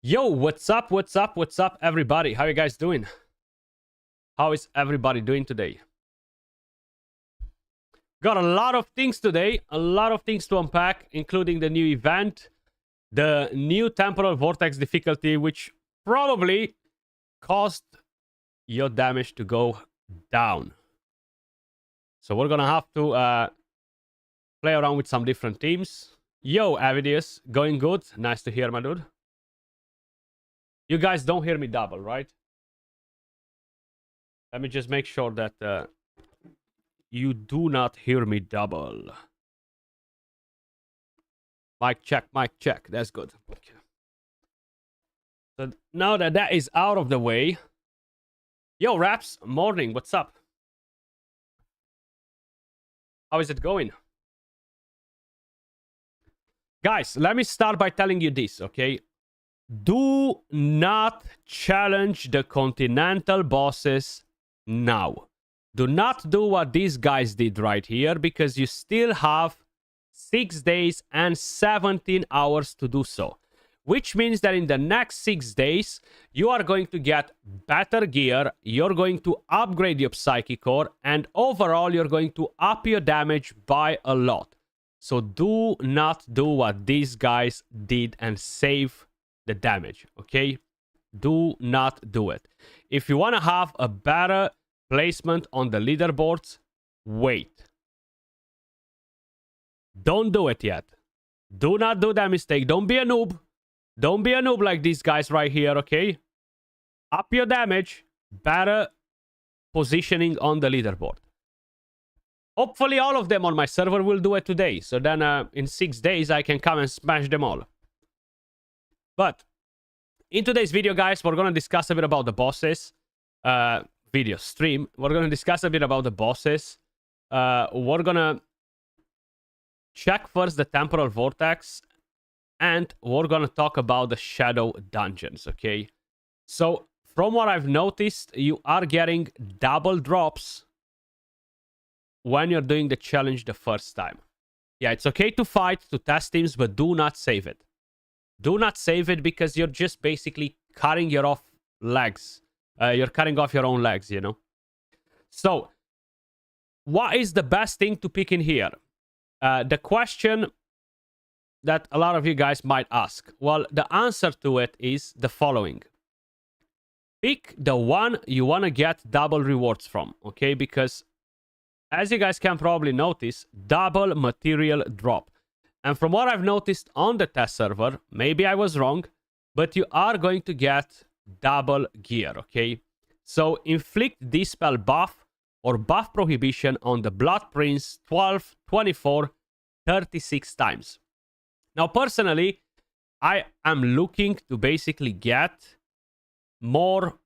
Yo, what's up? What's up? What's up, everybody? How you guys doing? How is everybody doing today? Got a lot of things today, a lot of things to unpack, including the new event, the new Temporal Vortex difficulty, which probably caused your damage to go down. So we're gonna have to play around with some different teams. Yo, Avidius, going good? Nice to hear, my dude. You guys don't hear me double, right? Let me just make sure that you do not hear me double. Mic check, mic check. That's good. Okay. So now that that is out of the way, yo, Raps, morning. What's up? How is it going? Guys, let me start by telling you this, okay? Do not challenge the continental bosses now. Do not do what these guys did right here, because you still have 6 days and 17 hours to do so. Which means that in the next 6 days, you are going to get better gear, you're going to upgrade your Psychic Core, and overall you're going to up your damage by a lot. So do not do what these guys did and save the damage, okay? Do not do it. If you want to have a better placement on the leaderboards, wait. Don't do it yet. Do not do that mistake. Don't be a noob. Don't be a noob like these guys right here, okay? Up your damage, better positioning on the leaderboard. Hopefully all of them on my server will do it today. So then in 6 days I can come and smash them all. But in today's video, guys, we're going to discuss a bit about the bosses. Video stream. We're going to discuss a bit about the bosses. We're going to check first the Temporal Vortex. And we're going to talk about the Shadow Dungeons, okay? So, from what I've noticed, you are getting double drops when you're doing the challenge the first time. Yeah, it's okay to fight, to test teams, but do not save it. Do not save it, because you're just basically cutting your off legs. You're cutting off your own legs, you know? So, what is the best thing to pick in here? The question that a lot of you guys might ask. Well, the answer to it is the following. Pick the one you want to get double rewards from, okay? Because, as you guys can probably notice, double material drop. And from what I've noticed on the test server, maybe I was wrong, but you are going to get double gear, okay? So inflict Dispel buff or buff prohibition on the Blood Prince 12, 24, 36 times. Now, personally, I am looking to basically get more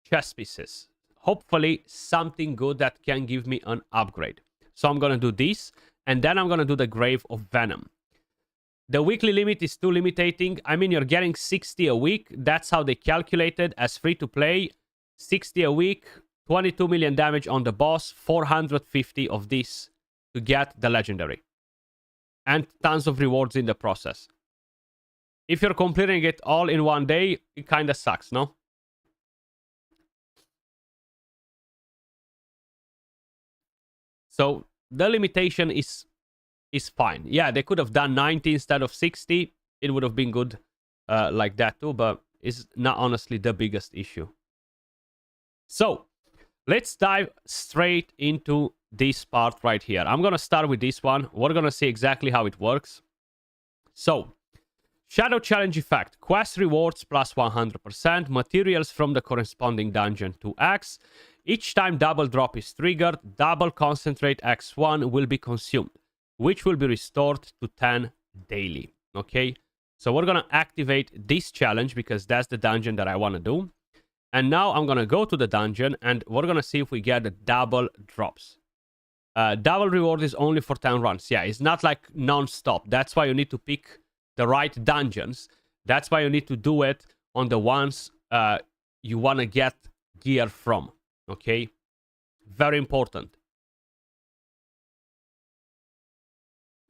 chess pieces. Hopefully, something good that can give me an upgrade. So I'm going to do this. And then I'm going to do the Grave of Venom. The weekly limit is too limiting. I mean, you're getting 60 a week. That's how they calculated as free to play. 60 a week, 22 million damage on the boss, 450 of this to get the legendary. And tons of rewards in the process. If you're completing it all in one day, it kind of sucks, no? So the limitation is fine. Yeah, they could have done 90 instead of 60. It would have been good like that too, but it's not honestly the biggest issue. So, let's dive straight into this part right here. I'm going to start with this one. We're going to see exactly how it works. So, Shadow Challenge effect. Quest rewards plus 100%. Materials from the corresponding dungeon 2x. Each time double drop is triggered, double concentrate X1 will be consumed, which will be restored to 10 daily. Okay? So we're going to activate this challenge because that's the dungeon that I want to do. And now I'm going to go to the dungeon and we're going to see if we get the double drops. Double reward is only for 10 runs. Yeah, it's not like non-stop. That's why you need to pick the right dungeons. That's why you need to do it on the ones you want to get gear from. Okay? Very important.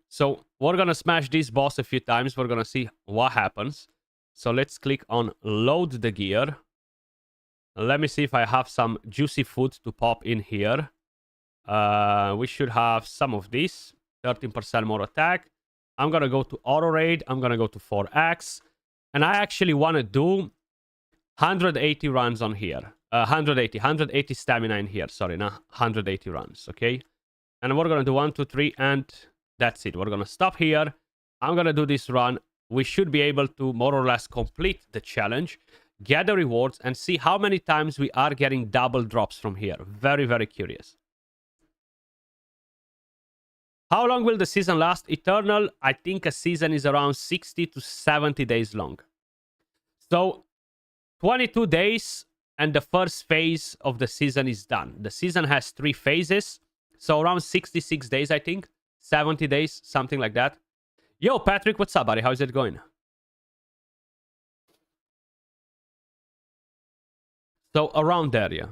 So we're going to smash this boss a few times. We're going to see what happens. So let's click on load the gear. Let me see if I have some juicy food to pop in here. We should have some of this. 13% more attack. I'm going to go to auto raid. I'm going to go to 4x. And I actually want to do 180 runs on here. 180 stamina in here. Sorry, not 180 runs. Okay. And we're going to do 1, 2, 3. And that's it. We're going to stop here. I'm going to do this run. We should be able to more or less complete the challenge, get the rewards, and see how many times we are getting double drops from here. Very, very curious. How long will the season last? Eternal, I think a season is around 60 to 70 days long. So 22 days and the first phase of the season is done. The season has 3 phases. So around 66 days, I think. 70 days, something like that. Yo, Patrick, what's up, buddy? How's it going? So around there, yeah.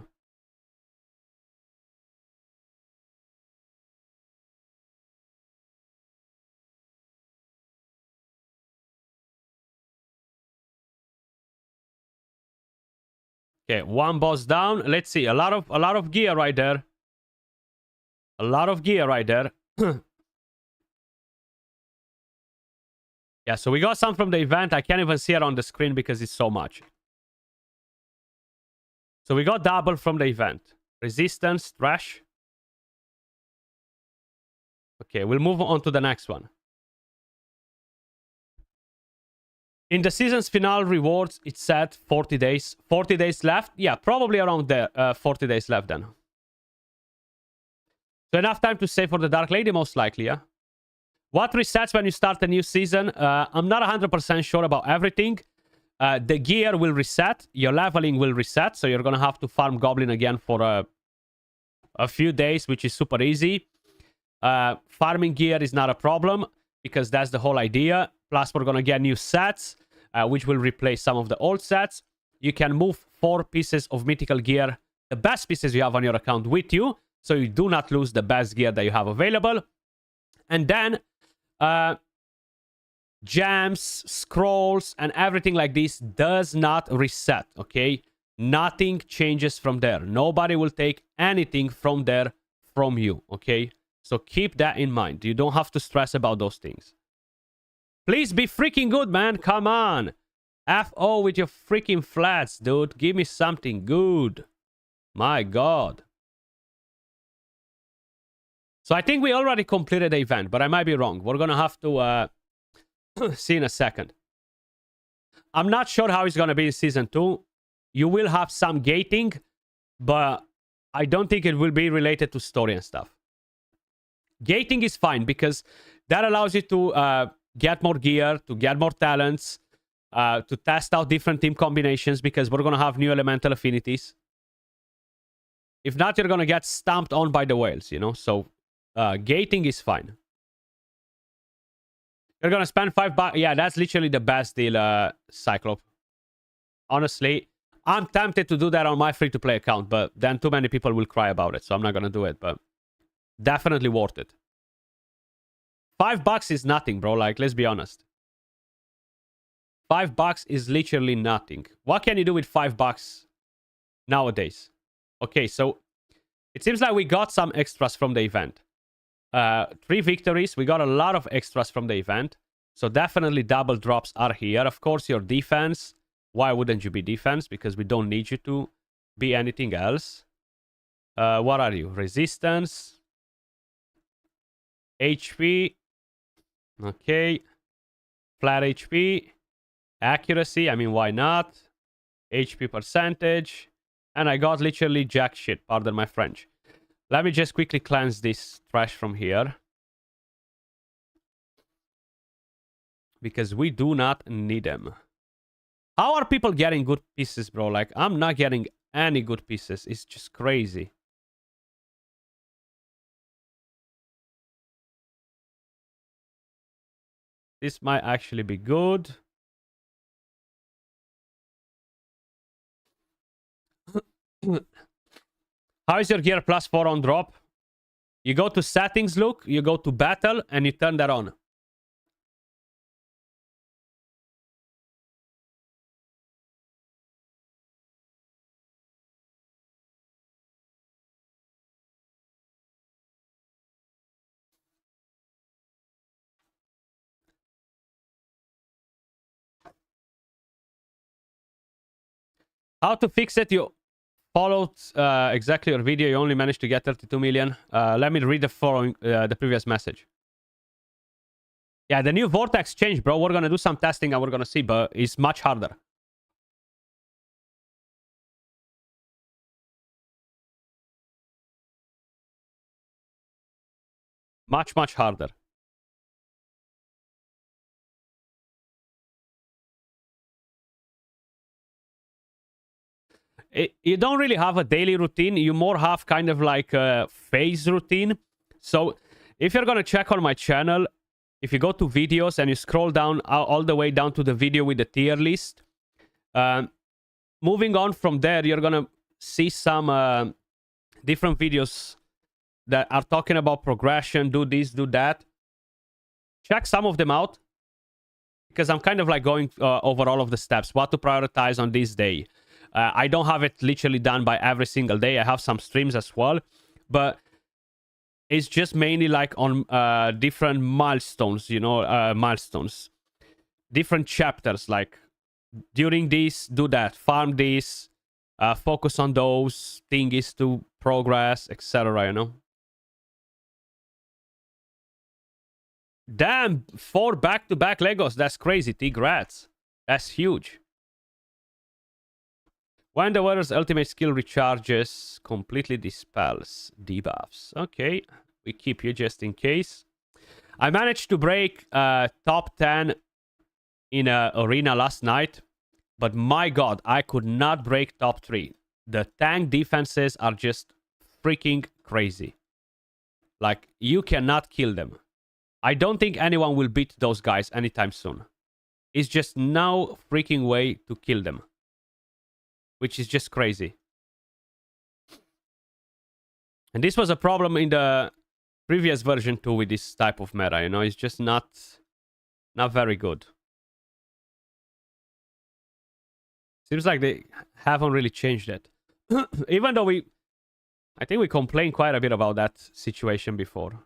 Okay, one boss down. Let's see. A lot of gear right there. A lot of gear right there. Yeah, so we got some from the event. I can't even see it on the screen because it's so much. So we got double from the event. Resistance, trash. Okay, we'll move on to the next one. In the season's finale rewards, it said 40 days. 40 days left? Yeah, probably around there. 40 days left then. So enough time to save for the Dark Lady, most likely, yeah? What resets when you start a new season? I'm not 100% sure about everything. The gear will reset. Your leveling will reset. So you're going to have to farm Goblin again for a few days, which is super easy. Farming gear is not a problem because that's the whole idea. Plus, we're going to get new sets, which will replace some of the old sets. You can move 4 pieces of mythical gear, the best pieces you have on your account, with you. So you do not lose the best gear that you have available. And then gems, scrolls, and everything like this does not reset, okay? Nothing changes from there. Nobody will take anything from there from you, okay? So keep that in mind. You don't have to stress about those things. Please be freaking good, man. Come on. FO with your freaking flats, dude. Give me something good. My God. So I think we already completed the event, but I might be wrong. We're going to have to see in a second. I'm not sure how it's going to be in Season 2. You will have some gating, but I don't think it will be related to story and stuff. Gating is fine because that allows you to get more gear, to get more talents, to test out different team combinations because we're going to have new elemental affinities. If not, you're going to get stomped on by the whales, you know? So gating is fine. You're going to spend $5. Yeah, that's literally the best deal, Cyclope. Honestly, I'm tempted to do that on my free-to-play account, but then too many people will cry about it, so I'm not going to do it, but definitely worth it. $5 is nothing, bro. Like, let's be honest. $5 is literally nothing. What can you do with $5 nowadays? Okay, so it seems like we got some extras from the event. 3 victories. We got a lot of extras from the event. So definitely double drops are here. Of course, your defense. Why wouldn't you be defense? Because we don't need you to be anything else. What are you? Resistance. HP. Okay. Flat HP. Accuracy. I mean, why not? HP percentage. And I got literally jack shit. Pardon my French. Let me just quickly cleanse this trash from here. Because we do not need them. How are people getting good pieces, bro? Like, I'm not getting any good pieces. It's just crazy. This might actually be good. How is your gear +4 on drop? You go to settings, look. You go to battle, and you turn that on. How to fix it? You followed exactly your video. You only managed to get 32 million. Let me read the previous message. Yeah, the new Vortex changed, bro. We're gonna do some testing and we're gonna see, but it's much harder. Much, much harder. You don't really have a daily routine. You more have kind of like a phase routine. So if you're gonna check on my channel, if you go to videos and you scroll down all the way down to the video with the tier list, moving on from there, you're gonna see some different videos that are talking about progression, do this, do that. Check some of them out, because I'm kind of like going over all of the steps, what to prioritize on this day. I don't have it literally done by every single day. I have some streams as well, but it's just mainly like on different milestones, you know, milestones, different chapters, like during this, do that, farm this, focus on those thingies to progress, etc., you know. Damn, 4 back-to-back Legos. That's crazy, Tigrats. That's huge. When the warrior's ultimate skill recharges, completely dispels debuffs. Okay, we keep you just in case. I managed to break top 10 in an arena last night, but my god, I could not break top 3. The tank defenses are just freaking crazy. Like, you cannot kill them. I don't think anyone will beat those guys anytime soon. It's just no freaking way to kill them, which is just crazy. And this was a problem in the previous version too with this type of meta, you know. It's just not very good. Seems like they haven't really changed it. Even though I think we complained quite a bit about that situation before.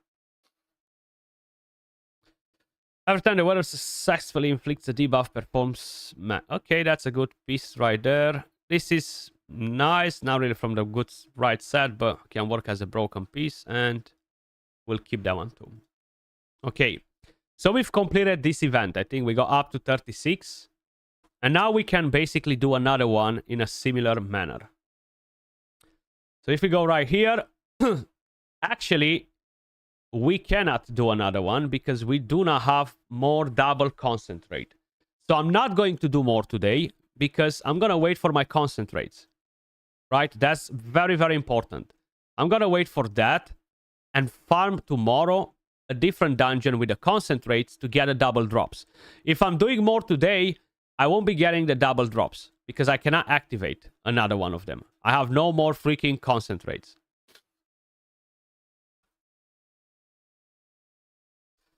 Every time the warrior successfully inflicts a debuff, performs... Okay, that's a good piece right there. This is nice, not really from the good right set, but can work as a broken piece, and we'll keep that one too. Okay, so we've completed this event. I think we got up to 36. And now we can basically do another one in a similar manner. So if we go right here, actually, we cannot do another one because we do not have more double concentrate. So I'm not going to do more today because I'm going to wait for my concentrates. Right? That's very, very important. I'm going to wait for that and farm tomorrow a different dungeon with the concentrates to get the double drops. If I'm doing more today, I won't be getting the double drops because I cannot activate another one of them. I have no more freaking concentrates.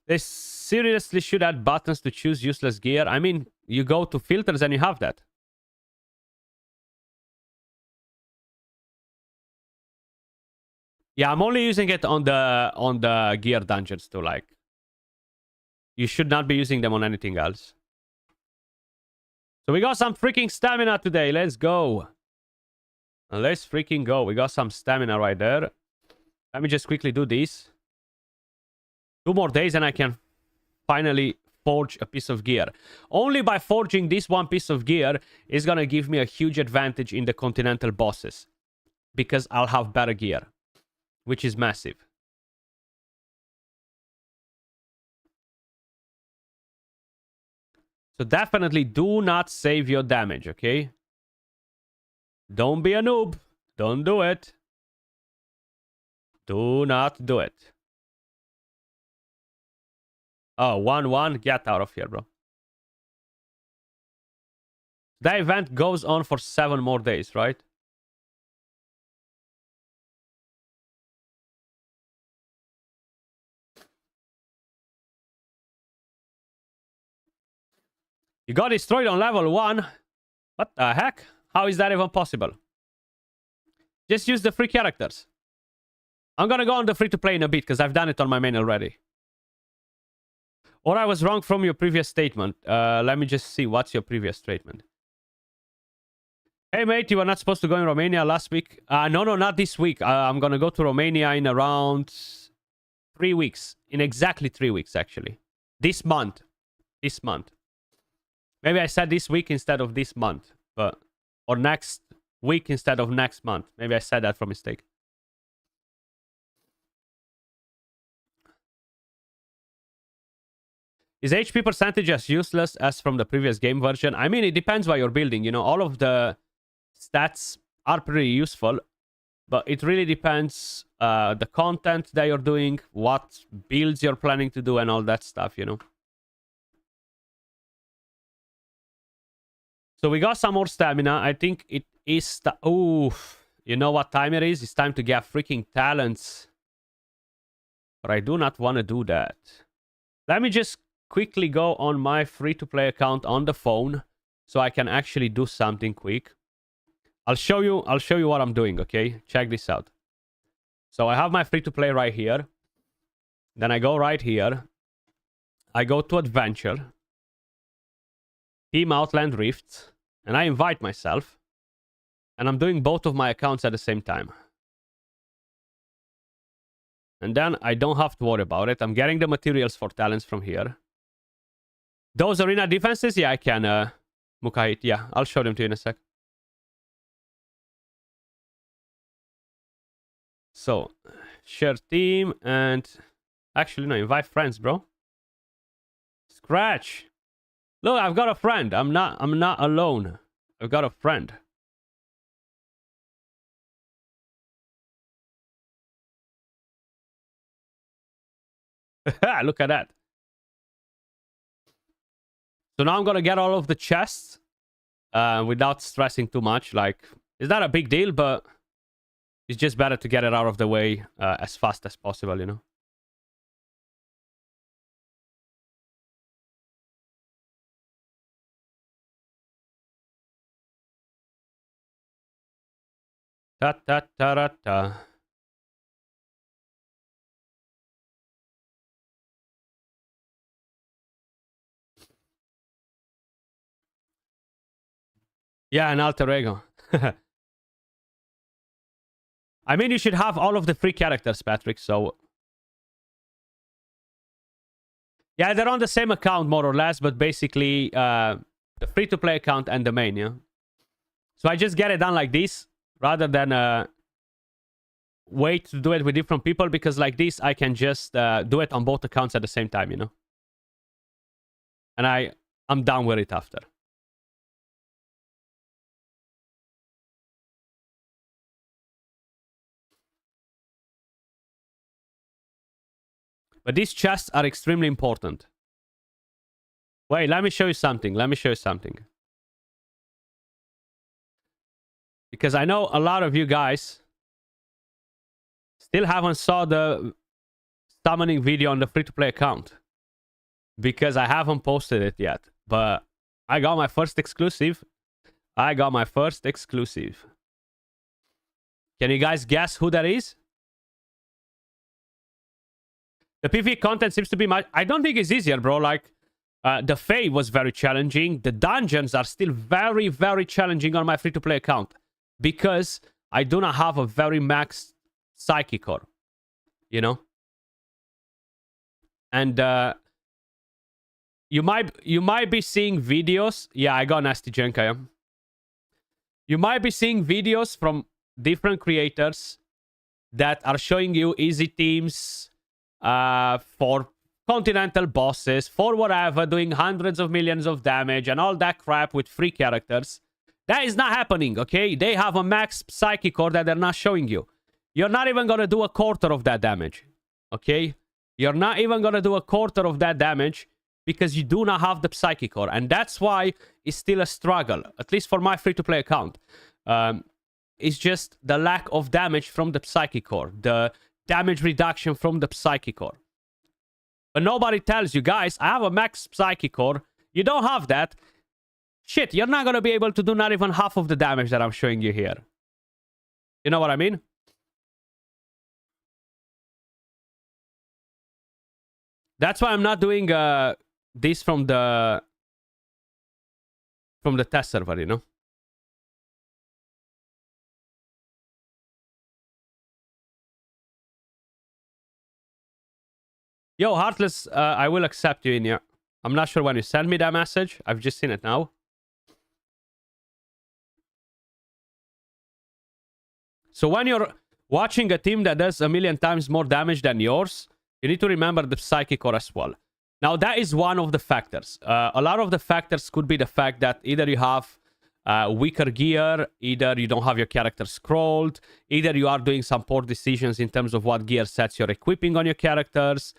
They seriously should add buttons to choose useless gear. I mean, you go to filters and you have that. Yeah, I'm only using it on the gear dungeons too, like. You should not be using them on anything else. So we got some freaking stamina today. Let's go. Let's freaking go. We got some stamina right there. Let me just quickly do this. 2 more days and I can finally forge a piece of gear. Only by forging this one piece of gear is going to give me a huge advantage in the continental bosses. Because I'll have better gear. Which is massive. So definitely do not save your damage, okay? Don't be a noob. Don't do it. Do not do it. Oh, 1-1. Get out of here, bro. That event goes on for 7 more days, right? You got destroyed on level 1. What the heck? How is that even possible? Just use the free characters. I'm gonna go on the free-to-play in a bit because I've done it on my main already. Or I was wrong from your previous statement. Let me just see. What's your previous statement? Hey, mate, you were not supposed to go in Romania last week? No, not this week. I'm going to go to Romania in around 3 weeks. In exactly 3 weeks, actually. This month. This month. Maybe I said this week instead of this month. But or next week instead of next month. Maybe I said that from mistake. Is HP percentage as useless as from the previous game version? I mean, it depends what you're building. You know, all of the stats are pretty useful, but it really depends the content that you're doing, what builds you're planning to do, and all that stuff, you know. So we got some more stamina. I think it is the... Oof. You know what time it is? It's time to get freaking talents. But I do not want to do that. Let me just quickly go on my free-to-play account on the phone so I can actually do something quick. I'll show you what I'm doing, okay? Check this out. So I have my free-to-play right here. Then I go right here. I go to Adventure. Team Outland Rift. And I invite myself. And I'm doing both of my accounts at the same time. And then I don't have to worry about it. I'm getting the materials for talents from here. Those arena defenses, yeah, I can, Mukahit. Yeah, I'll show them to you in a sec. So, share team and... Actually, no, invite friends, bro. Skratch. Look, I've got a friend. I'm not alone. I've got a friend. Look at that. So now I'm gonna get all of the chests without stressing too much. Like, it's not a big deal, but it's just better to get it out of the way as fast as possible, you know? Ta-ta-ta-ra-ta. Yeah, an alter ego. I mean, you should have all of the free characters, Patrick, so... Yeah, they're on the same account, more or less, but basically the free-to-play account and the main, yeah? So I just get it done like this, rather than wait to do it with different people, because like this, I can just do it on both accounts at the same time, you know? And I'm done with it after. But these chests are extremely important. Wait, let me show you something. Because I know a lot of you guys still haven't saw the summoning video on the free-to-play account. Because I haven't posted it yet. But I got my first exclusive. Can you guys guess who that is? The PvE content seems to be much... I don't think it's easier, bro. Like, the Fae was very challenging. The dungeons are still very, very challenging on my free-to-play account. Because I do not have a very maxed Psychic core. You know? And, you might be seeing videos... Yeah, I got Nasty Jenka. You might be seeing videos from different creators that are showing you easy teams... for continental bosses, for whatever, doing hundreds of millions of damage and all that crap with free characters. That is not happening, okay? They have a max Psychic core that they're not showing you. You're not even gonna do a quarter of that damage, okay? You're not even gonna do a quarter of that damage because you do not have the Psychic core. And that's why it's still a struggle, at least for my free-to-play account. It's just the lack of damage from the Psychic core. The damage reduction from the Psychic core. But nobody tells you, guys, I have a max Psychic core. You don't have that. Shit, you're not going to be able to do not even half of the damage that I'm showing you here. You know what I mean? That's why I'm not doing this from the test server, you know? Yo, Heartless, I will accept you in here. I'm not sure when you sent me that message. I've just seen it now. So when you're watching a team that does a million times more damage than yours, you need to remember the Psychic Core as well. Now, that is one of the factors. A lot of the factors could be the fact that either you have weaker gear, either you don't have your character scrolled, either you are doing some poor decisions in terms of what gear sets you're equipping on your characters.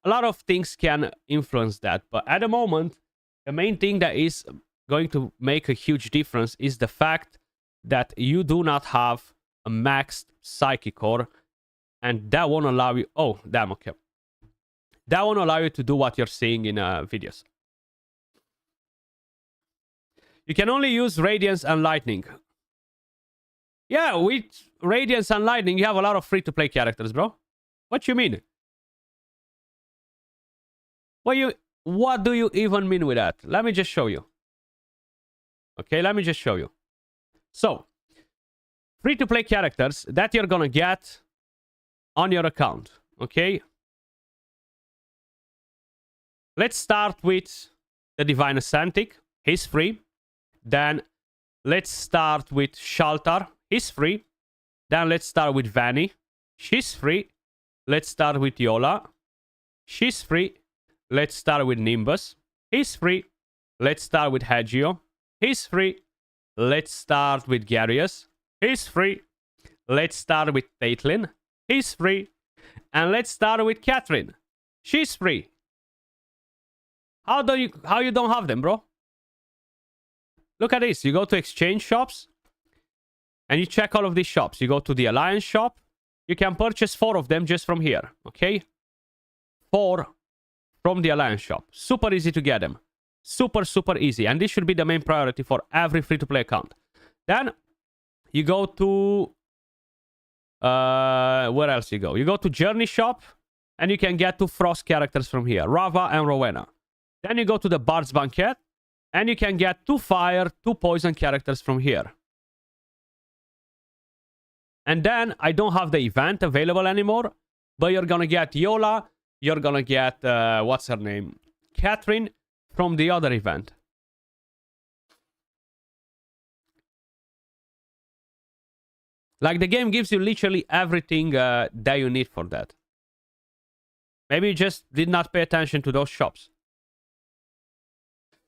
A lot of things can influence that. But at the moment, the main thing that is going to make a huge difference is the fact that you do not have a maxed Psychic Core, and that won't allow you... Oh, damn, okay. That won't allow you to do what you're seeing in videos. You can only use Radiance and Lightning. Yeah, with Radiance and Lightning, you have a lot of free-to-play characters, bro. What you mean? What do you even mean with that? Let me just show you. Okay, let me just show you. So, free-to-play characters that you're gonna get on your account. Okay? Let's start with the Divine Ascentic. He's free. Then let's start with Shaltar. He's free. Then let's start with Vanny. She's free. Let's start with Yola. She's free. Let's start with Nimbus. He's free. Let's start with Hagio. He's free. Let's start with Garius. He's free. Let's start with Caitlyn. He's free. And let's start with Catherine. She's free. How you don't have them, bro? Look at this. You go to exchange shops and you check all of these shops. You go to the Alliance shop. You can purchase 4 of them just from here. Okay? 4 from the Alliance shop. Super easy to get them. Super, super easy. And this should be the main priority for every free-to-play account. Then you go to... where else you go? You go to Journey shop and you can get 2 Frost characters from here. Rava and Rowena. Then you go to the Bard's Banquet and you can get 2 Fire, 2 Poison characters from here. And then I don't have the event available anymore, but you're gonna get Yola, you're gonna get, what's her name? Catherine from the other event. Like, the game gives you literally everything that you need for that. Maybe you just did not pay attention to those shops.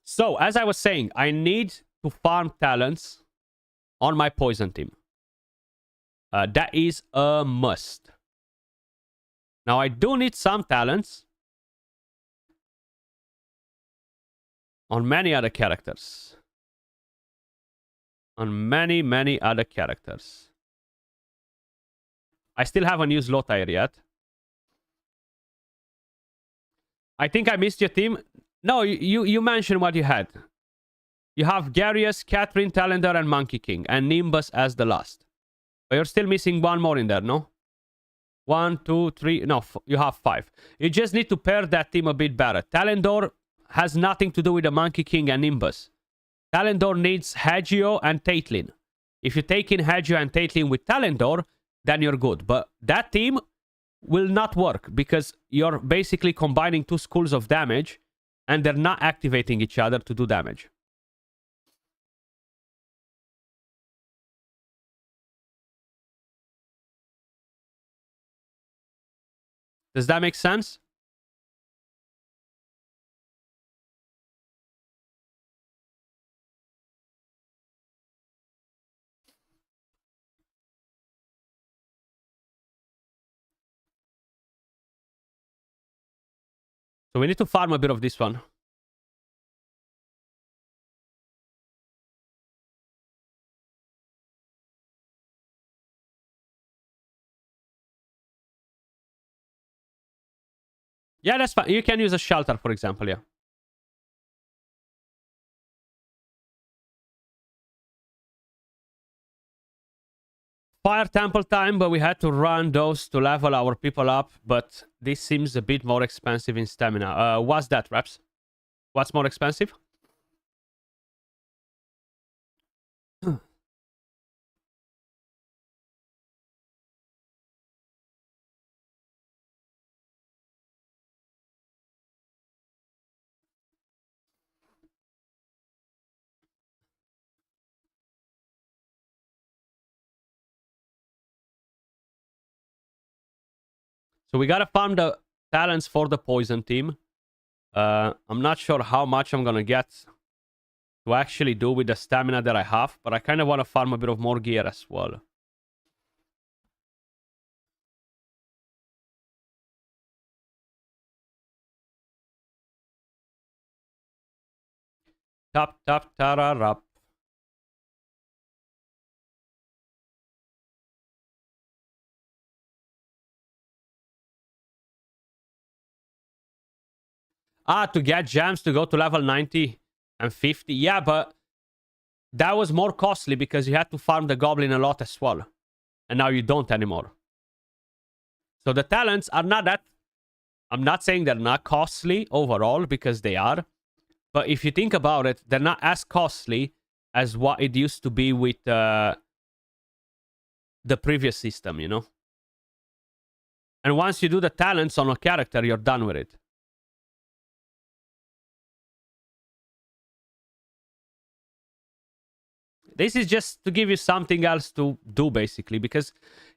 So, as I was saying, I need to farm talents on my Poison team. That is a must. Now, I do need some talents on many other characters. On many, many other characters. I still haven't used Lothair yet. I think I missed your team. No, you mentioned what you had. You have Garius, Catherine, Talender, and Monkey King. And Nimbus as the last. But you're still missing one more in there, no? 1, 2, 3... No, you have 5. You just need to pair that team a bit better. Talendor has nothing to do with the Monkey King and Nimbus. Talendor needs Hagio and Caitlyn. If you take in Hagio and Caitlyn with Talendor, then you're good. But that team will not work because you're basically combining 2 schools of damage and they're not activating each other to do damage. Does that make sense? So we need to farm a bit of this one. Yeah, that's fine. You can use a shelter, for example, yeah. Fire Temple time, but we had to run those to level our people up. But this seems a bit more expensive in stamina. What's that, Reps? What's more expensive? So we gotta farm the talents for the poison team. I'm not sure how much I'm gonna get to actually do with the stamina that I have, but I kind of want to farm a bit of more gear as well. Tap, tap, tararap. To get gems to go to level 90 and 50. Yeah, but that was more costly because you had to farm the goblin a lot as well. And now you don't anymore. So the talents are not that... I'm not saying they're not costly overall, because they are. But if you think about it, they're not as costly as what it used to be with the previous system, you know? And once you do the talents on a character, you're done with it. This is just to give you something else to do, basically, because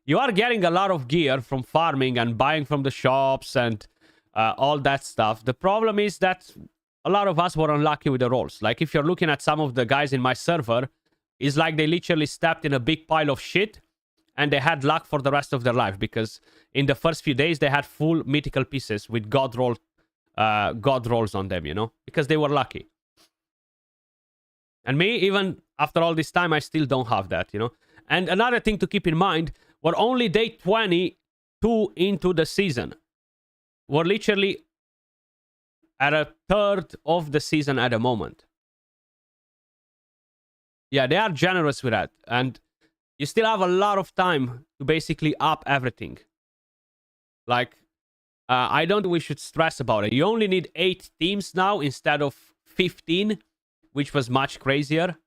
you are getting a lot of gear from farming and buying from the shops and all that stuff. The problem is that a lot of us were unlucky with the rolls. Like, if you're looking at some of the guys in my server, it's like they literally stepped in a big pile of shit and they had luck for the rest of their life, because in the first few days they had full mythical pieces with god rolls on them, you know, because they were lucky. And me, even after all this time, I still don't have that, you know. And another thing to keep in mind, we're only day 22 into the season. We're literally at a third of the season at the moment. Yeah, they are generous with that. And you still have a lot of time to basically up everything. Like, I don't think we should stress about it. You only need 8 teams now instead of 15, which was much crazier.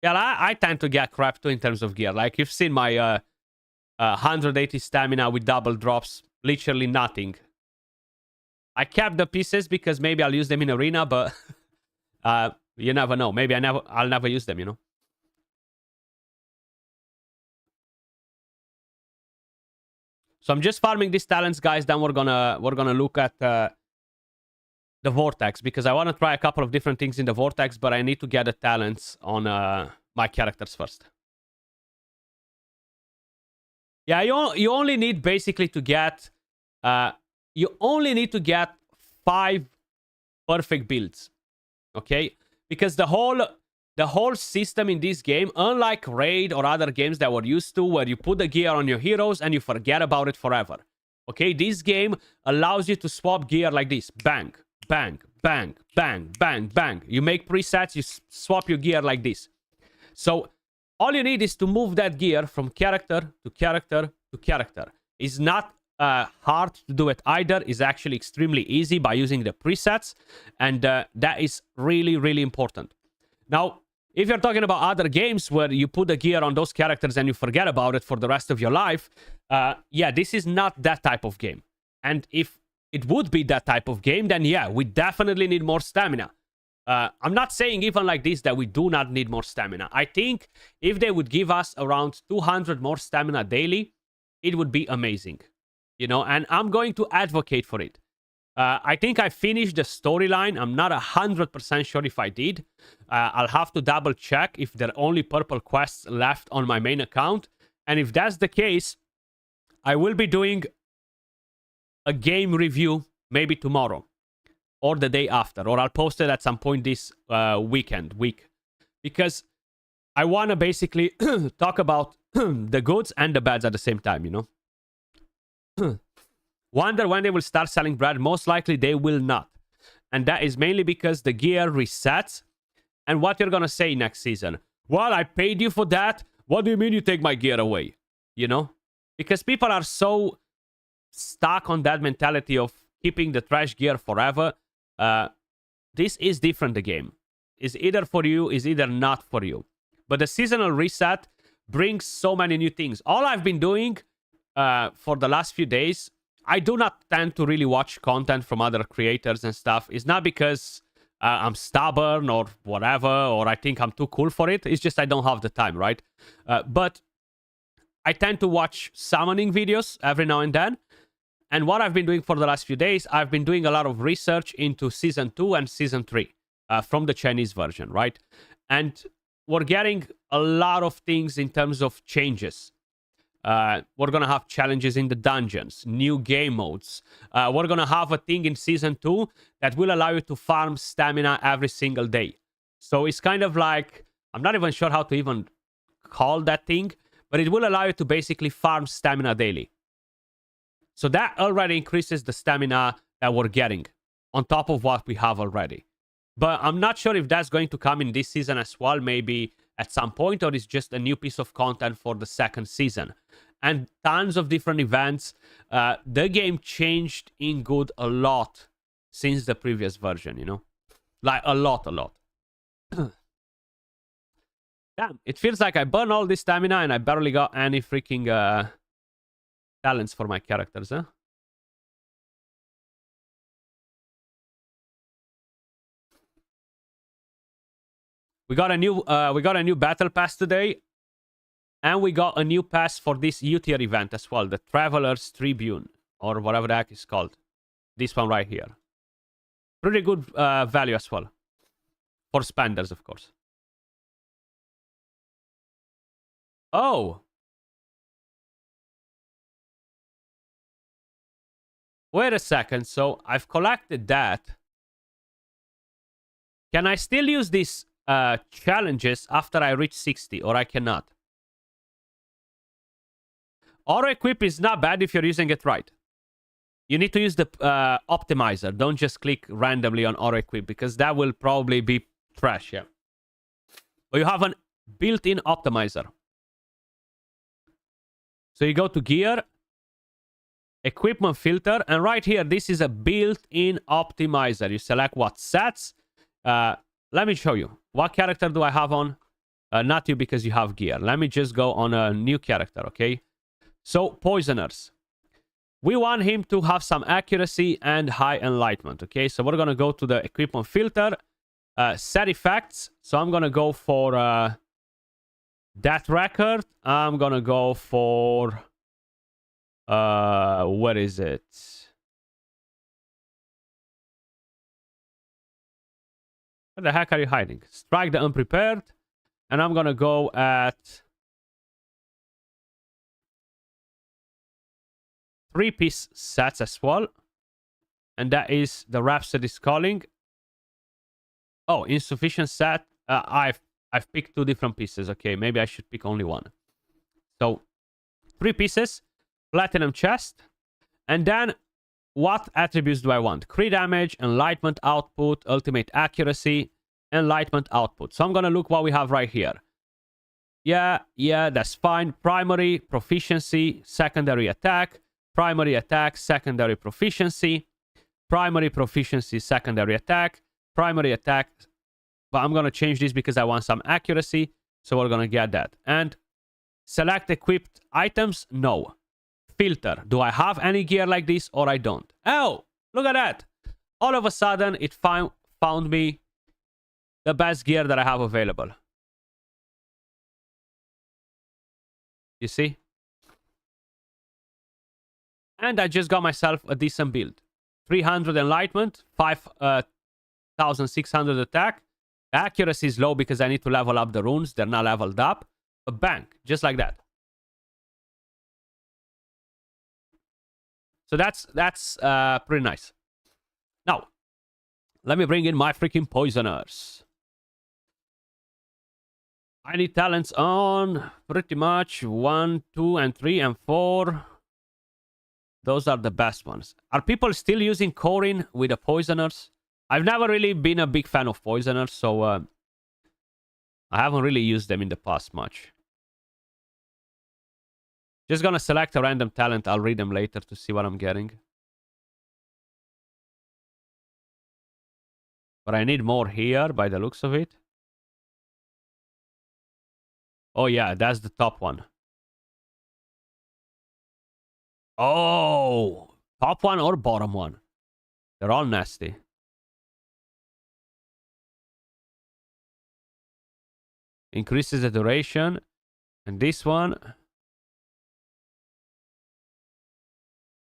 Yeah, I tend to get crap too in terms of gear. Like, you've seen my 180 stamina with double drops. Literally nothing. I kept the pieces because maybe I'll use them in arena, but you never know. Maybe I'll never use them, you know. So I'm just farming these talents, guys. Then we're gonna look at the Vortex, because I want to try a couple of different things in the Vortex, but I need to get the talents on my characters first. Yeah, you only need basically to get 5 perfect builds, okay? Because the whole system in this game, unlike Raid or other games that we're used to, where you put the gear on your heroes and you forget about it forever, okay? This game allows you to swap gear like this. Bang, bang, bang, bang, bang, bang. You make presets, you swap your gear like this. So all you need is to move that gear from character to character to character. It's not hard to do it either. It's actually extremely easy by using the presets, and that is really, really important. Now, if you're talking about other games where you put the gear on those characters and you forget about it for the rest of your life, yeah, this is not that type of game. And if it would be that type of game, then yeah, we definitely need more stamina. I'm not saying even like this that we do not need more stamina. I think if they would give us around 200 more stamina daily, it would be amazing. You know, and I'm going to advocate for it. I think I finished the storyline. I'm not 100% sure if I did. I'll have to double check if there are only purple quests left on my main account. And if that's the case, I will be doing a game review maybe tomorrow or the day after, or I'll post it at some point this week, because I want to basically talk about the goods and the bads at the same time, you know. Wonder when they will start selling bread. Most likely they will not. And that is mainly because the gear resets. And what you're going to say next season? Well, I paid you for that. What do you mean you take my gear away? You know? Because people are so stuck on that mentality of keeping the trash gear forever. This is different, the game. It's either for you, is either not for you. But the seasonal reset brings so many new things. All I've been doing for the last few days, I do not tend to really watch content from other creators and stuff. It's not because I'm stubborn or whatever, or I think I'm too cool for it. It's just I don't have the time, right? But I tend to watch summoning videos every now and then. And what I've been doing for the last few days, I've been doing a lot of research into Season 2 and Season 3 from the Chinese version, right? And we're getting a lot of things in terms of changes. We're going to have challenges in the dungeons, new game modes. We're going to have a thing in Season 2 that will allow you to farm stamina every single day. So it's kind of like, I'm not even sure how to even call that thing, but it will allow you to basically farm stamina daily. So that already increases the stamina that we're getting on top of what we have already. But I'm not sure if that's going to come in this season as well, maybe at some point, or it's just a new piece of content for the second season. And tons of different events. The game changed in good a lot since the previous version, you know? Like a lot. Damn, it feels like I burned all this stamina and I barely got any freaking talents for my characters, huh? We got a new battle pass today, and we got a new pass for this U-tier event as well, the Traveler's Tribune, or whatever the heck it's called. This one right here. Pretty good value as well. For spenders, of course. Oh! Wait a second, so I've collected that. Can I still use these challenges after I reach 60, or I cannot? Auto equip is not bad if you're using it right. You need to use the optimizer. Don't just click randomly on auto equip, because that will probably be trash, yeah. But you have a built-in optimizer. So you go to gear, equipment filter, and right here, this is a built-in optimizer. You select what sets. Let me show you. What character do I have on? Not you, because you have gear. Let me just go on a new character, okay? So, Poisoners. We want him to have some accuracy and high enlightenment, okay? So we're going to go to the equipment filter, set effects. So I'm going to go for Death Record. I'm going to go for... what is it? What the heck are you hiding? Strike the Unprepared. And I'm going to go at 3-piece sets as well. And that is the Rhapsody's Calling. Oh, insufficient set. I've picked 2 different pieces. Okay, maybe I should pick only one. So, 3 pieces. Platinum chest. And then, what attributes do I want? Crit damage, enlightenment output, ultimate accuracy, enlightenment output. So I'm going to look what we have right here. Yeah, that's fine. Primary proficiency, secondary attack. Primary attack, secondary proficiency. Primary proficiency, secondary attack. Primary attack. But I'm going to change this because I want some accuracy. So we're going to get that. And select equipped items? No. Filter. Do I have any gear like this or I don't? Oh, look at that. All of a sudden, it found me the best gear that I have available. You see? And I just got myself a decent build. 300 enlightenment, 5,600 attack. The accuracy is low because I need to level up the runes. They're not leveled up. But bang, just like that. So that's pretty nice. Now, let me bring in my freaking Poisoners. I need talents on pretty much 1, 2, and 3, and 4. Those are the best ones. Are people still using Corin with the Poisoners? I've never really been a big fan of Poisoners, so I haven't really used them in the past much. Just gonna select a random talent. I'll read them later to see what I'm getting. But I need more here by the looks of it. Oh yeah, that's the top one. Oh, top one or bottom one? They're all nasty. Increases the duration. And this one...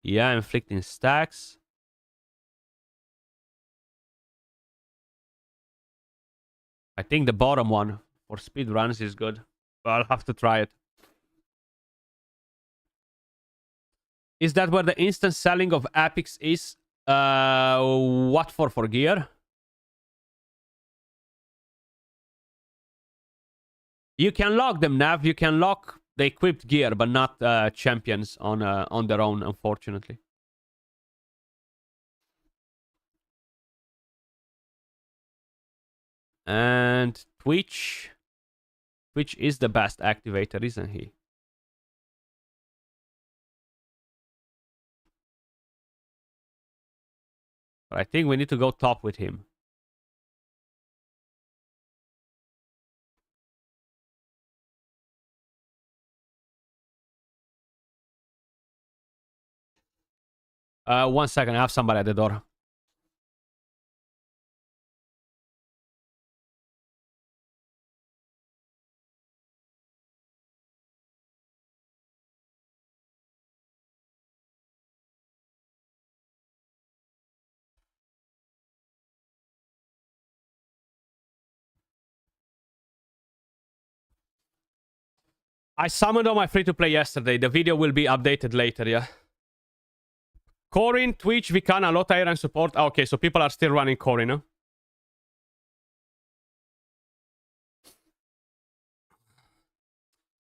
yeah, inflicting stacks. I think the bottom one for speed runs is good. But I'll have to try it. Is that where the instant selling of epics is? What for gear? You can lock them, Nav. You can lock the equipped gear, but not champions on their own, unfortunately. And Twitch. Twitch is the best activator, isn't he? But I think we need to go top with him. One second, I have somebody at the door. I summoned on my free-to-play yesterday. The video will be updated later, yeah? Corin, Twitch, Vicana, Lotair, and support. Okay, so people are still running Corin, huh?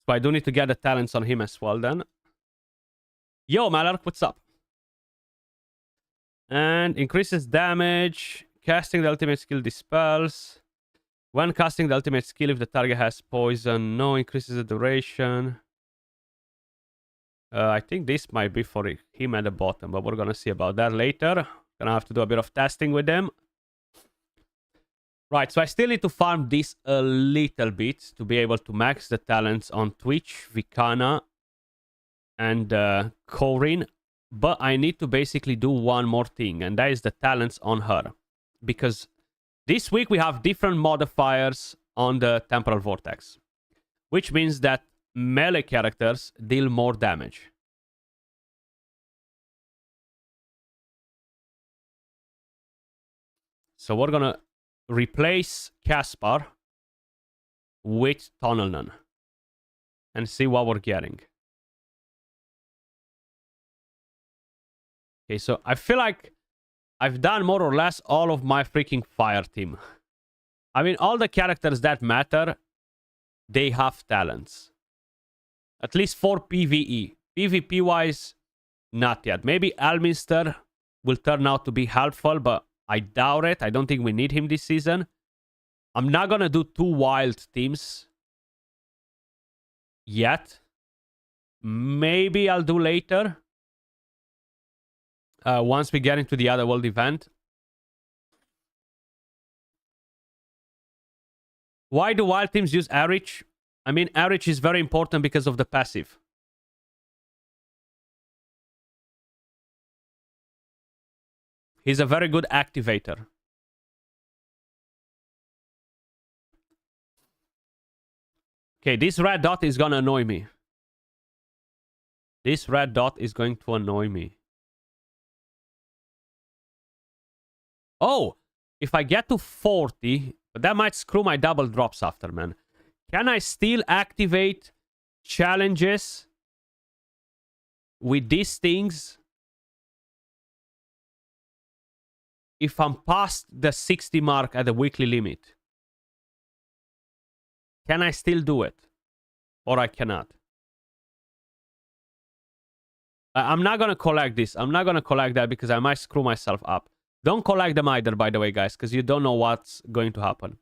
So I do need to get the talents on him as well, then. Yo, Malark, what's up? And increases damage. Casting the ultimate skill dispels. When casting the ultimate skill, if the target has poison, no, increases the duration. I think this might be for him at the bottom, but we're gonna see about that later. Gonna have to do a bit of testing with them. Right, so I still need to farm this a little bit to be able to max the talents on Twitch, Vicana, and Corin. But I need to basically do one more thing, and that is the talents on her. Because this week we have different modifiers on the Temporal Vortex. Which means that melee characters deal more damage. So we're gonna replace Caspar with Tunnelnan and see what we're getting. Okay, so I feel like I've done more or less all of my freaking fire team. I mean, all the characters that matter, they have talents. At least for PvE. PvP-wise, not yet. Maybe Elminster will turn out to be helpful, but I doubt it. I don't think we need him this season. I'm not gonna do 2 wild teams yet. Maybe I'll do later. Once we get into the other world event. Why do wild teams use Erich? I mean, Erich is very important because of the passive. He's a very good activator. Okay, this red dot is gonna annoy me. This red dot is going to annoy me. Oh, if I get to 40, but that might screw my double drops after, man. Can I still activate challenges with these things if I'm past the 60 mark at the weekly limit? Can I still do it? Or I cannot? I'm not going to collect this. I'm not going to collect that because I might screw myself up. Don't collect them either, by the way, guys, because you don't know what's going to happen.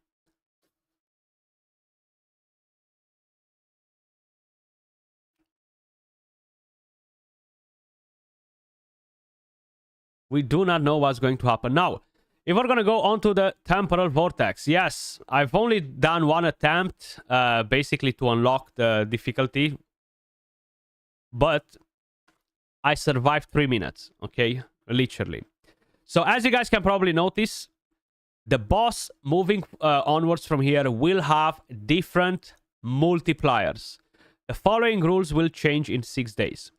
We do not know what's going to happen. Now, if we're going to go on to the Temporal Vortex, yes, I've only done one attempt, basically to unlock the difficulty. But I survived 3 minutes, okay? Literally. So as you guys can probably notice, The boss moving onwards from here will have different multipliers. The following rules will change in 6 days.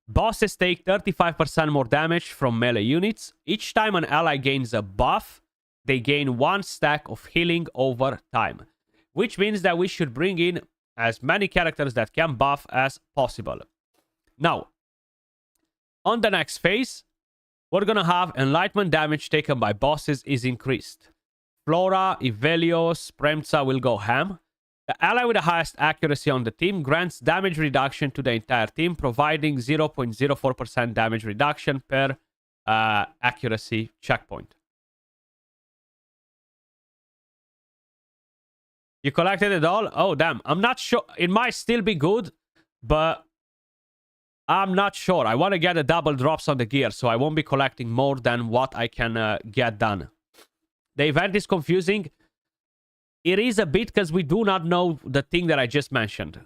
Bosses take 35% more damage from melee units. Each time an ally gains a buff, they gain 1 stack of healing over time. Which means that we should bring in as many characters that can buff as possible. Now, on the next phase, we're gonna have enlightenment damage taken by bosses is increased. Flora, Ivelios, Premza will go ham. The ally with the highest accuracy on the team grants damage reduction to the entire team, providing 0.04% damage reduction per accuracy checkpoint. You collected it all? Oh, damn. I'm not sure. It might still be good, but I'm not sure. I want to get the double drops on the gear, so I won't be collecting more than what I can get done. The event is confusing. It is a bit because we do not know the thing that I just mentioned.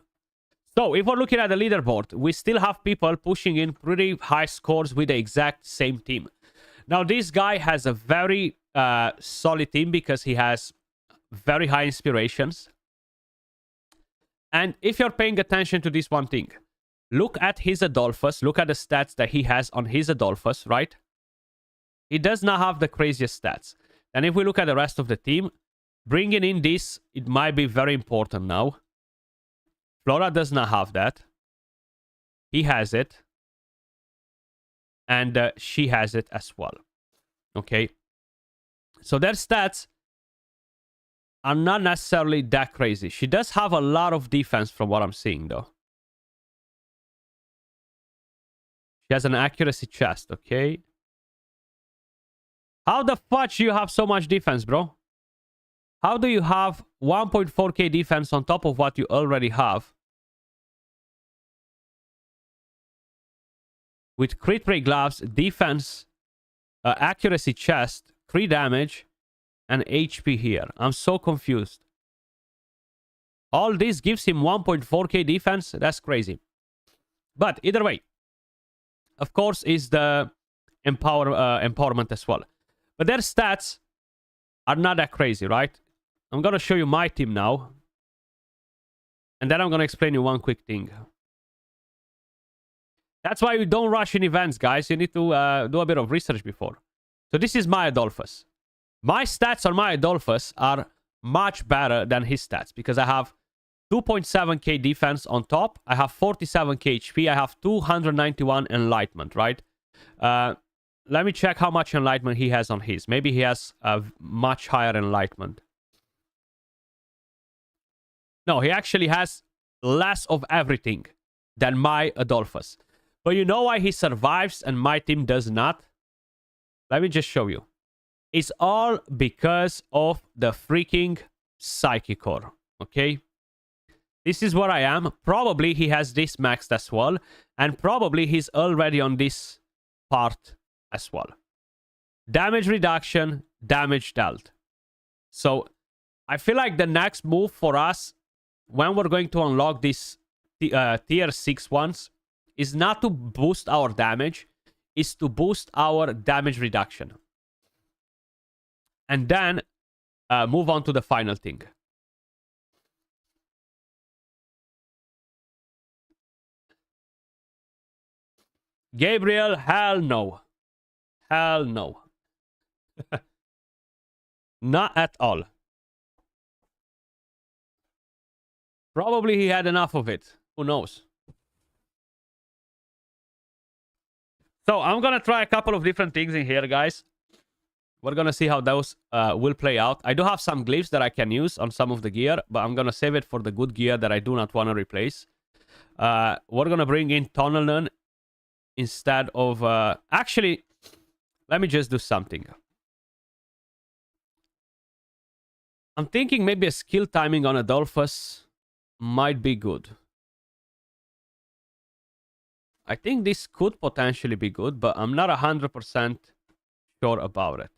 So if we're looking at the leaderboard, we still have people pushing in pretty high scores with the exact same team. Now, this guy has a very solid team because he has very high inspirations. And if you're paying attention to this one thing, look at his Adolphus. Look at the stats that he has on his Adolphus, right? He does not have the craziest stats. And if we look at the rest of the team, bringing in this, it might be very important now. Flora does not have that. He has it. And she has it as well. Okay. So their stats are not necessarily that crazy. She does have a lot of defense from what I'm seeing, though. She has an accuracy chest, okay? How the fudge do you have so much defense, bro? How do you have 1.4k defense on top of what you already have? With crit rate gloves, defense, accuracy chest, crit damage, and HP here. I'm so confused. All this gives him 1.4k defense. That's crazy. But either way, of course, is the empowerment as well. But their stats are not that crazy, right? I'm going to show you my team now. And then I'm going to explain you one quick thing. That's why you don't rush in events, guys. You need to do a bit of research before. So this is my Adolphus. My stats on my Adolphus are much better than his stats because I have 2.7k defense on top. I have 47k HP. I have 291 enlightenment, right? Let me check how much enlightenment he has on his. Maybe he has a much higher enlightenment. No, he actually has less of everything than my Adolphus. But you know why he survives and my team does not? Let me just show you. It's all because of the freaking Psychic Core. Okay? This is where I am. Probably he has this maxed as well. And probably he's already on this part as well. Damage reduction, damage dealt. So I feel like the next move for us, when we're going to unlock these tier 6 ones, is not to boost our damage, is to boost our damage reduction. And then move on to the final thing. Gabriel, hell no. Hell no. Not at all. Probably he had enough of it. Who knows? So I'm going to try a couple of different things in here, guys. We're going to see how those will play out. I do have some glyphs that I can use on some of the gear, but I'm going to save it for the good gear that I do not want to replace. We're going to bring in Tunneln instead of... actually, let me just do something. I'm thinking maybe a skill timing on Adolphus might be good. I think this could potentially be good, but I'm not 100% sure about it.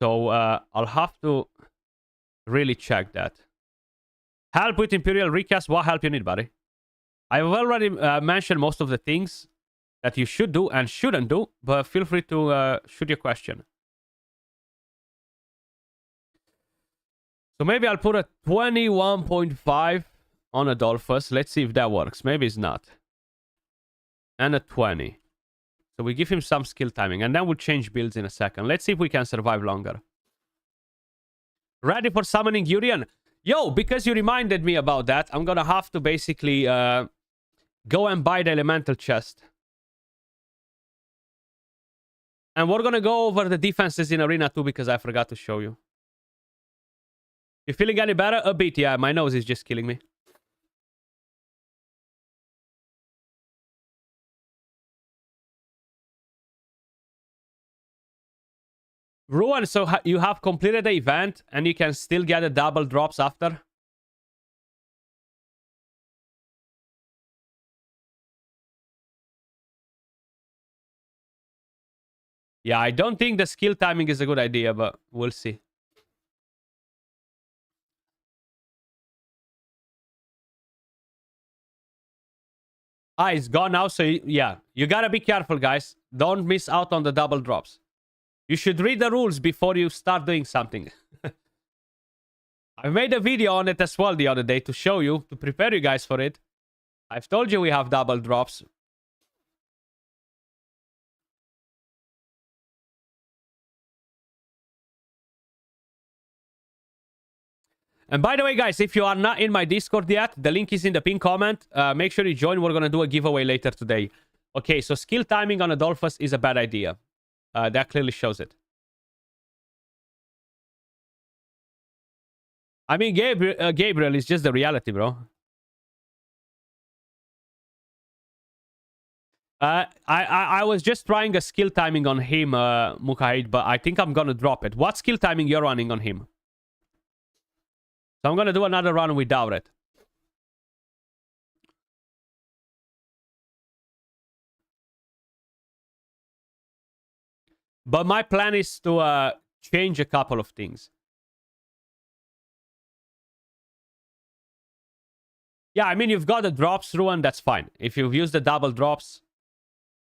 So I'll have to really check that. Help with Imperial Recast. What help you need, buddy? I've already mentioned most of the things that you should do and shouldn't do, but feel free to shoot your question. So maybe I'll put a 21.5 on Adolphus. Let's see if that works. Maybe it's not. And a 20. So we give him some skill timing. And then we'll change builds in a second. Let's see if we can survive longer. Ready for summoning Urian? Yo, because you reminded me about that, I'm gonna have to basically go and buy the elemental chest. And we're gonna go over the defenses in Arena 2 because I forgot to show you. You feeling any better? A bit, yeah. My nose is just killing me. Ruan, so you have completed the event and you can still get the double drops after? Yeah, I don't think the skill timing is a good idea, but we'll see. Ah, it's gone now, so yeah. You gotta be careful, guys. Don't miss out on the double drops. You should read the rules before you start doing something. I made a video on it as well the other day to show you, to prepare you guys for it. I've told you we have double drops. And by the way, guys, if you are not in my Discord yet, the link is in the pinned comment. Make sure you join. We're going to do a giveaway later today. Okay, so skill timing on Adolphus is a bad idea. That clearly shows it. I mean, Gabriel is just the reality, bro. I was just trying a skill timing on him, Mukahid, but I think I'm going to drop it. What skill timing you're running on him? So I'm going to do another run without it. But my plan is to change a couple of things. Yeah, I mean, you've got the drops, Ruan, that's fine. If you've used the double drops,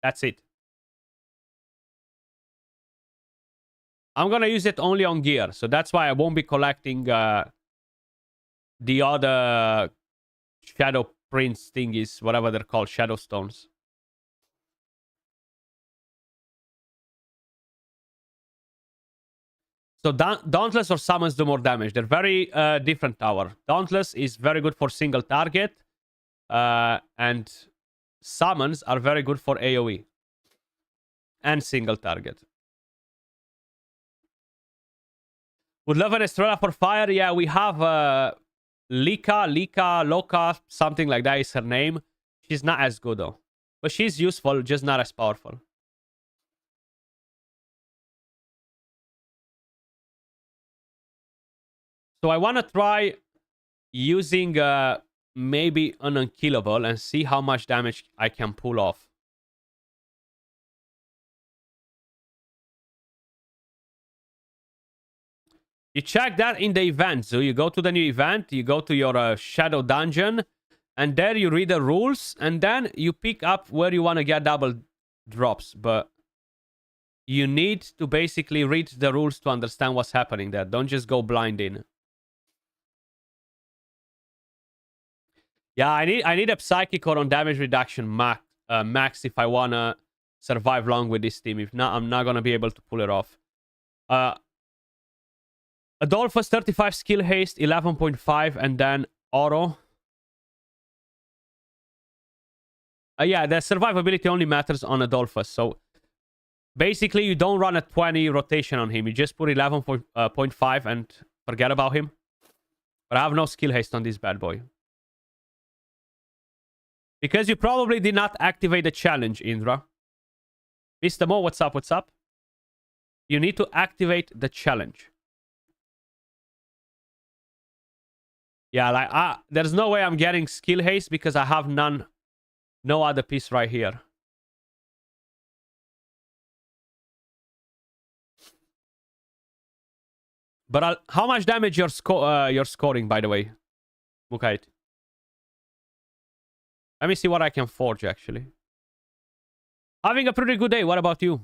that's it. I'm going to use it only on gear. So that's why I won't be collecting the other shadow prints thingies, whatever they're called, shadow stones. So Dauntless or Summons do more damage. They're very different tower. Dauntless is very good for single target. And Summons are very good for AoE. And single target. Would love an Estrella for fire. Yeah, we have Loka, something like that is her name. She's not as good though. But she's useful, just not as powerful. So I want to try using maybe an unkillable and see how much damage I can pull off. You check that in the event. So you go to the new event, you go to your shadow dungeon, and there you read the rules, and then you pick up where you want to get double drops. But you need to basically read the rules to understand what's happening there. Don't just go blind in. Yeah, I need a psychic or on damage reduction max if I wanna survive long with this team. If not, I'm not gonna be able to pull it off. Adolphus 35 skill haste, 11.5, and then Oro. Yeah, the survivability only matters on Adolphus. So basically, you don't run a 20 rotation on him. You just put 11.5 and forget about him. But I have no skill haste on this bad boy. Because you probably did not activate the challenge, Indra. Mr. Mo, what's up? What's up? You need to activate the challenge. Yeah, like, there's no way I'm getting skill haste because I have no other piece right here. But how much damage you're scoring, by the way, Mukait? Let me see what I can forge, actually. Having a pretty good day. What about you?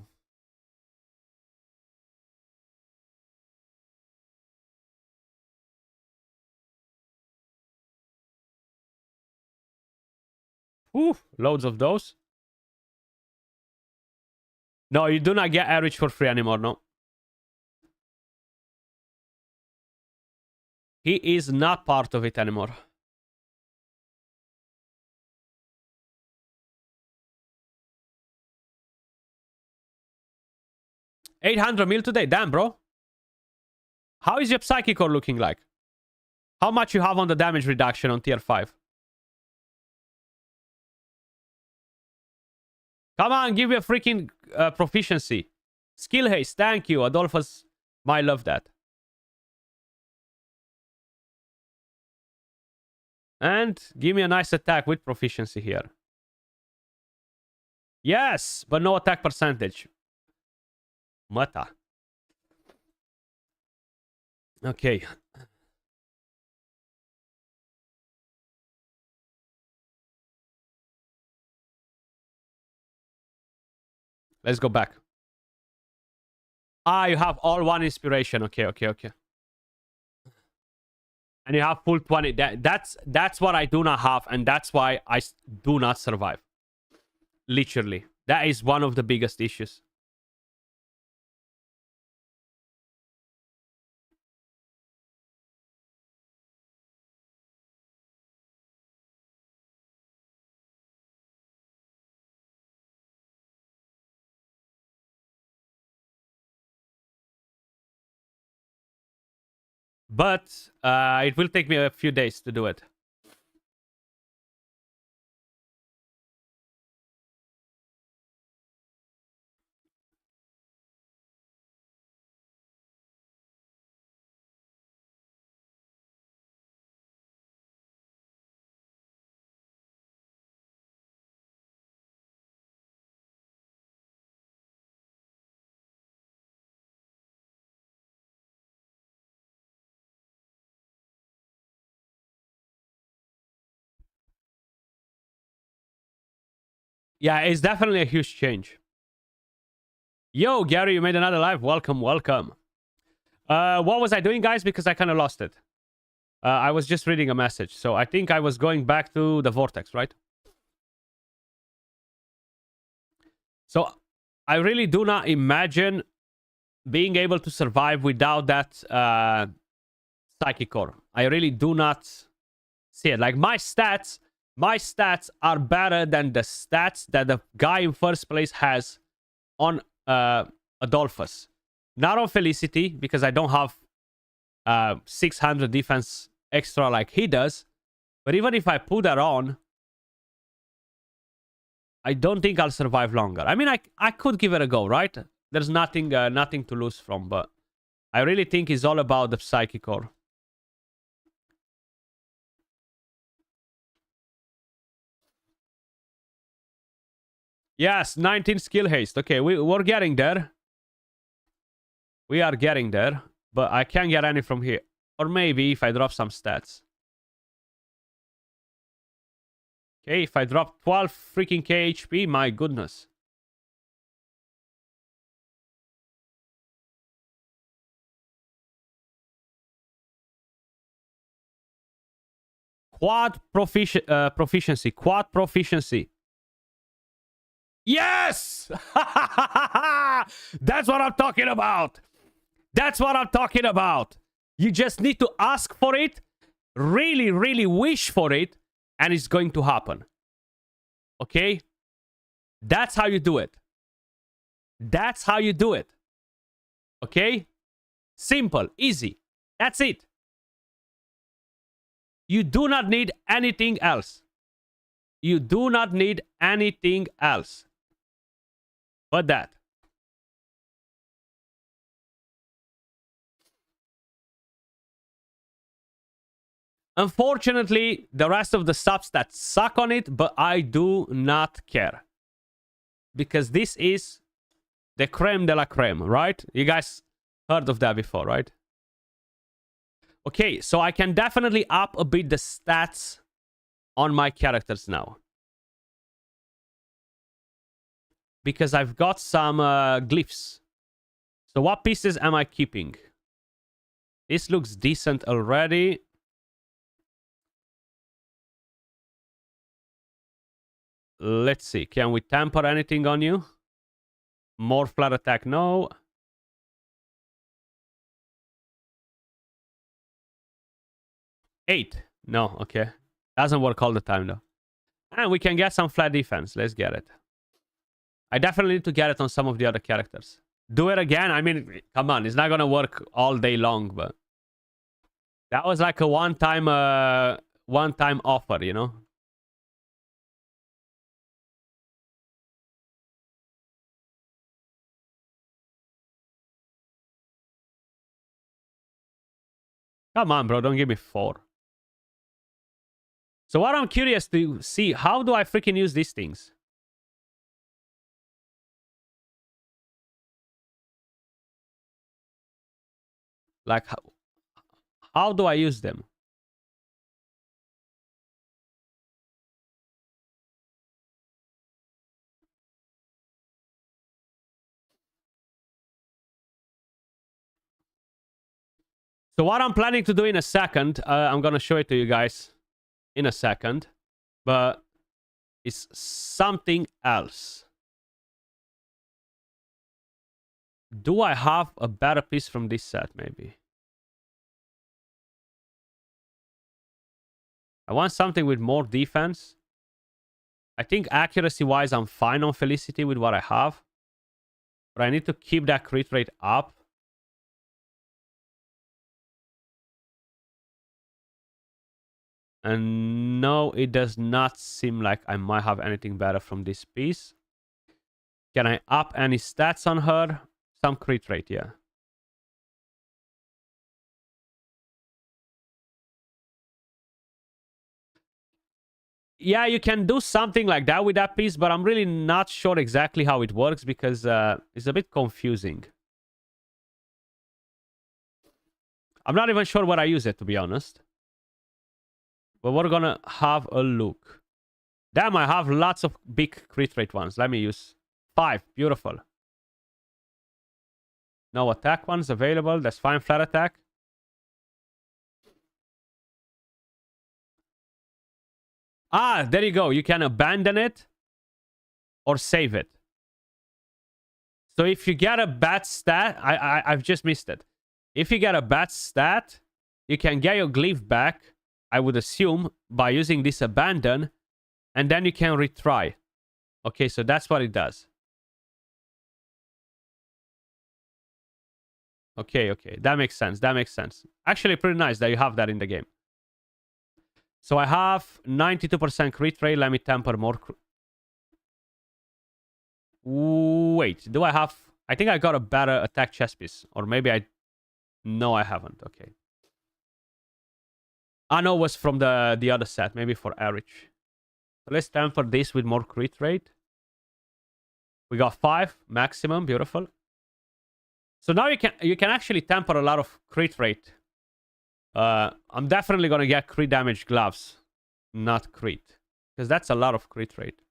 Ooh, loads of those. No, you do not get average for free anymore, no. He is not part of it anymore. $800 mil today. Damn, bro. How is your Psychic Core looking like? How much you have on the damage reduction on tier 5? Come on, give me a freaking proficiency. Skill haste, thank you. Adolphus might love that. And give me a nice attack with proficiency here. Yes, but no attack percentage. Mata. Okay. Let's go back. Ah, you have all 1 inspiration. Okay. And you have full 20. That's what I do not have, and that's why I do not survive. Literally. That is one of the biggest issues. But it will take me a few days to do it. Yeah, it's definitely a huge change. Yo, Gary, you made another live. Welcome. What was I doing, guys? Because I kind of lost it. I was just reading a message. So I think I was going back to the Vortex, right? So I really do not imagine being able to survive without that Psychic Core. I really do not see it. Like, my stats are better than the stats that the guy in first place has on Adolphus. Not on Felicity, because I don't have 600 defense extra like he does. But even if I put that on, I don't think I'll survive longer. I mean, I could give it a go, right? There's nothing to lose from, but I really think it's all about the Psychic Core. Yes, 19 skill haste. Okay, we're getting there. We are getting there, but I can't get any from here. Or maybe if I drop some stats. Okay, if I drop 12 freaking K HP, my goodness. Quad proficiency. Quad proficiency. Yes! That's what I'm talking about. That's what I'm talking about. You just need to ask for it, really, really wish for it, and it's going to happen. Okay? That's how you do it. That's how you do it. Okay? Simple, easy. That's it. You do not need anything else. You do not need anything else but that. Unfortunately, the rest of the substats suck on it, but I do not care. Because this is the creme de la creme, right? You guys heard of that before, right? Okay, so I can definitely up a bit the stats on my characters now. Because I've got some glyphs. So what pieces am I keeping? This looks decent already. Let's see. Can we temper anything on you? More flat attack? No. Eight? No. Okay. Doesn't work all the time though. And we can get some flat defense. Let's get it. I definitely need to get it on some of the other characters. Do it again? I mean, come on. It's not going to work all day long, but... That was like a one-time offer, you know? Come on, bro. Don't give me 4. So what I'm curious to see, how do I freaking use these things? Like, how do I use them? So what I'm planning to do in a second, I'm going to show it to you guys in a second. But it's something else. Do I have a better piece from this set, maybe? I want something with more defense. I think accuracy-wise, I'm fine on Felicity with what I have. But I need to keep that crit rate up. And no, it does not seem like I might have anything better from this piece. Can I up any stats on her? Some crit rate, yeah. Yeah, you can do something like that with that piece, but I'm really not sure exactly how it works because it's a bit confusing. I'm not even sure where I use it, to be honest. But we're gonna have a look. Damn, I have lots of big crit rate ones. Let me use 5. Beautiful. No attack ones available. That's fine. Flat attack. Ah, there you go. You can abandon it or save it. So if you get a bad stat, I've just missed it. If you get a bad stat, you can get your glyph back, I would assume, by using this abandon, and then you can retry. Okay, so that's what it does. Okay, okay. That makes sense. That makes sense. Actually, pretty nice that you have that in the game. So I have 92% crit rate. Let me temper more. Wait, do I have... I think I got a better attack chest piece. Or maybe I... No, I haven't. Okay. I know it was from the other set. Maybe for Erich. So let's temper this with more crit rate. We got 5 maximum. Beautiful. So now you can actually temper a lot of crit rate. I'm definitely gonna get crit damage gloves, not crit, because that's a lot of crit rate.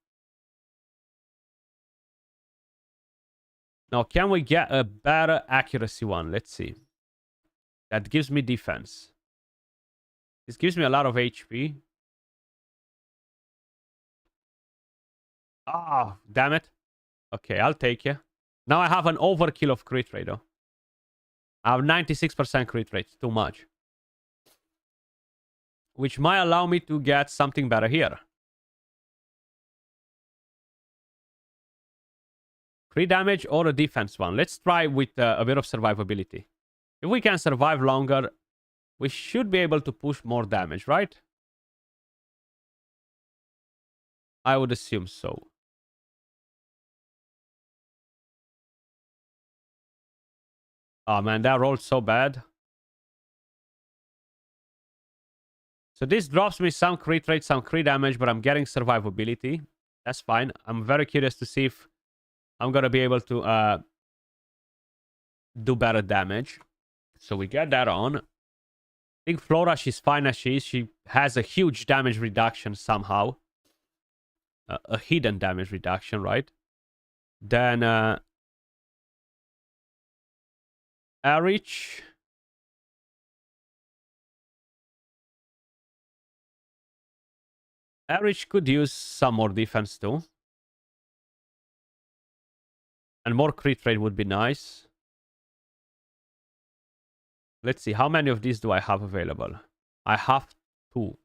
Now, can we get a better accuracy one? Let's see. That gives me defense. This gives me a lot of HP. Ah, damn it. Okay, I'll take you. Now I have an overkill of crit rate, though. I have 96% crit rate. Too much. Which might allow me to get something better here. Crit damage or a defense one. Let's try with a bit of survivability. If we can survive longer, we should be able to push more damage, right? I would assume so. Oh man, that rolled so bad. So this drops me some crit rate, some crit damage, but I'm getting survivability. That's fine. I'm very curious to see if I'm going to be able to do better damage. So we get that on. I think Flora, she's fine as she is. She has a huge damage reduction somehow. A hidden damage reduction, right? Then Erich. Average could use some more defense too. And more crit rate would be nice. Let's see, how many of these do I have available? I have 2.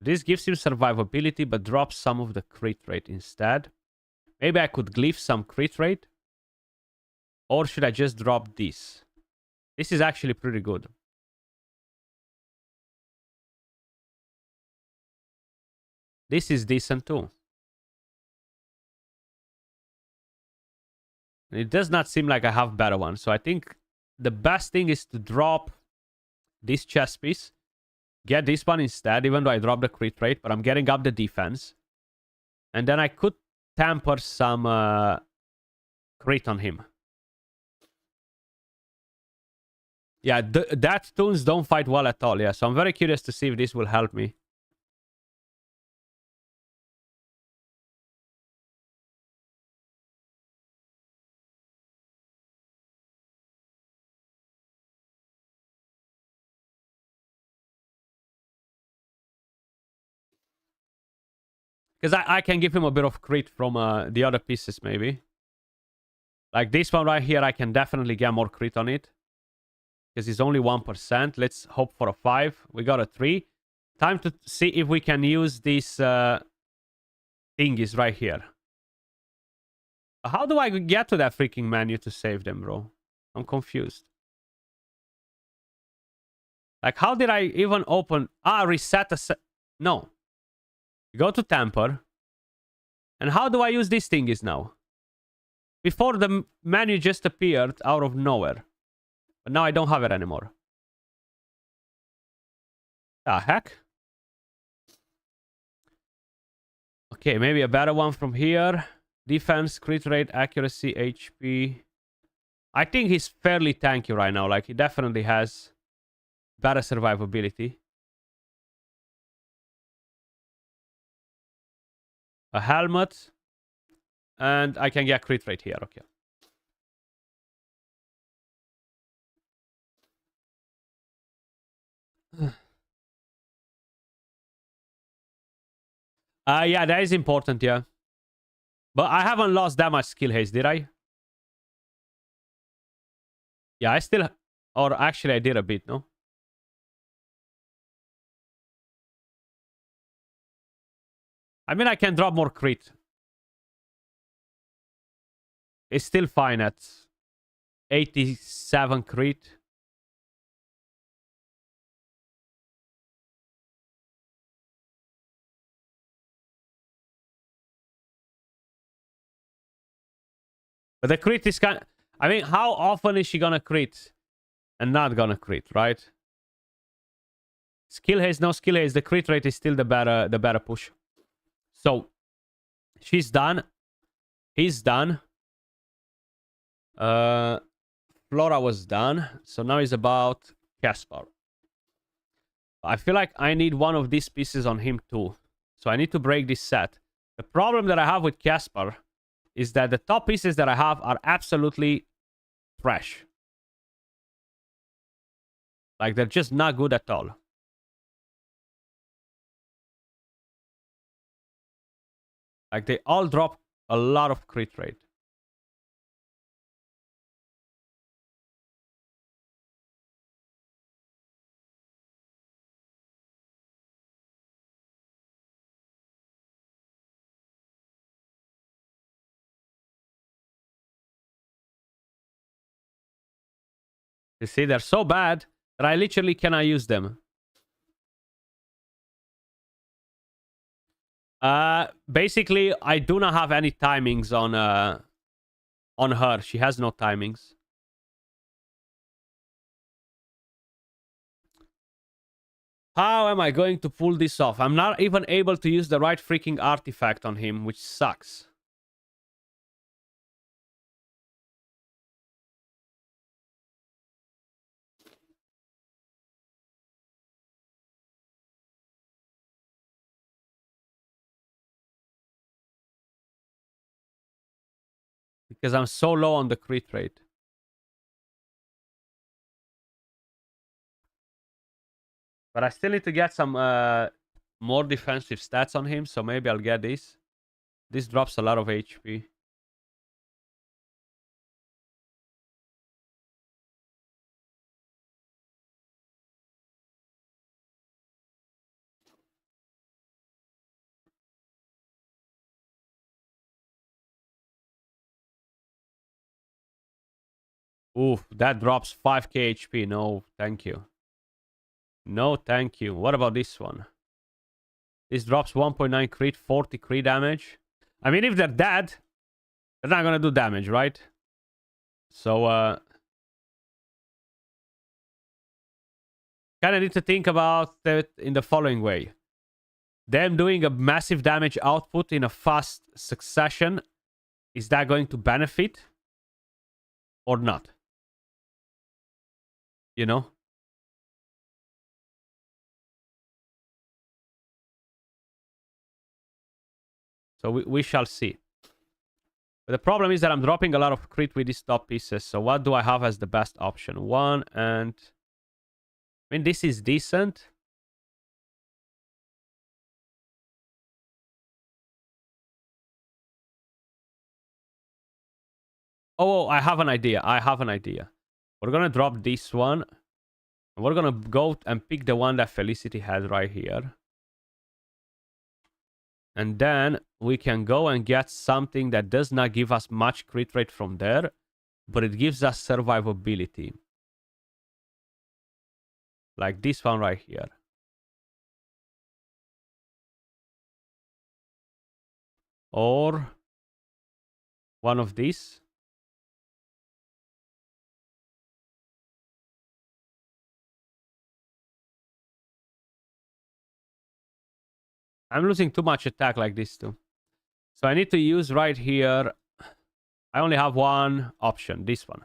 This gives him survivability, but drops some of the crit rate instead. Maybe I could glyph some crit rate. Or should I just drop this? This is actually pretty good. This is decent too. It does not seem like I have better ones. So I think the best thing is to drop this chest piece. Get this one instead, even though I dropped the crit rate. But I'm getting up the defense. And then I could temper some crit on him. Yeah, that tunes don't fight well at all. Yeah, so I'm very curious to see if this will help me. Because I can give him a bit of crit from the other pieces, maybe. Like this one right here, I can definitely get more crit on it. Because it's only 1%. Let's hope for a 5. We got a 3. Time to see if we can use these thingies right here. How do I get to that freaking menu to save them, bro? I'm confused. Like, how did I even open... reset a... No. Go to temper. And how do I use these thingies now? Before the menu just appeared out of nowhere. But now I don't have it anymore. The heck? Okay, maybe a better one from here. Defense, crit rate, accuracy, HP. I think he's fairly tanky right now. Like, he definitely has better survivability. A helmet. And I can get crit rate here. Okay. Yeah, that is important, yeah. But I haven't lost that much skill haste, did I? Yeah, I still... Or actually, I did a bit, no? I mean, I can drop more crit. It's still fine at 87 crit. But the crit is kind... I mean, how often is she gonna crit? And not gonna crit, right? Skill haste, no skill haste. The crit rate is still the better push. So, she's done. He's done. Flora was done. So now it's about Caspar. I feel like I need one of these pieces on him too. So I need to break this set. The problem that I have with Caspar is that the top pieces that I have are absolutely trash. Like, they're just not good at all. Like, they all drop a lot of crit rate. You see, they're so bad that I literally cannot use them. Basically, I do not have any timings on her. She has no timings. How am I going to pull this off? I'm not even able to use the right freaking artifact on him, which sucks. Because I'm so low on the crit rate. But I still need to get some more defensive stats on him, so maybe I'll get this. This drops a lot of HP. Oof, that drops 5k HP. No, thank you. No, thank you. What about this one? This drops 1.9 crit, 40 crit damage. I mean, if they're dead, they're not gonna do damage, right? So, kind of need to think about it in the following way. Them doing a massive damage output in a fast succession, is that going to benefit or not? You know? So we shall see. But the problem is that I'm dropping a lot of crit with these top pieces. So what do I have as the best option? One and... I mean, this is decent. Oh, I have an idea. I have an idea. We're going to drop this one. And we're going to go and pick the one that Felicity has right here. And then we can go and get something that does not give us much crit rate from there, but it gives us survivability. Like this one right here. Or one of these. I'm losing too much attack like this too. So I need to use right here. I only have one option, this one.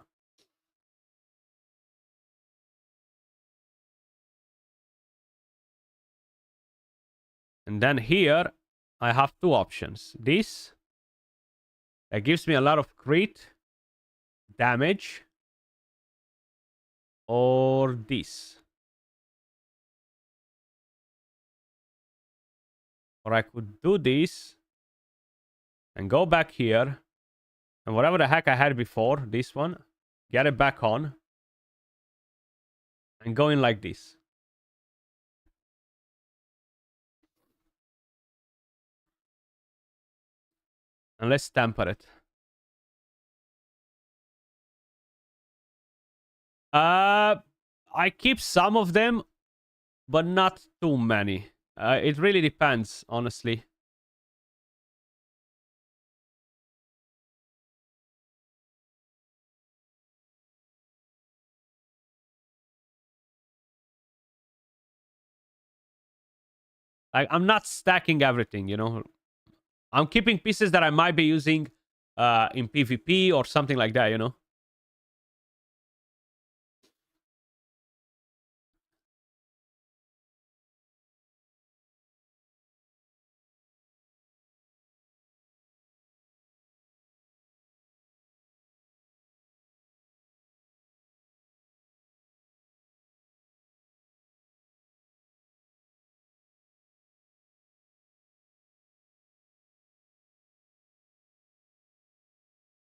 And then here, I have two options. This, that gives me a lot of crit damage. Or this. Or I could do this. And go back here. And whatever the heck I had before, this one. Get it back on. And go in like this. And let's temper it. I keep some of them, but not too many. It really depends, honestly. I'm not stacking everything, you know. I'm keeping pieces that I might be using in PvP or something like that, you know.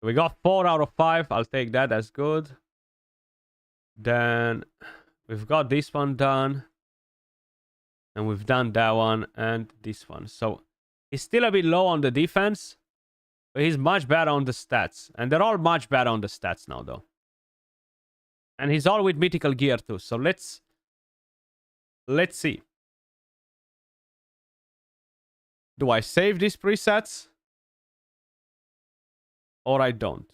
We got 4 out of 5. I'll take that. That's good. Then we've got this one done. And we've done that one and this one. So he's still a bit low on the defense. But he's much better on the stats. And they're all much better on the stats now, though. And he's all with mythical gear, too. So let's see. Do I save these presets? Or I don't?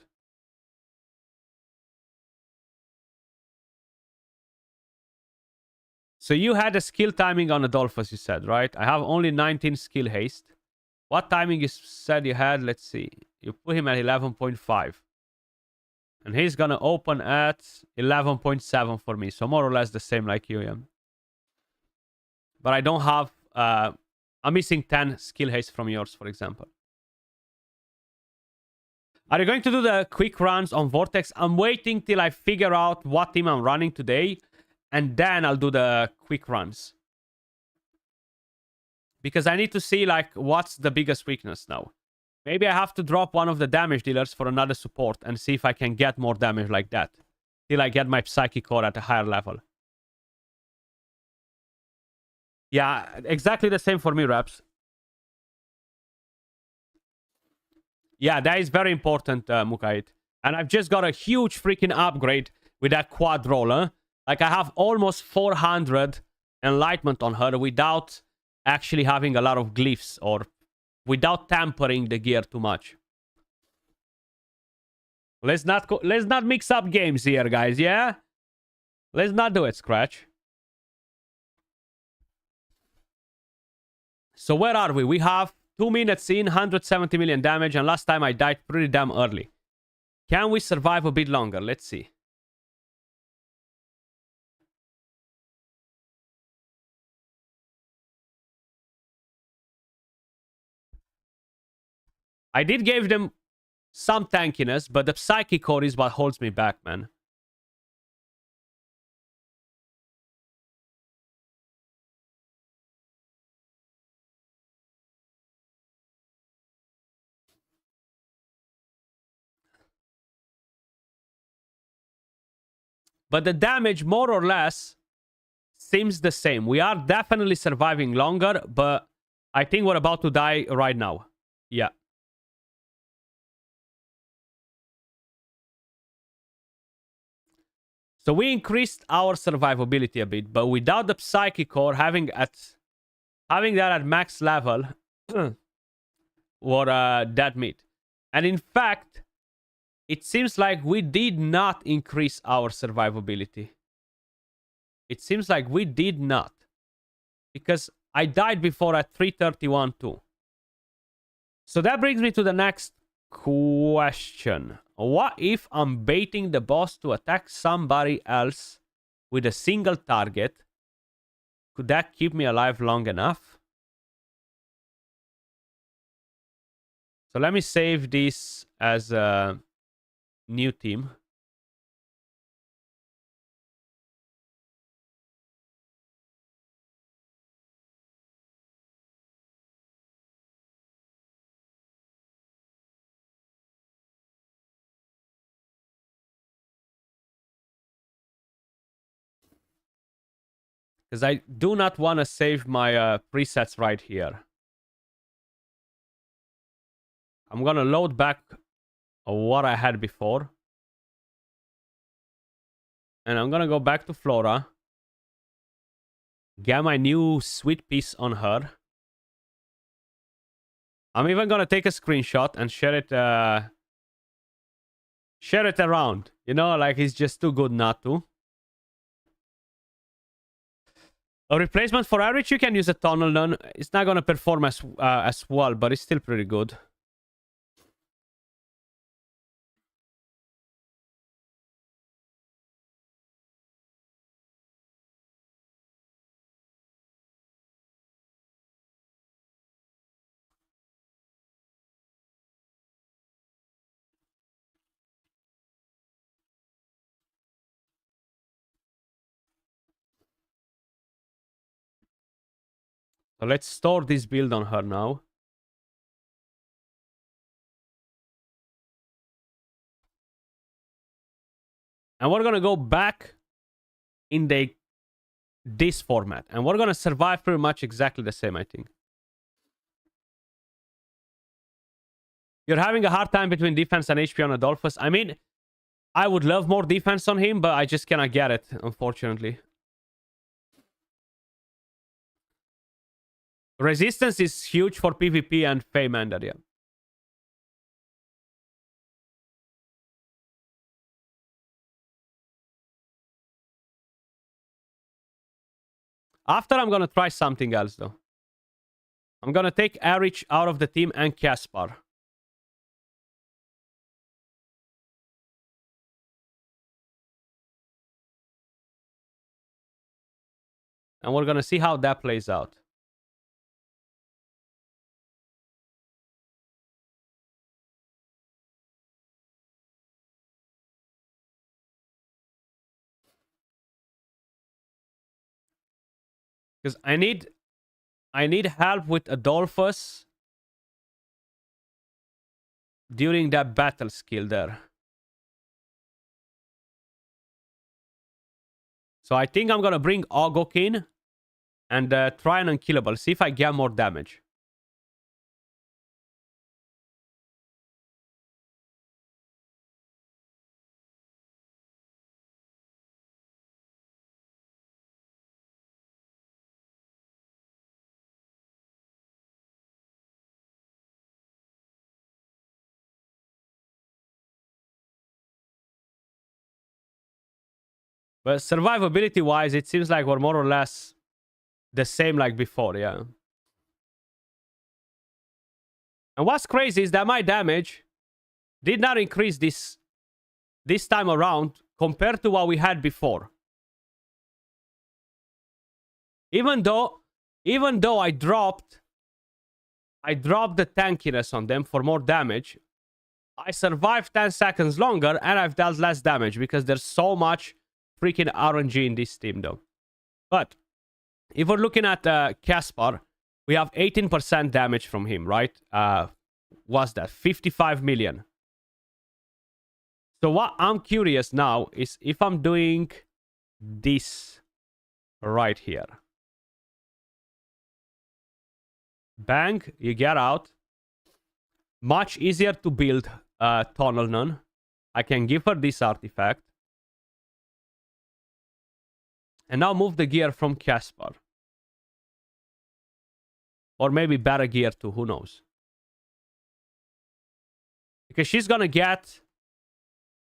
So you had a skill timing on Adolphus, you said, right? I have only 19 skill haste. What timing you said you had? Let's see. You put him at 11.5. And he's gonna open at 11.7 for me. So more or less the same like you, yeah. But I don't have... I'm missing 10 skill haste from yours, for example. Are you going to do the quick runs on Vortex? I'm waiting till I figure out what team I'm running today. and then I'll do the quick runs. Because I need to see, like, what's the biggest weakness now. Maybe I have to drop one of the damage dealers for another support and see if I can get more damage like that. Till I get my Psychic Core at a higher level. Yeah, exactly the same for me, Raps. Yeah, that is very important, Mukaid. And I've just got a huge freaking upgrade with that quad roller. Like, I have almost 400 enlightenment on her without actually having a lot of glyphs or without tampering the gear too much. Let's not mix up games here, guys, yeah? Let's not do it, Skratch. So where are we? We have 2 minutes in, 170 million damage, and last time I died pretty damn early. Can we survive a bit longer? Let's see. I did give them some tankiness, but the Psychic Core is what holds me back, man. But the damage, more or less, seems the same. We are definitely surviving longer, but I think we're about to die right now. Yeah. So we increased our survivability a bit, but without the Psychic Core, having that at max level, were dead meat. And in fact, it seems like we did not increase our survivability. It seems like we did not. Because I died before at 331 too. So that brings me to the next question. What if I'm baiting the boss to attack somebody else with a single target? Could that keep me alive long enough? So let me save this as a new team. Because I do not want to save my presets right here. I'm going to load back what I had before. And I'm going to go back to Flora. Get my new sweet piece on her. I'm even going to take a screenshot and share it around. You know, like it's just too good not to. A replacement for average, you can use a tunnel nun. It's not going to perform as well, but it's still pretty good. So let's store this build on her now. And we're going to go back in this format. And we're going to survive pretty much exactly the same, I think. You're having a hard time between defense and HP on Adolphus. I mean, I would love more defense on him, but I just cannot get it, unfortunately. Resistance is huge for PvP and Feymander, yeah. After, I'm going to try something else, though. I'm going to take Erich out of the team and Caspar. And we're going to see how that plays out. Because I need help with Adolphus during that battle skill there. So I think I'm gonna bring Ogok in and try an unkillable. See if I get more damage. But survivability wise, it seems like we're more or less the same like before, yeah. And what's crazy is that my damage did not increase this time around compared to what we had before. Even though I dropped the tankiness on them for more damage, I survived 10 seconds longer and I've dealt less damage because there's so much freaking RNG in this team though. But if we're looking at Caspar, we have 18% damage from him, right? What's that? 55 million. So what I'm curious now is if I'm doing this right here. Bang, you get out. Much easier to build Tunnel Nun. I can give her this artifact. And now move the gear from Caspar. Or maybe better gear too, who knows. Because she's gonna get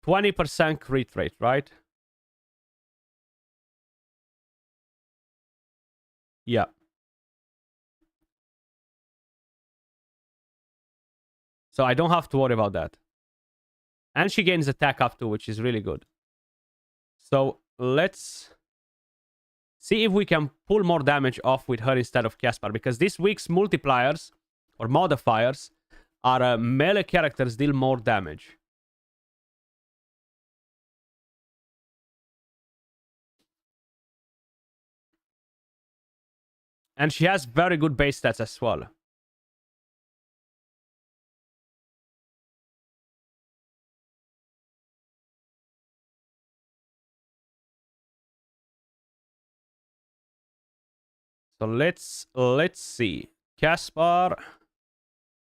20% crit rate, right? Yeah. So I don't have to worry about that. And she gains attack up too, which is really good. So let's see if we can pull more damage off with her instead of Caspar. Because this week's multipliers or modifiers are melee characters deal more damage. And she has very good base stats as well. So let's see. Caspar.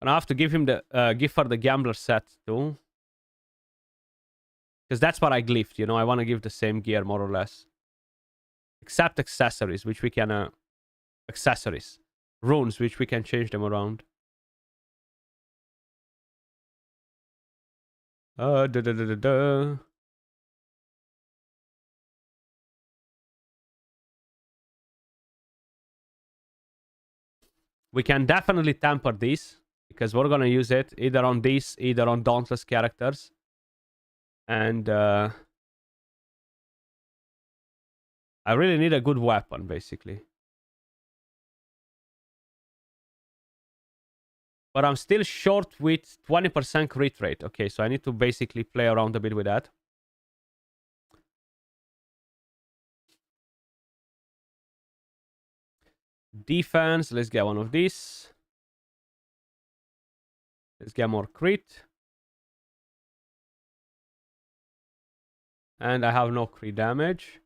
And I have to give him the give her the gambler set too. Because that's what I glyphed, you know. I want to give the same gear more or less. Except accessories, which we can accessories. Runes, which we can change them around. We can definitely temper these. Because we're gonna use it either on these, either on Dauntless characters. And I really need a good weapon, basically. But I'm still short with 20% crit rate. Okay, so I need to basically play around a bit with that. Defense, let's get one of these. Let's get more crit. And I have no crit damage.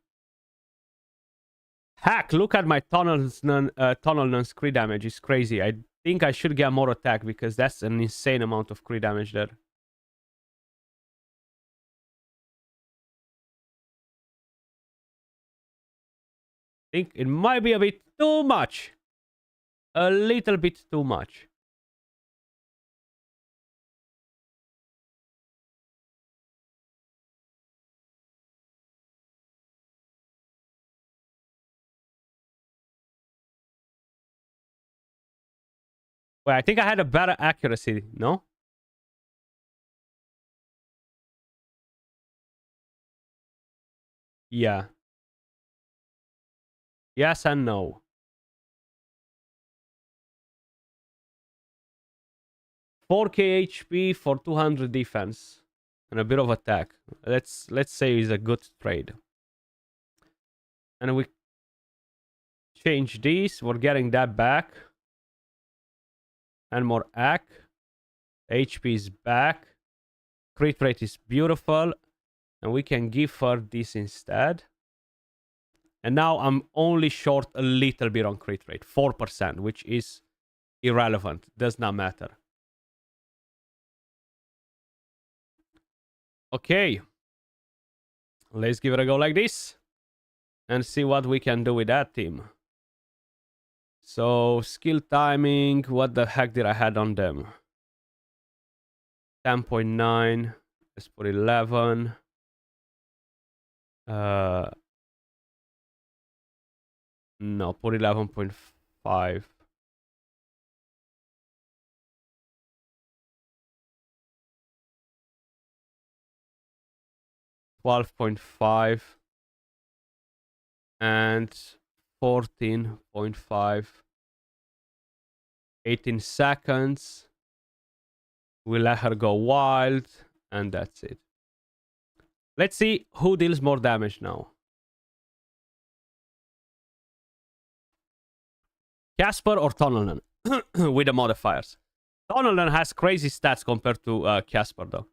Heck, look at my Tunnel Nun's crit damage. It's crazy. I think I should get more attack because that's an insane amount of crit damage there. I think it might be a bit too much. A little bit too much. Wait, I think I had a better accuracy, no? Yeah. Yes and no. 4k HP for 200 defense and a bit of attack. Let's say it's a good trade. And we change these. We're getting that back. And more AC. HP is back. Crit rate is beautiful. And we can give her this instead. And now I'm only short a little bit on crit rate. 4%, which is irrelevant. Does not matter. Okay. Let's give it a go like this. And see what we can do with that team. So, skill timing. What the heck did I had on them? 10.9. Let's put 11. No, put 11.5. $12.5 and 14.5. 18 seconds. We let her go wild, and that's it. Let's see who deals more damage now. Casper or Tonnelan with the modifiers. Tonnelan has crazy stats compared to Casper, though.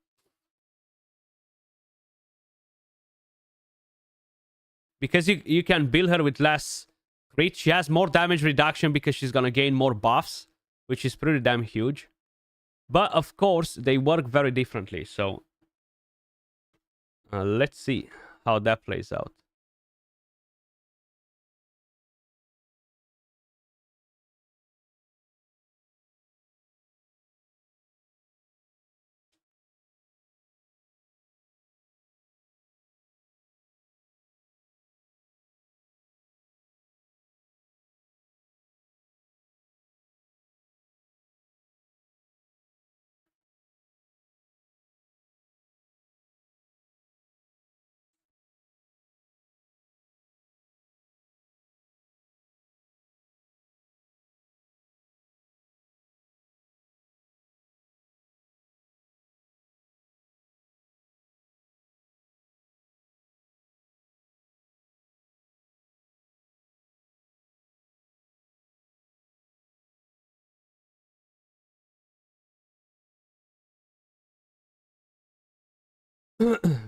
Because you can build her with less crit. She has more damage reduction because she's going to gain more buffs, which is pretty damn huge. But, of course, they work very differently. So, let's see how that plays out.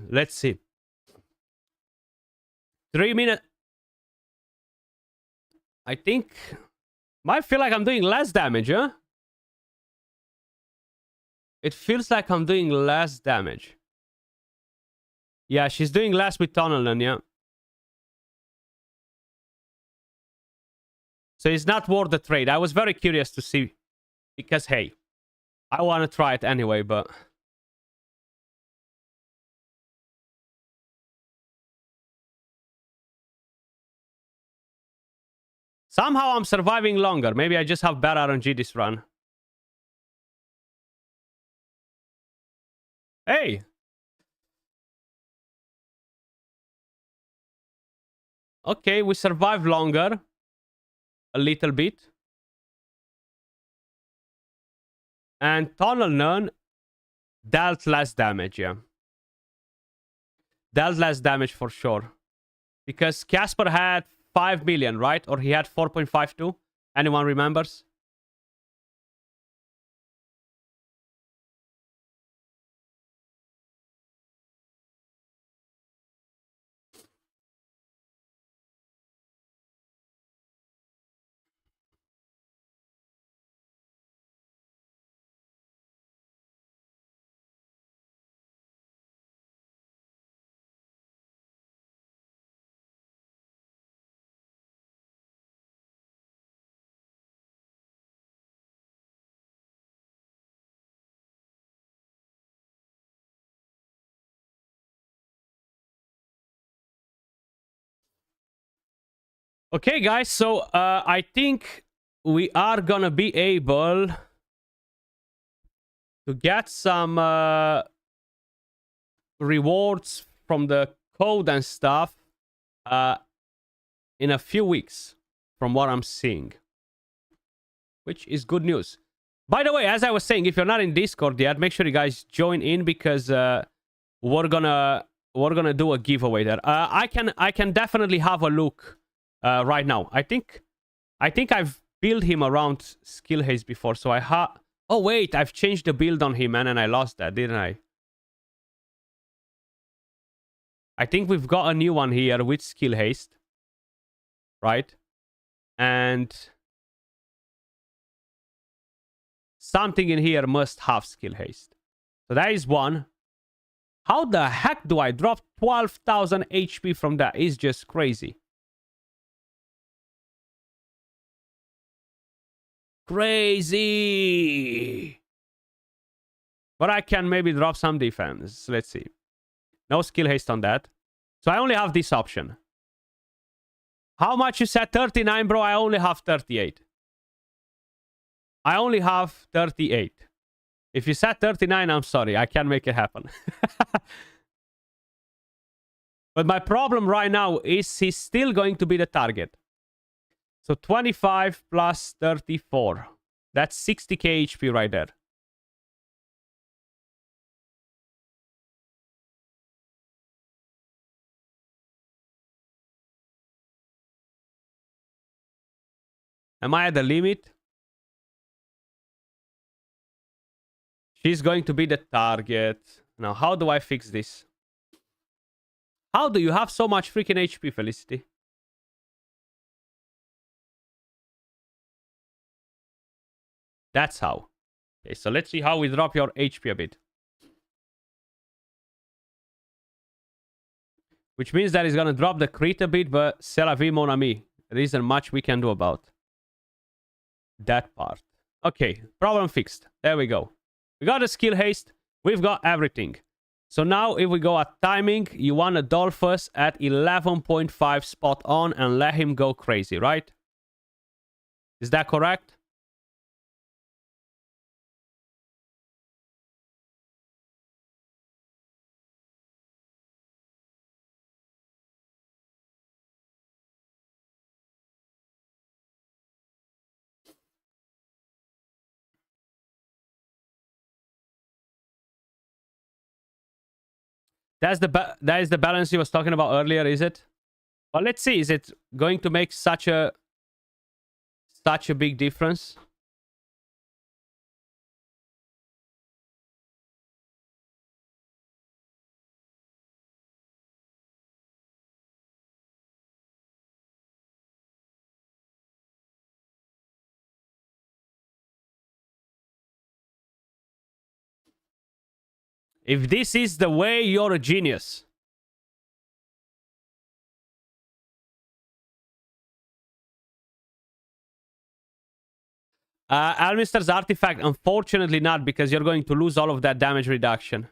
Let's see. 3 minutes. I think... Might feel like I'm doing less damage, huh? It feels like I'm doing less damage. Yeah, she's doing less with Tonnelan, yeah. So it's not worth the trade. I was very curious to see. Because, hey, I want to try it anyway, but... Somehow I'm surviving longer. Maybe I just have better RNG this run. Hey! Okay, we survived longer. A little bit. And Tonnelan dealt less damage, yeah. Dealt less damage for sure. Because Casper had 5 million, right? Or he had 4.52? Anyone remembers? Okay, guys, so I think we are gonna be able to get some rewards from the code and stuff in a few weeks, from what I'm seeing, which is good news. By the way, as I was saying, if you're not in Discord yet, make sure you guys join in because we're gonna do a giveaway there. I can definitely have a look right now. I think I think I've built him around skill haste before, so I have... Oh, wait, I've changed the build on him, man, and I lost that, didn't I? I think we've got a new one here with skill haste. Right? And... something in here must have skill haste. So that is one. How the heck do I drop 12,000 HP from that? It's just crazy. Crazy. But I can maybe drop some defense. Let's see. No skill haste on that. So I only have this option. How much you said? 39, bro? I only have 38. I only have 38. If you said 39, I'm sorry. I can't make it happen. But my problem right now is he's still going to be the target. So 25 plus 34. That's 60k HP right there. Am I at the limit? She's going to be the target. Now, how do I fix this? How do you have so much freaking HP, Felicity? That's how. Okay, so let's see how we drop your HP a bit. Which means that he's gonna drop the crit a bit, but c'est la vie, mon ami. There isn't much we can do about that part. Okay, problem fixed. There we go. We got the skill haste. We've got everything. So now if we go at timing, you want Adolphus at 11.5 spot on and let him go crazy, right? Is that correct? That is the balance he was talking about earlier, is it? Well, let's see. Is it going to make such a big difference? If this is the way, you're a genius. Almister's artifact, unfortunately not, because you're going to lose all of that damage reduction.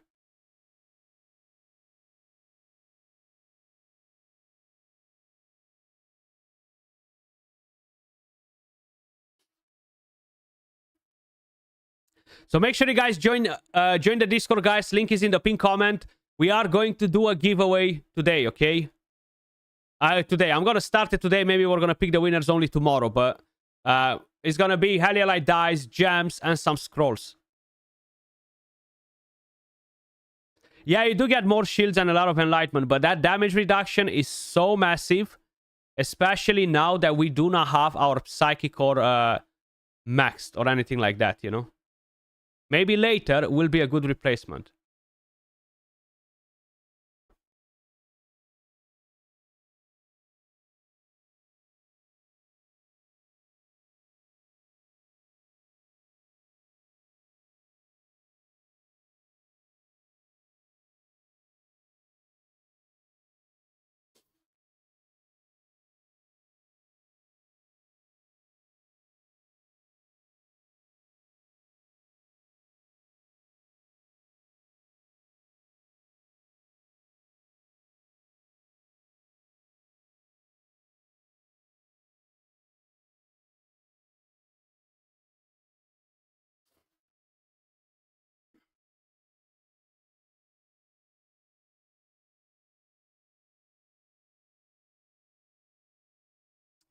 So make sure you guys join the Discord, guys. Link is in the pinned comment. We are going to do a giveaway today, okay? Today. I'm going to start it today. Maybe we're going to pick the winners only tomorrow, but it's going to be Heliolite dice, gems, and some scrolls. Yeah, you do get more shields and a lot of enlightenment, but that damage reduction is so massive, especially now that we do not have our psychic core maxed or anything like that, you know? Maybe later will be a good replacement.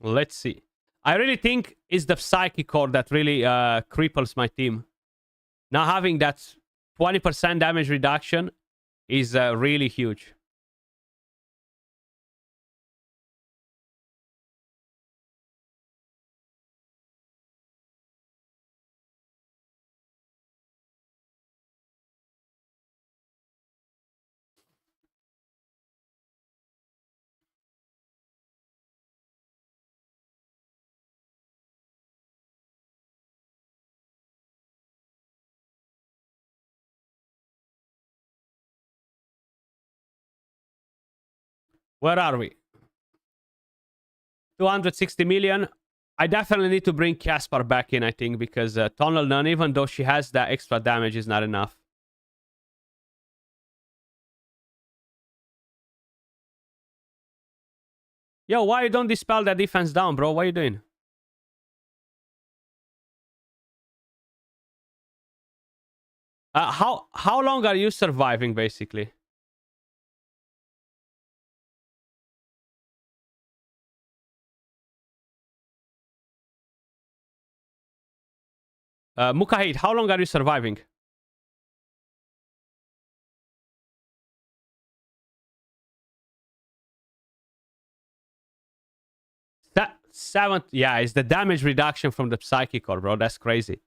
Let's see. I really think it's the psychic core that really cripples my team. Now having that 20% damage reduction is really huge. Where are we? 260 million. I definitely need to bring Caspar back in, I think, because Tunnel Nun, even though she has that extra damage, is not enough. Yo, why you don't dispel that defense down, bro? What are you doing? How long are you surviving, basically? Mukahid, how long are you surviving? 7. Yeah, it's the damage reduction from the Psychic Core, bro. That's crazy.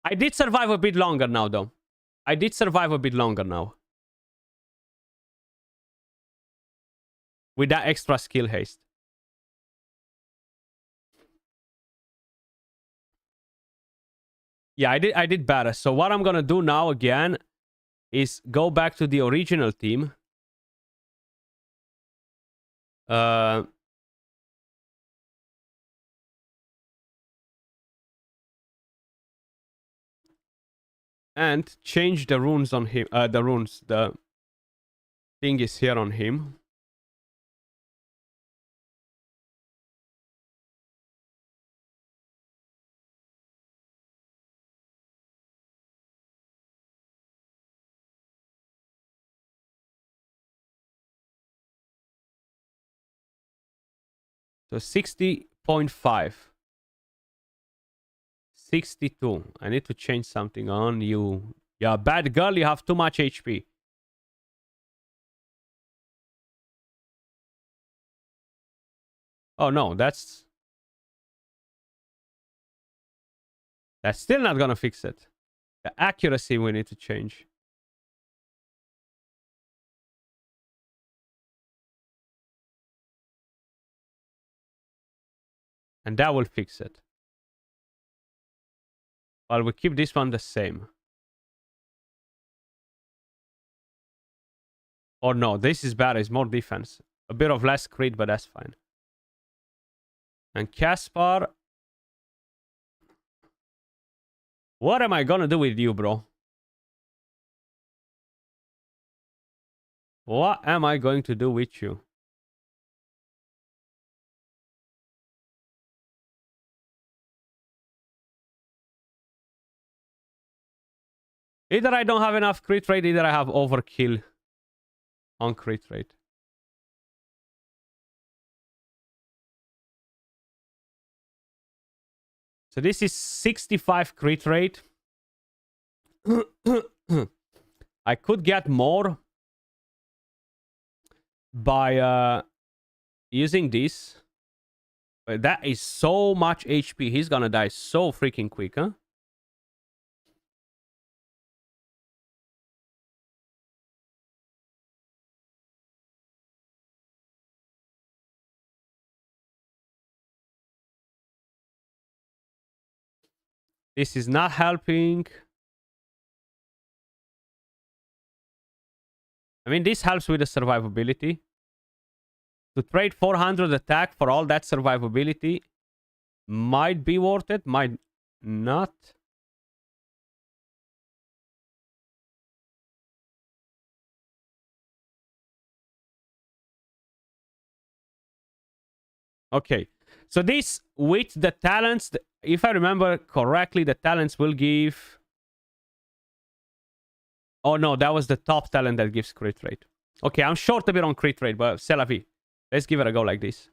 I did survive a bit longer now, though. I did survive a bit longer now. With that extra skill haste. Yeah, I did better. So what I'm gonna do now again is go back to the original team. And change the runes on him. The thing is here on him. So 60.5. 62. I need to change something on you. Yeah, bad girl, you have too much HP. Oh no, that's still not gonna fix it. The accuracy we need to change. And that will fix it. Well, we keep this one the same. Or no, this is better. It's more defense. A bit of less crit, but that's fine. And Caspar. What am I gonna do with you, bro? What am I going to do with you? Either I don't have enough crit rate, either I have overkill on crit rate. So this is 65 crit rate. I could get more by using this. But that is so much HP. He's gonna die so freaking quick, huh? This is not helping. I mean, this helps with the survivability. To trade 400 attack for all that survivability might be worth it, might not. Okay. So this, with the talents, if I remember correctly, the talents will give... Oh no, that was the top talent that gives crit rate. Okay, I'm short a bit on crit rate, but c'est la vie. Let's give it a go like this.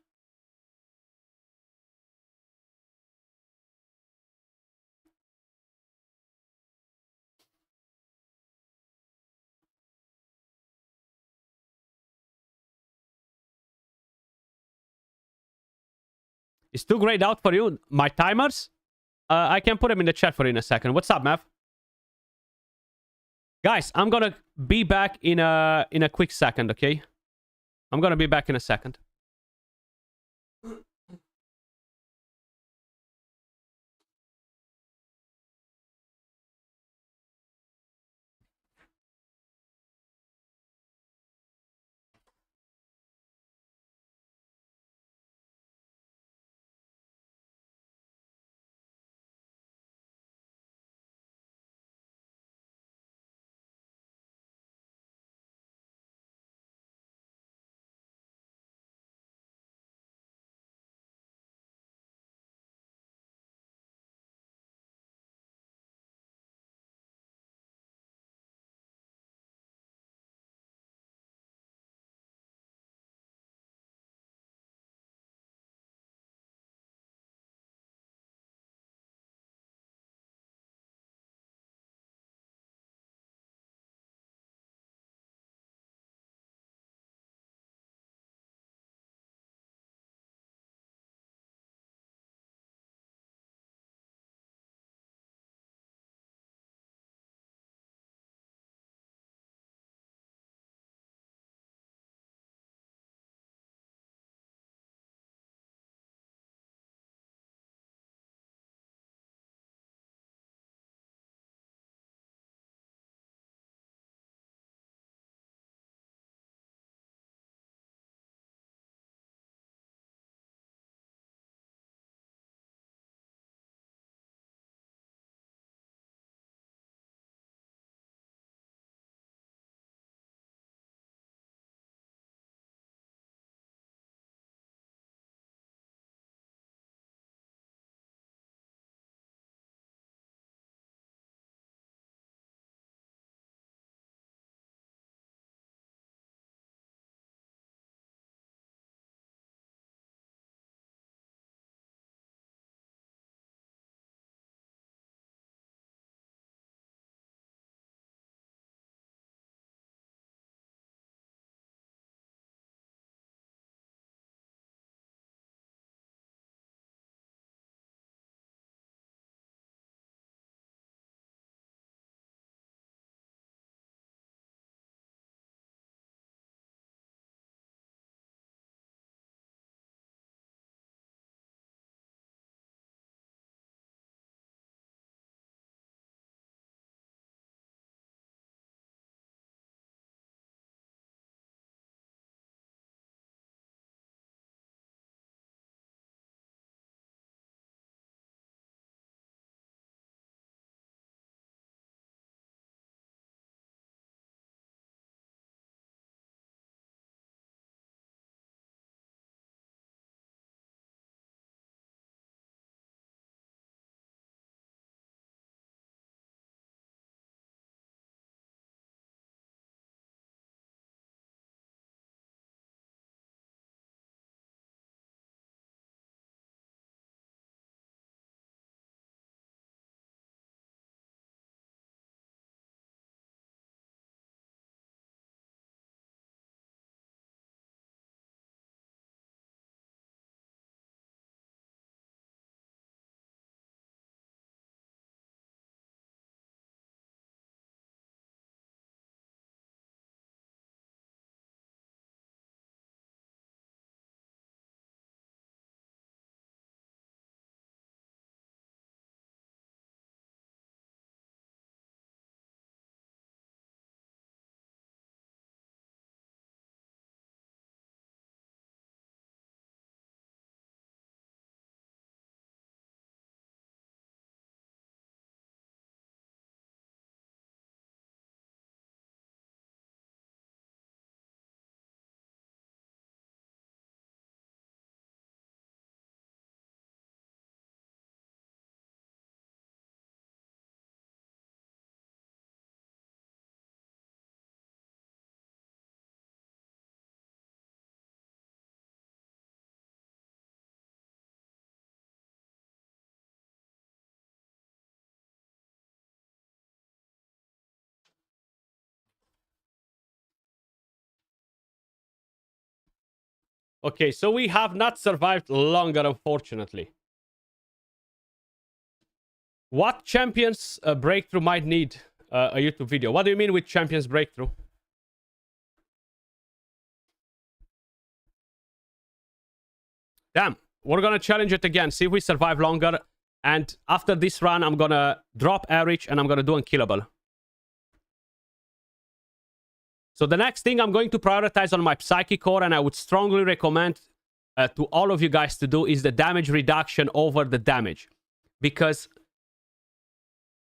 Is 2 grayed out for you? My timers? I can put them in the chat for you in a second. What's up, Mav? Guys, I'm gonna be back in a quick second, okay? I'm gonna be back in a second. Okay, so we have not survived longer, unfortunately. What champions breakthrough might need a YouTube video? What do you mean with champions breakthrough? Damn, we're gonna challenge it again. See if we survive longer. And after this run, I'm gonna drop Erich and I'm gonna do unkillable. So the next thing I'm going to prioritize on my Psychic Core, and I would strongly recommend to all of you guys to do, is the damage reduction over the damage. Because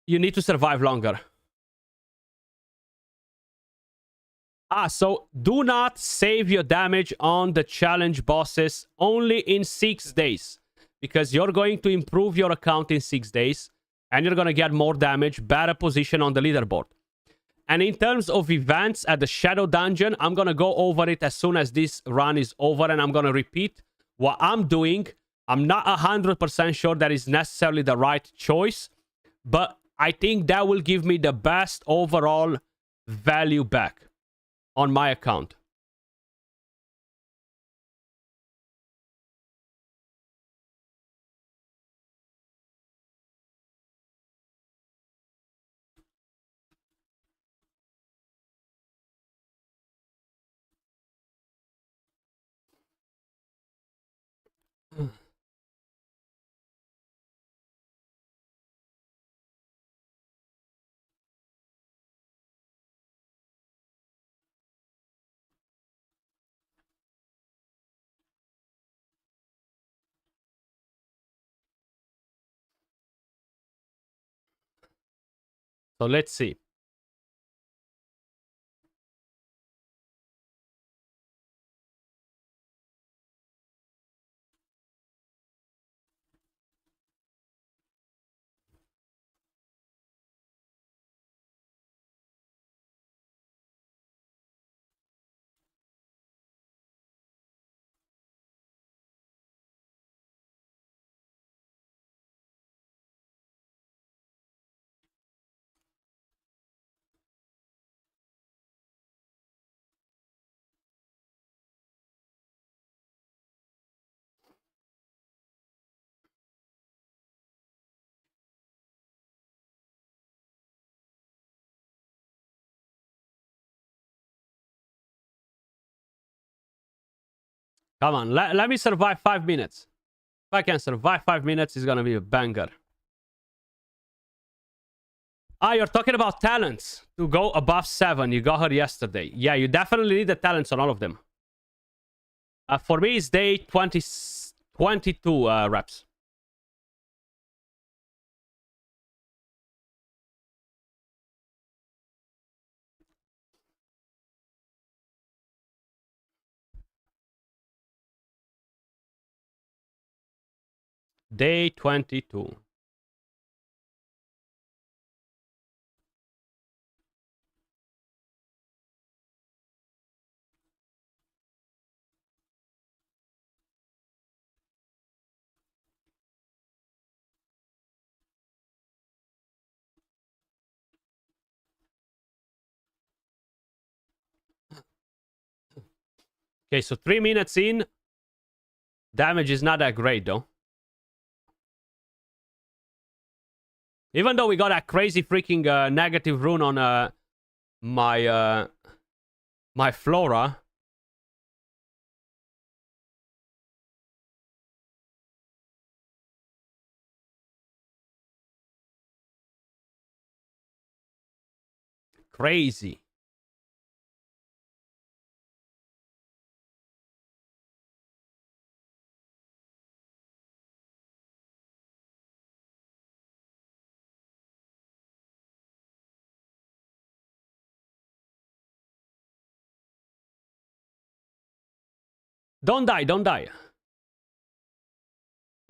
you need to survive longer. So do not save your damage on the challenge bosses only in 6 days. Because you're going to improve your account in 6 days. And you're going to get more damage, better position on the leaderboard. And in terms of events at the Shadow Dungeon, I'm going to go over it as soon as this run is over. And I'm going to repeat what I'm doing. I'm not 100% sure that is necessarily the right choice. But I think that will give me the best overall value back on my account. So let's see. Come on, let me survive 5 minutes. If I can survive 5 minutes, it's gonna be a banger. You're talking about talents to go above 7. You got her yesterday. Yeah, you definitely need the talents on all of them. For me, it's day 22 reps. Day 22. Okay, so 3 minutes in. Damage is not that great, though. Even though we got that crazy freaking negative rune on my my Flora. Crazy. Don't die, don't die.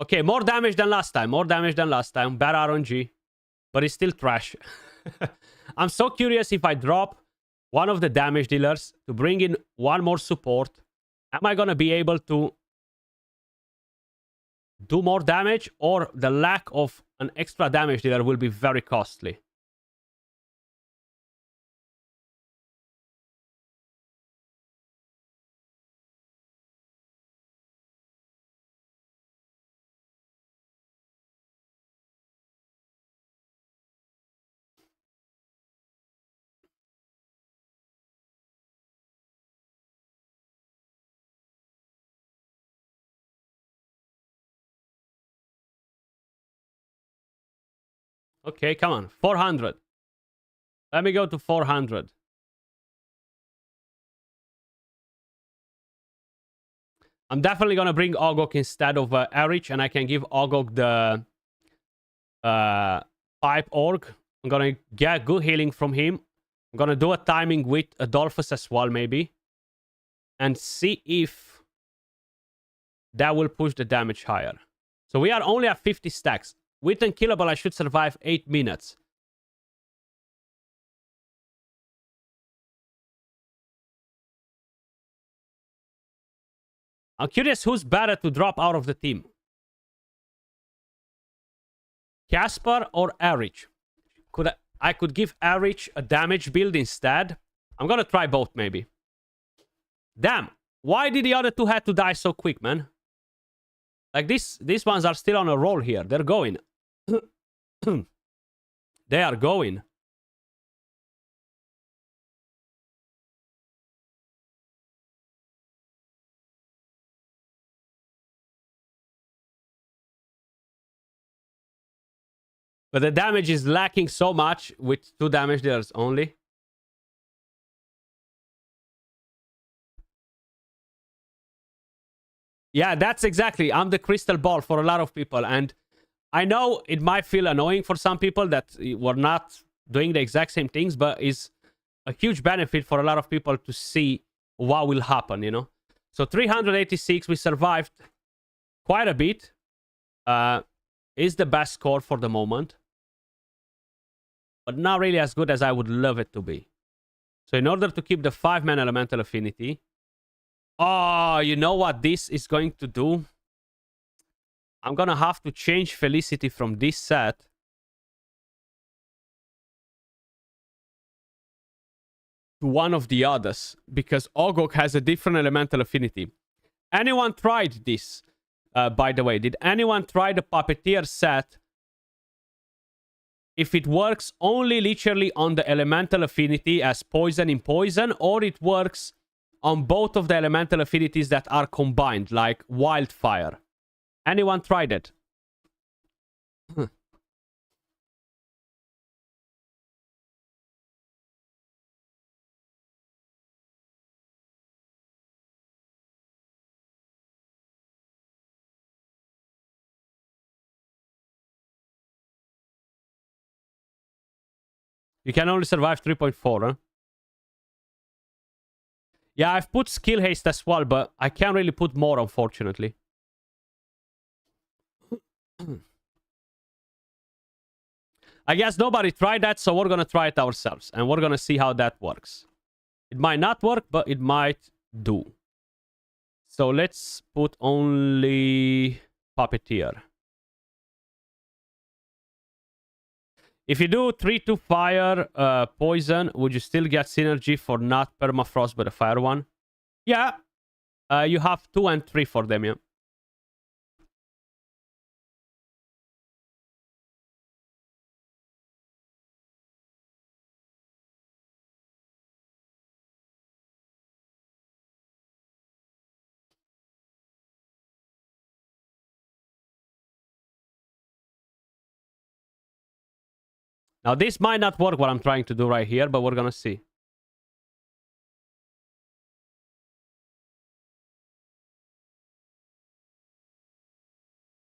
Okay, more damage than last time. More damage than last time. Better RNG. But it's still trash. I'm so curious if I drop one of the damage dealers to bring in one more support. Am I going to be able to do more damage? Or the lack of an extra damage dealer will be very costly? Okay, come on. 400. Let me go to 400. I'm definitely going to bring Ogok instead of Erich, and I can give Ogok the Pipe Orc. I'm going to get good healing from him. I'm going to do a timing with Adolphus as well, maybe. And see if that will push the damage higher. So we are only at 50 stacks. With Unkillable, I should survive 8 minutes. I'm curious who's better to drop out of the team. Casper or Erich? I could give Erich a damage build instead. I'm gonna try both, maybe. Damn. Why did the other two have to die so quick, man? Like, these ones are still on a roll here. They're going. They are going. But the damage is lacking so much with 2 damage dealers only. Yeah, that's exactly. I'm the crystal ball for a lot of people. And I know it might feel annoying for some people that we're not doing the exact same things, but it's a huge benefit for a lot of people to see what will happen, you know? So 386, we survived quite a bit. Is the best score for the moment. But not really as good as I would love it to be. So in order to keep the 5-man elemental affinity... Oh, you know what this is going to do? I'm gonna have to change Felicity from this set. To one of the others. Because Ogok has a different elemental affinity. Anyone tried this? By the way, did anyone try the Puppeteer set? If it works only literally on the elemental affinity as poison in poison, or it works on both of the elemental affinities that are combined, like wildfire. Anyone tried it? You can only survive 3.4, huh? Yeah, I've put skill haste as well, but I can't really put more, unfortunately. I guess nobody tried that, so we're gonna try it ourselves. And we're gonna see how that works. It might not work, but it might do. So let's put only Puppeteer. If you do 3-2 fire poison, would you still get synergy for not permafrost but a fire one? Yeah. You have 2 and 3 for them, yeah. Now, this might not work what I'm trying to do right here, but we're gonna see.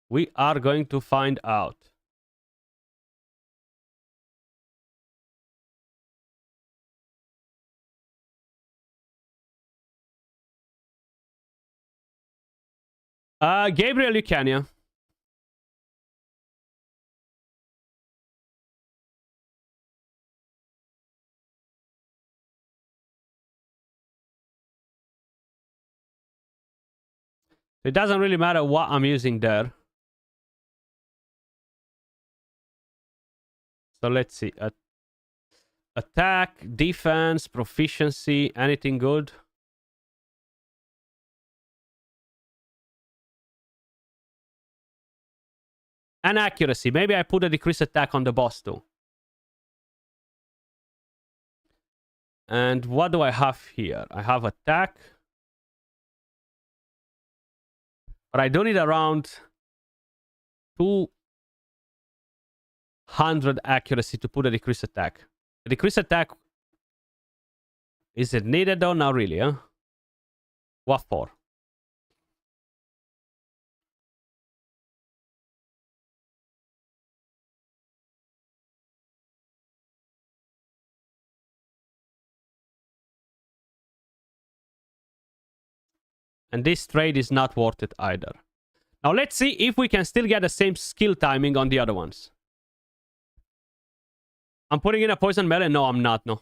We are going to find out. Gabriel, you can, yeah. It doesn't really matter what I'm using there. So let's see. Attack, defense, proficiency, anything good? And accuracy. Maybe I put a decreased attack on the boss too. And what do I have here? I have attack. But I do need around 2 100 accuracy to put a decrease attack. The decrease attack, is it needed though? Not really, huh? What for? And this trade is not worth it either. Now let's see if we can still get the same skill timing on the other ones. I'm putting in a poison melee? No, I'm not, no.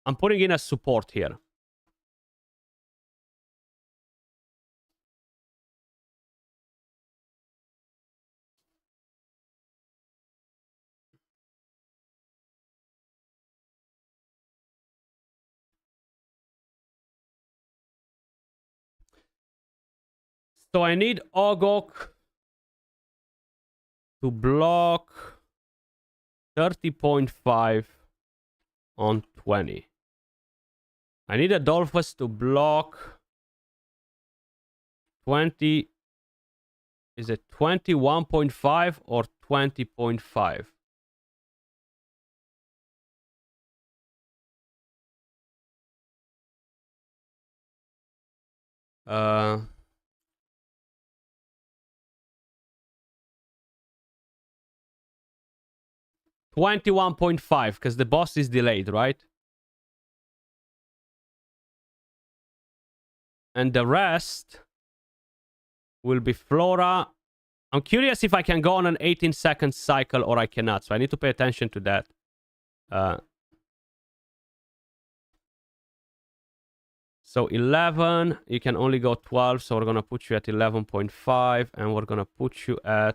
I'm putting in a support here. So I need Ogok to block 30.5 on 20. I need Adolphus to block 20. Is it 21.5 or 20.5? Uh... 21.5, because the boss is delayed, right? And the rest will be Flora. I'm curious if I can go on an 18-second cycle or I cannot, so I need to pay attention to that. So 11, you can only go 12, so we're going to put you at 11.5, and we're going to put you at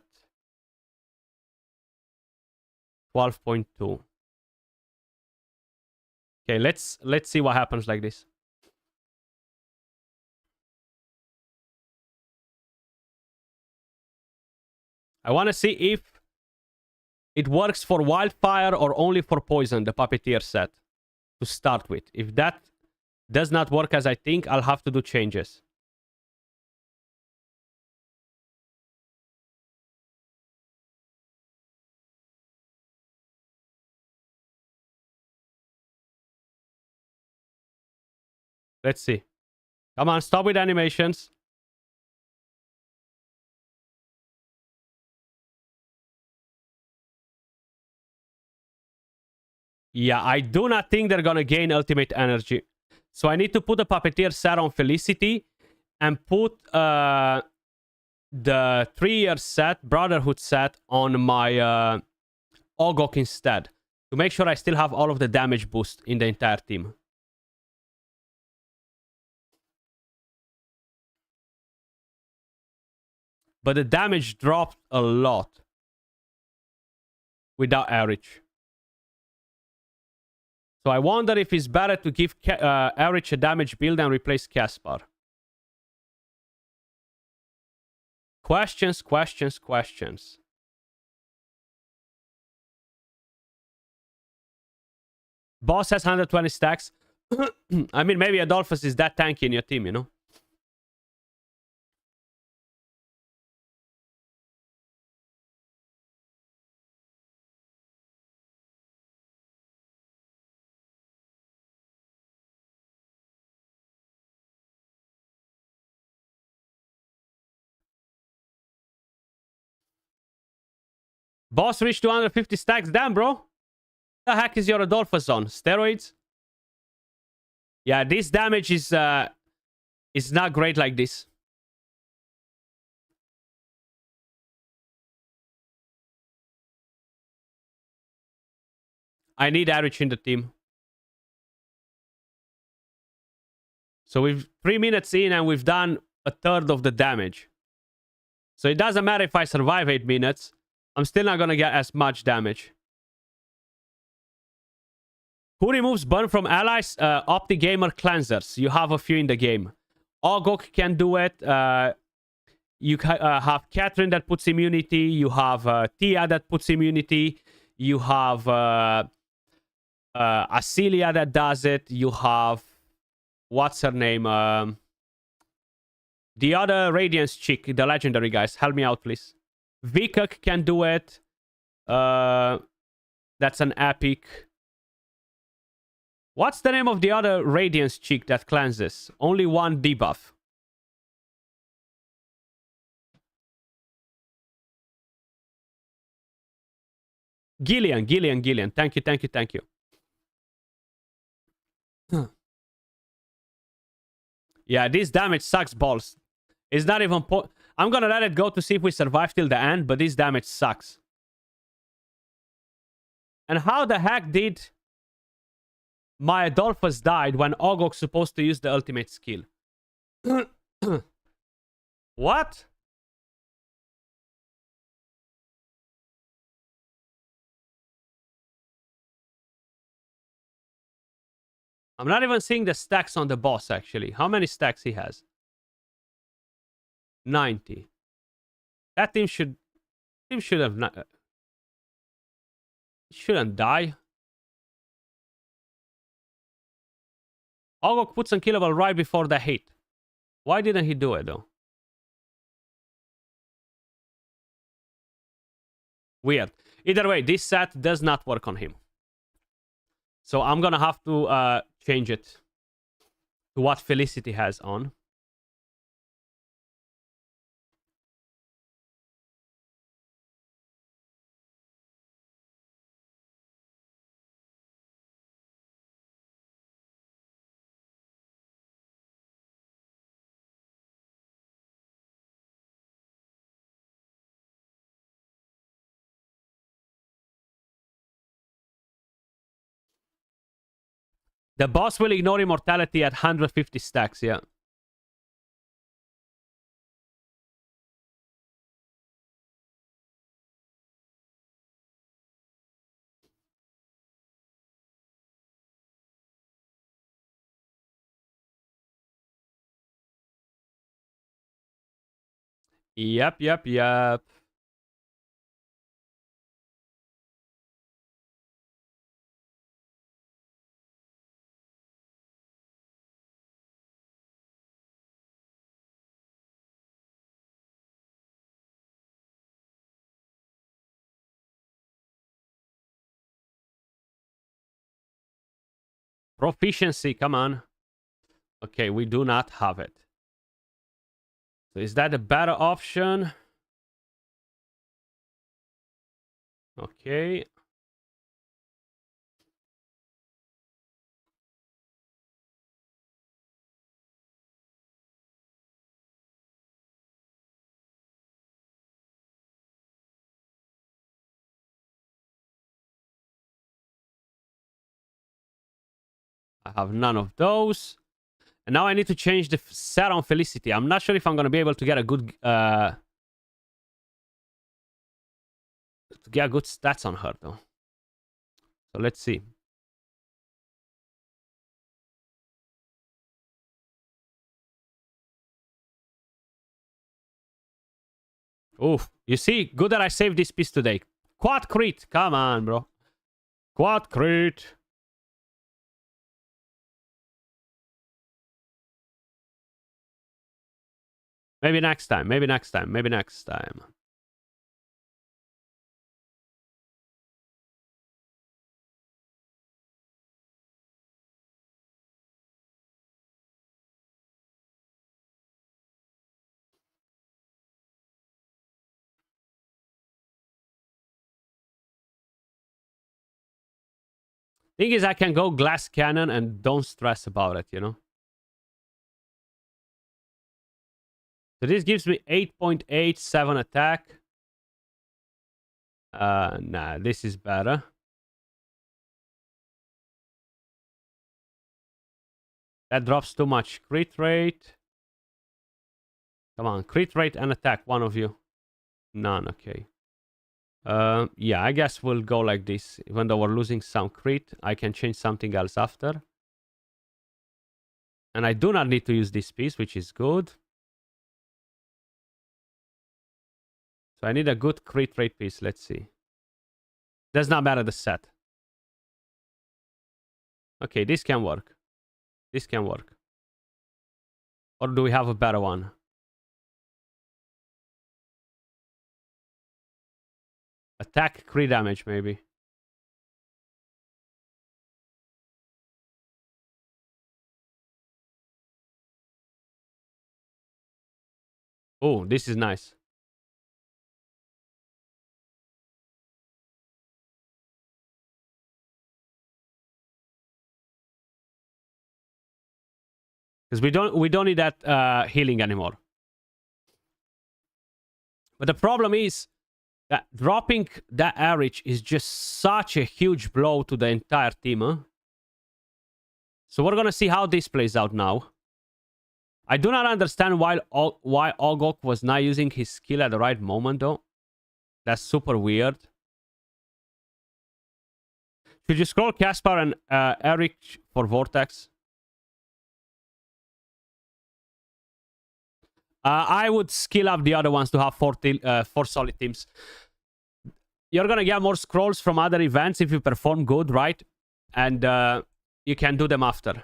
12.2. Okay, let's see what happens like this. I want to see if it works for wildfire or only for poison, the puppeteer set, to start with. If that does not work as I think, I'll have to do changes. Let's see. Come on, stop with animations. Yeah, I do not think they're gonna gain ultimate energy. So I need to put the puppeteer set on Felicity and put the 3-year set, Brotherhood set, on my Ogok instead. To make sure I still have all of the damage boost in the entire team. But the damage dropped a lot without Erich. So I wonder if it's better to give Erich a damage build and replace Caspar. Questions, questions, questions. Boss has 120 stacks. I mean, maybe Adolphus is that tanky in your team, you know? Boss reached 250 stacks. Damn, bro. The heck is your Adolphus on? Steroids? Yeah, this damage is not great like this. I need Erich in the team. So we've 3 minutes in and we've done a third of the damage. So it doesn't matter if I survive 8 minutes. I'm still not gonna get as much damage. Who removes burn from allies? OptiGamer cleansers. You have a few in the game. Ogok can do it. You have Catherine that puts immunity. You have Tia that puts immunity. You have Asilia that does it. You have... What's her name? The other Radiance chick, the legendary guys. Help me out, please. Vikak can do it. That's an epic. What's the name of the other Radiance cheek that cleanses? Only one debuff. Gillian. Thank you. Yeah, this damage sucks balls. It's not even... I'm gonna let it go to see if we survive till the end, but this damage sucks. And how the heck did my Adolphus died when Ogok's supposed to use the ultimate skill? What? I'm not even seeing the stacks on the boss, actually. How many stacks he has? 90. That team should... Team should have not... Shouldn't die. Ogok puts unkillable right before the hit. Why didn't he do it, though? Weird. Either way, this set does not work on him. So I'm gonna have to change it to what Felicity has on. The boss will ignore immortality at 150 stacks, yeah. Yep. Proficiency, come on. Okay, we do not have it. So is that a better option? Okay. I have none of those. And now I need to change the set on Felicity. I'm not sure if I'm going to be able to get a good... to get good stats on her, though. So let's see. Oof. You see? Good that I saved this piece today. Quad crit. Come on, bro. Quad crit. Maybe next time. Maybe next time. Thing is, I can go glass cannon and don't stress about it, you know? So this gives me 8.87 attack. Nah, this is better. That drops too much crit rate. Come on, crit rate and attack, one of you. None, okay. Yeah, I guess we'll go like this. Even though we're losing some crit, I can change something else after. And I do not need to use this piece, which is good. So I need a good crit rate piece. Let's see. Does not matter the set. Okay, this can work. This can work. Or do we have a better one? attack crit damage, maybe. Oh, this is nice. Because we don't need that healing anymore. But the problem is that dropping that average is just such a huge blow to the entire team. Huh? So we're gonna see how this plays out now. I do not understand why Ogok was not using his skill at the right moment, though. That's super weird. Should you scroll Caspar and Eric for Vortex? I would skill up the other ones to have four solid teams. You're gonna get more scrolls from other events if you perform good, right? And you can do them after.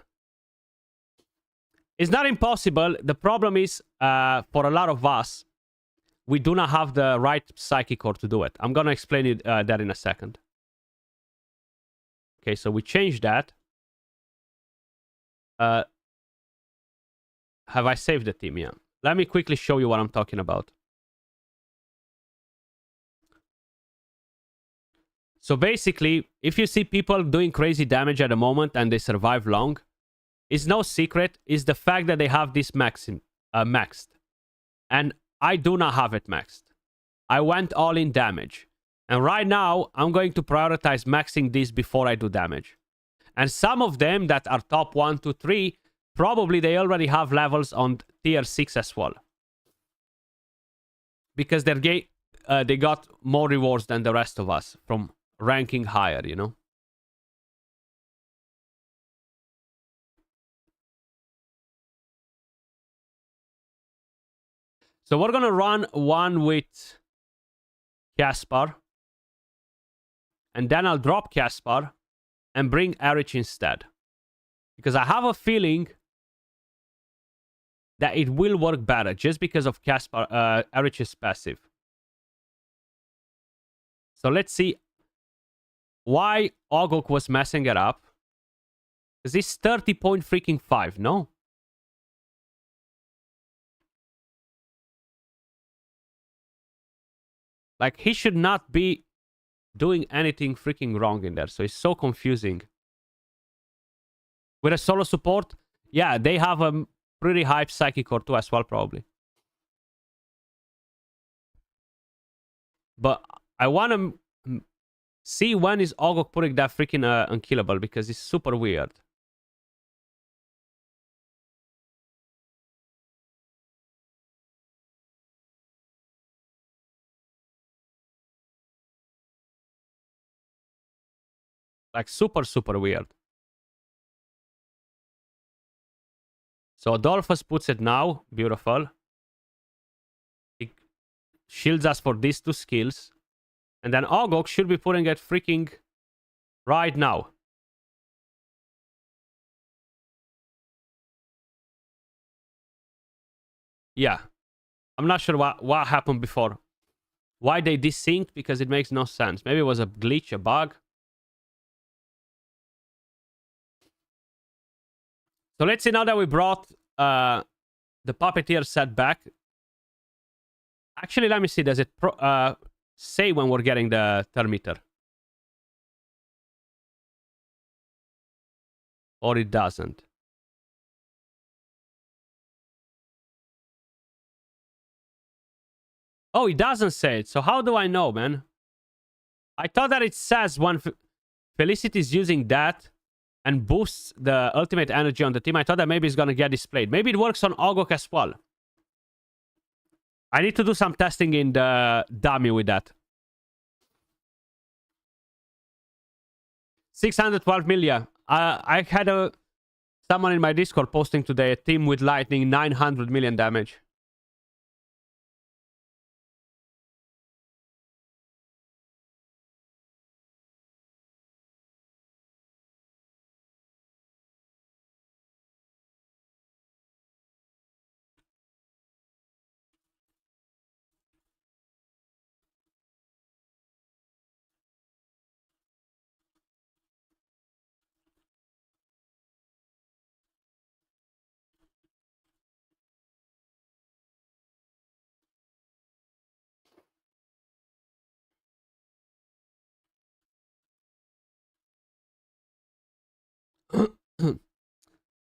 It's not impossible. The problem is, for a lot of us, we do not have the right psychic core to do it. I'm gonna explain it that in a second. Okay, so we changed that. Have I saved the team? Yeah. Let me quickly show you what I'm talking about. So basically, if you see people doing crazy damage at the moment and they survive long, it's no secret. It's the fact that they have this maxed. And I do not have it maxed. I went all in damage. And right now, I'm going to prioritize maxing this before I do damage. And some of them that are top 1, 2, 3, probably they already have levels on tier 6 as well. Because they got more rewards than the rest of us from ranking higher, you know? So we're going to run one with Caspar. And then I'll drop Caspar and bring Erich instead. Because I have a feeling that it will work better just because of Caspar, Erich's passive. So let's see why Ogok was messing it up. Because he's 30.5, no? Like, he should not be doing anything freaking wrong in there. So it's so confusing. With a solo support, yeah, they have a pretty hype psychic core too as well, probably. But I want to see when is Ogok putting that freaking unkillable, because it's super weird. Like, super, super weird. So Adolphus puts it now. Beautiful. He shields us for these two skills. And then Ogok should be putting it freaking right now. Yeah. I'm not sure what happened before. Why they desynced, because it makes no sense. Maybe it was a glitch, a bug. So let's see now that we brought the Puppeteer set back. Actually, let me see. Does it say when we're getting the Thermeter? Or it doesn't? Oh, it doesn't say it. So how do I know, man? I thought that it says when Felicity is using that and boosts the ultimate energy on the team. I thought that maybe it's going to get displayed. Maybe it works on Ogok as well. I need to do some testing in the dummy with that. 612 million. I had someone in my Discord posting today a team with lightning 900 million damage.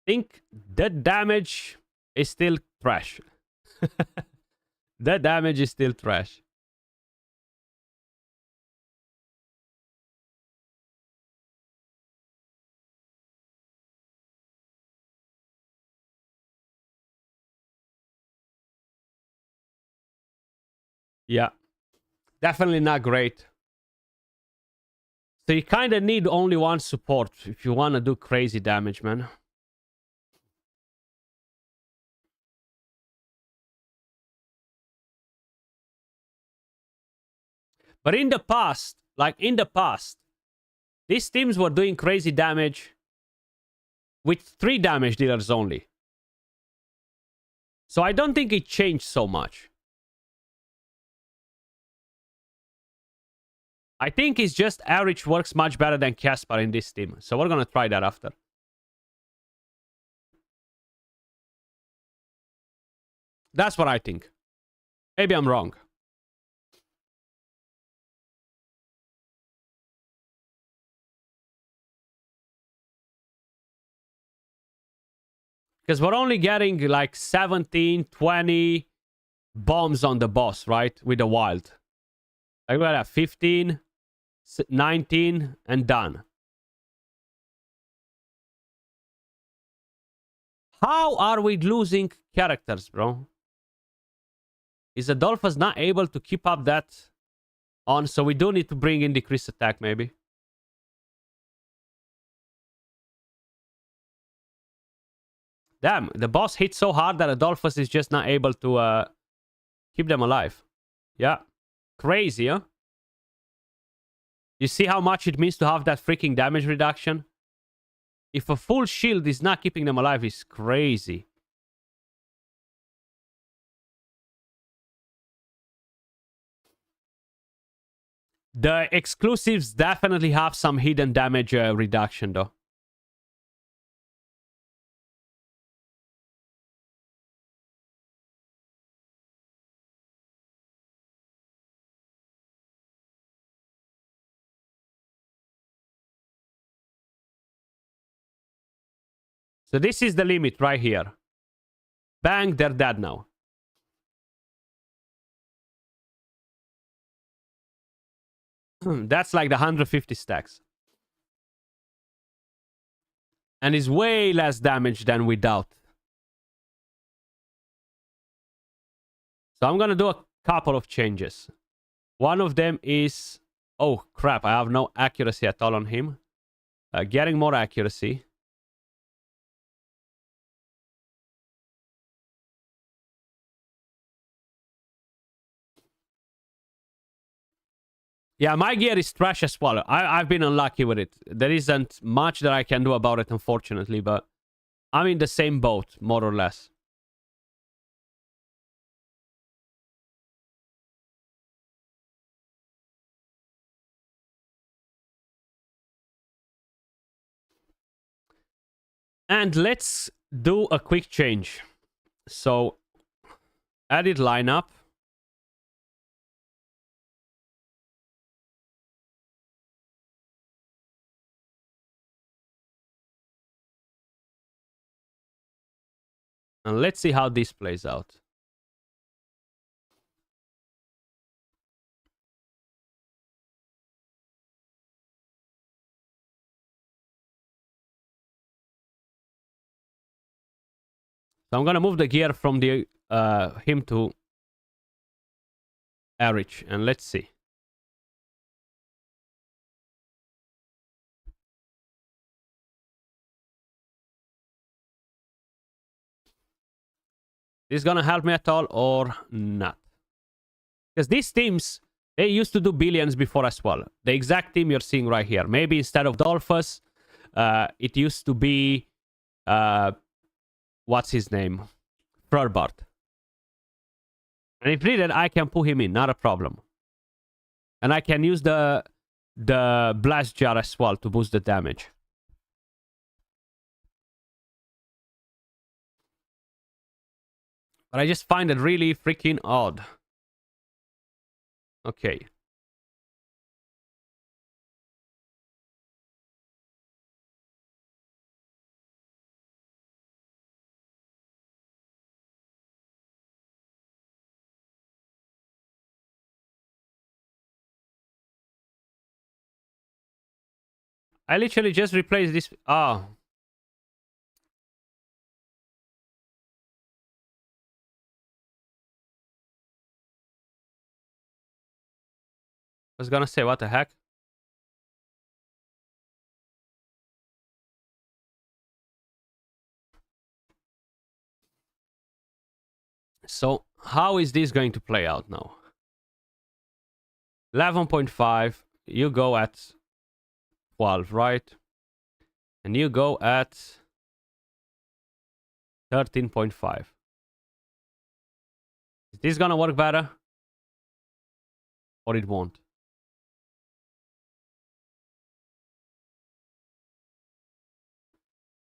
Think the damage is still trash. The damage is still trash. Yeah. Definitely not great. So you kind of need only one support if you want to do crazy damage, man. But in the past, these teams were doing crazy damage with 3 damage dealers only. So I don't think it changed so much. I think it's just average works much better than Caspar in this team. So we're gonna try that after. That's what I think. Maybe I'm wrong. Because we're only getting like 17, 20 bombs on the boss, right? With the wild. Like we're at 15, 19, and done. How are we losing characters, bro? Is Adolphus not able to keep up that on? So we do need to bring in decreased attack, maybe. Damn, the boss hit so hard that Adolphus is just not able to keep them alive. Yeah. Crazy, huh? You see how much it means to have that freaking damage reduction? If a full shield is not keeping them alive, it's crazy. The exclusives definitely have some hidden damage reduction, though. So this is the limit right here. Bang, they're dead now. That's like the 150 stacks. And is way less damage than without. So I'm gonna do a couple of changes. One of them is... Oh, crap. I have no accuracy at all on him. Getting more accuracy. Yeah, my gear is trash as well. I've been unlucky with it. There isn't much that I can do about it, unfortunately, but I'm in the same boat, more or less. And let's do a quick change. So, edit lineup. And let's see how this plays out. So I'm gonna move the gear from the him to Erich, and let's see. This gonna help me at all or not? Because these teams, they used to do billions before as well. The exact team you're seeing right here. Maybe instead of Dolphus, it used to be... what's his name? Furbart. And if needed, I can pull him in. Not a problem. And I can use the Blast Jar as well to boost the damage. But I just find it really freaking odd. Okay. I literally just replaced this. Oh. I was gonna say, what the heck? So, how is this going to play out now? 11.5. You go at 12, right? And you go at 13.5. Is this gonna work better? Or it won't?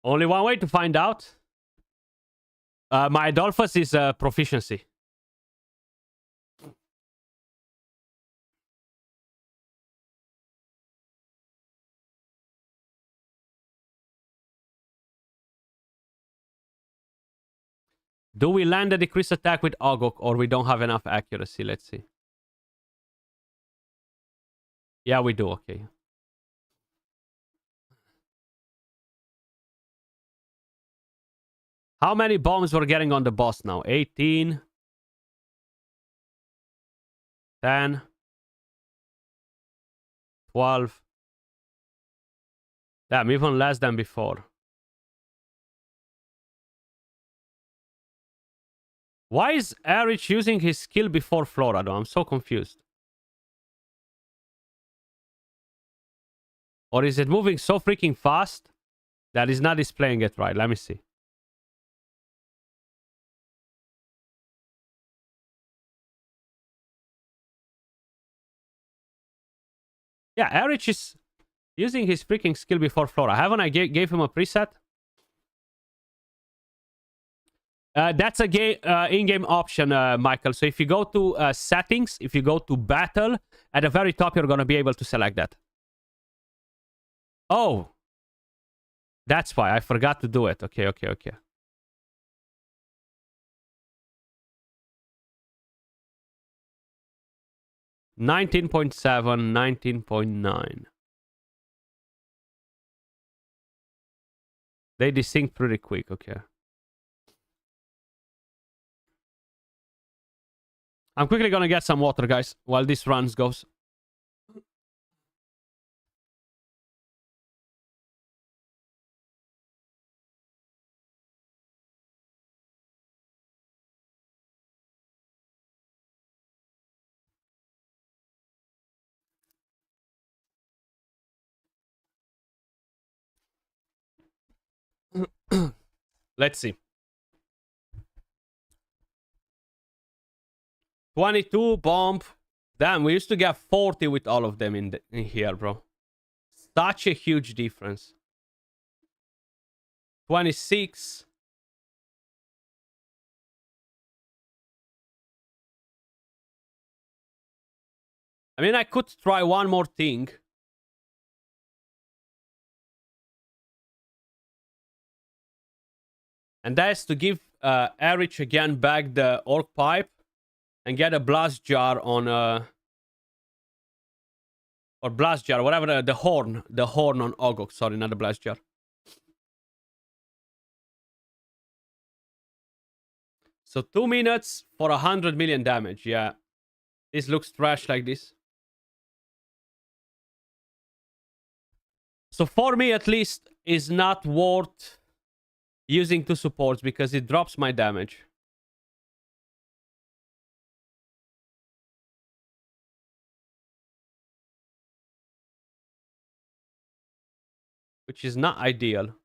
Only one way to find out. My Adolphus is proficiency. Do we land a decreased attack with Ogok or we don't have enough accuracy? Let's see. Yeah, we do. Okay. How many bombs we're getting on the boss now? 18. 10. 12. Damn, even less than before. Why is Erich using his skill before Flora though? I'm so confused. Or is it moving so freaking fast that it's not displaying it right? Let me see. Yeah, Erich is using his freaking skill before Flora. Haven't I gave him a preset? That's a in-game option, Michael. So if you go to settings, if you go to battle, at the very top, you're going to be able to select that. Oh. That's why. I forgot to do it. Okay, okay, okay. $19.7, 19.9. They desync pretty quick, okay. I'm quickly gonna get some water, guys, while this runs goes. Let's see. 22 bomb. Damn, we used to get 40 with all of them in here, bro. Such a huge difference. 26. I mean, I could try one more thing. And that's to give Erich again back the orc pipe and get a blast jar on or blast jar, whatever, the horn on Ogok. Sorry, not the blast jar. So 2 minutes for 100 million damage. Yeah, this looks trash like this. So for me, at least, is not worth using 2 supports because it drops my damage. Which is not ideal.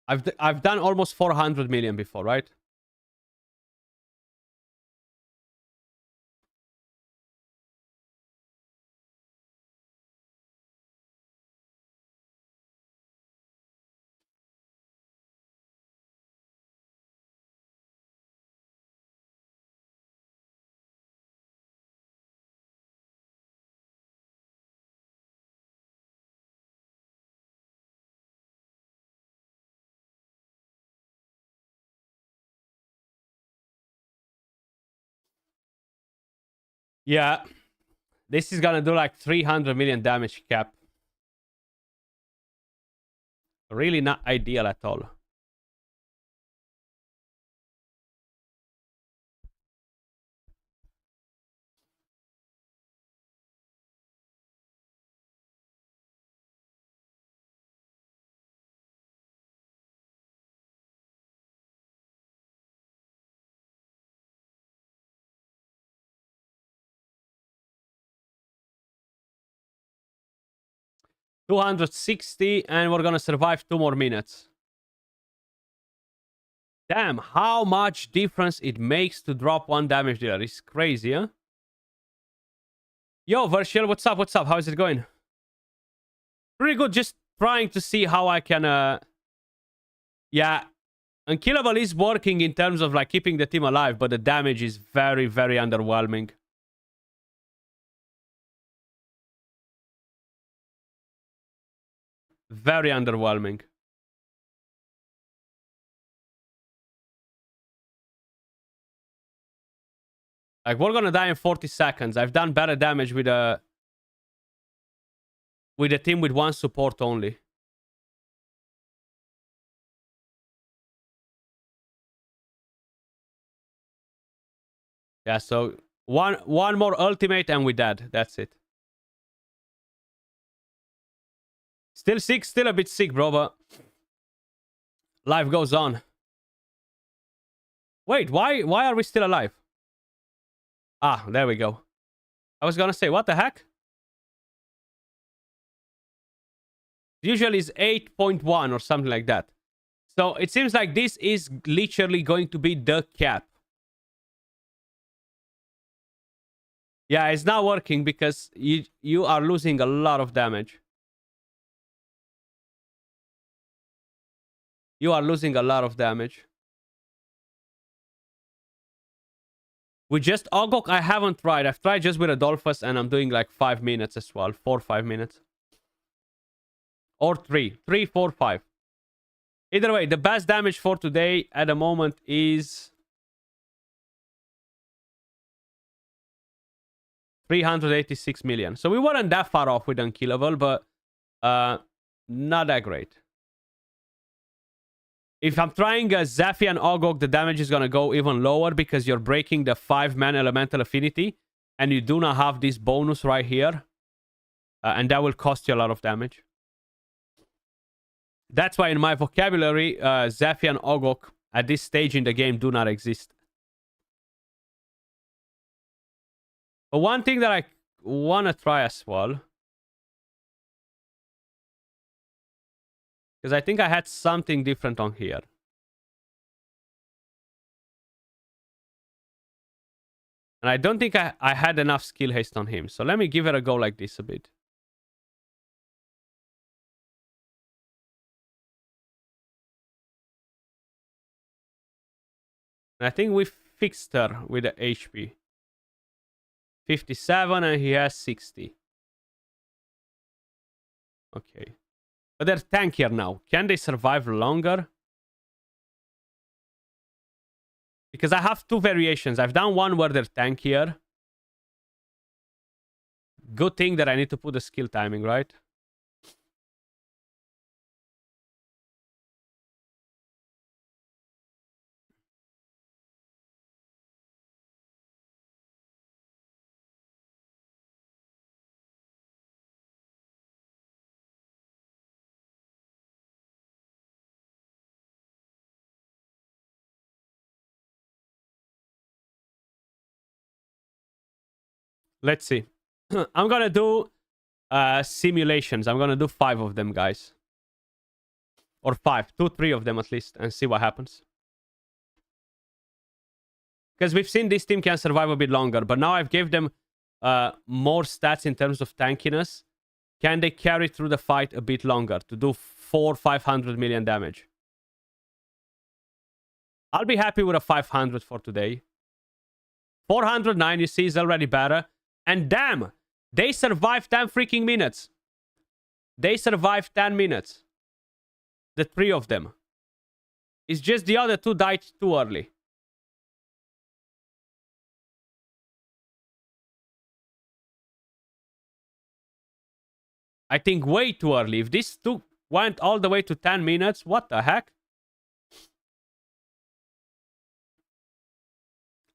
I've done almost 400 million before, right? Yeah. This is gonna do like 300 million damage cap. Really not ideal at all. $260, and we're gonna survive 2 more minutes. Damn, how much difference it makes to drop 1 damage dealer. It's crazy, huh? Yo, Virtual, what's up? What's up? How is it going? Pretty good. Just trying to see how I can... Yeah, Unkillable is working in terms of like keeping the team alive, but the damage is very, very underwhelming. Very underwhelming. Like, we're gonna die in 40 seconds. I've done better damage with a team with 1 support only. Yeah, so one more ultimate and we're dead. That's it. Still sick, still a bit sick, bro, but life goes on. Wait, why are we still alive? Ah, there we go. I was gonna say, what the heck? Usually it's 8.1 or something like that. So it seems like this is literally going to be the cap. Yeah, it's not working because you are losing a lot of damage. You are losing a lot of damage. With just Ogok, I haven't tried. I've tried just with Adolphus and I'm doing like 5 minutes as well. 4 or 5 minutes. Or 3. 3, 4, 5. Either way, the best damage for today at the moment is 386 million. So we weren't that far off with Unkillable, but not that great. If I'm trying a Zephy and Ogok, the damage is going to go even lower because you're breaking the 5-man elemental affinity and you do not have this bonus right here. And that will cost you a lot of damage. That's why in my vocabulary, Zephy and Ogok at this stage in the game do not exist. But one thing that I want to try as well, because I think I had something different on here. And I don't think I had enough skill haste on him. So let me give it a go like this a bit. And I think we fixed her with the HP. 57 and he has 60. Okay. But they're tankier now. Can they survive longer? Because I have 2 variations. I've done one where they're tankier. Good thing that I need to put the skill timing, right? Let's see. I'm gonna do simulations. I'm gonna do 5 of them, guys. Or 5. 2, 3 of them at least. And see what happens. Because we've seen this team can survive a bit longer. But now I've gave them more stats in terms of tankiness. Can they carry through the fight a bit longer to do 500 million damage? I'll be happy with a 500 for today. 409, you see, is already better. And damn, they survived 10 freaking minutes. They survived 10 minutes. The 3 of them. It's just the other 2 died too early. I think way too early. If this went all the way to 10 minutes, what the heck?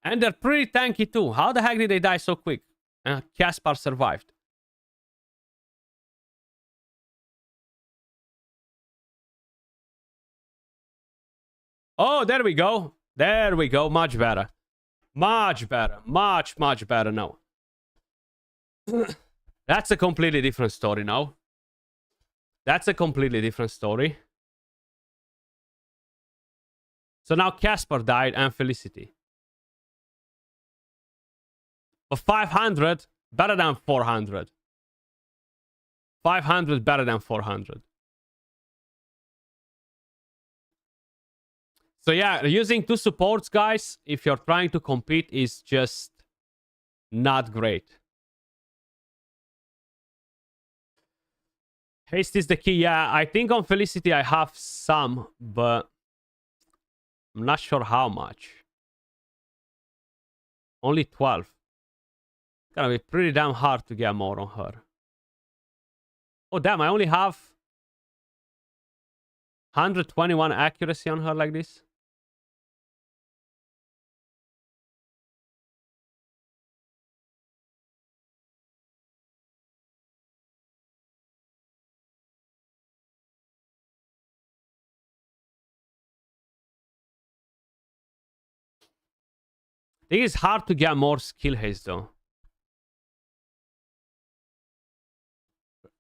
And they're pretty tanky too. How the heck did they die so quick? Caspar survived. Oh, there we go. There we go. Much better. Much better. Much, much better now. That's a completely different story now. That's a completely different story. So now Caspar died and Felicity. But 500 better than 400. 500 better than 400. So yeah, using 2 supports, guys, if you're trying to compete, is just not great. Haste is the key. Yeah, I think on Felicity I have some, but I'm not sure how much. Only 12. It's gonna be pretty damn hard to get more on her. Oh, damn, I only have 121 accuracy on her like this. I think it's hard to get more skill haste though.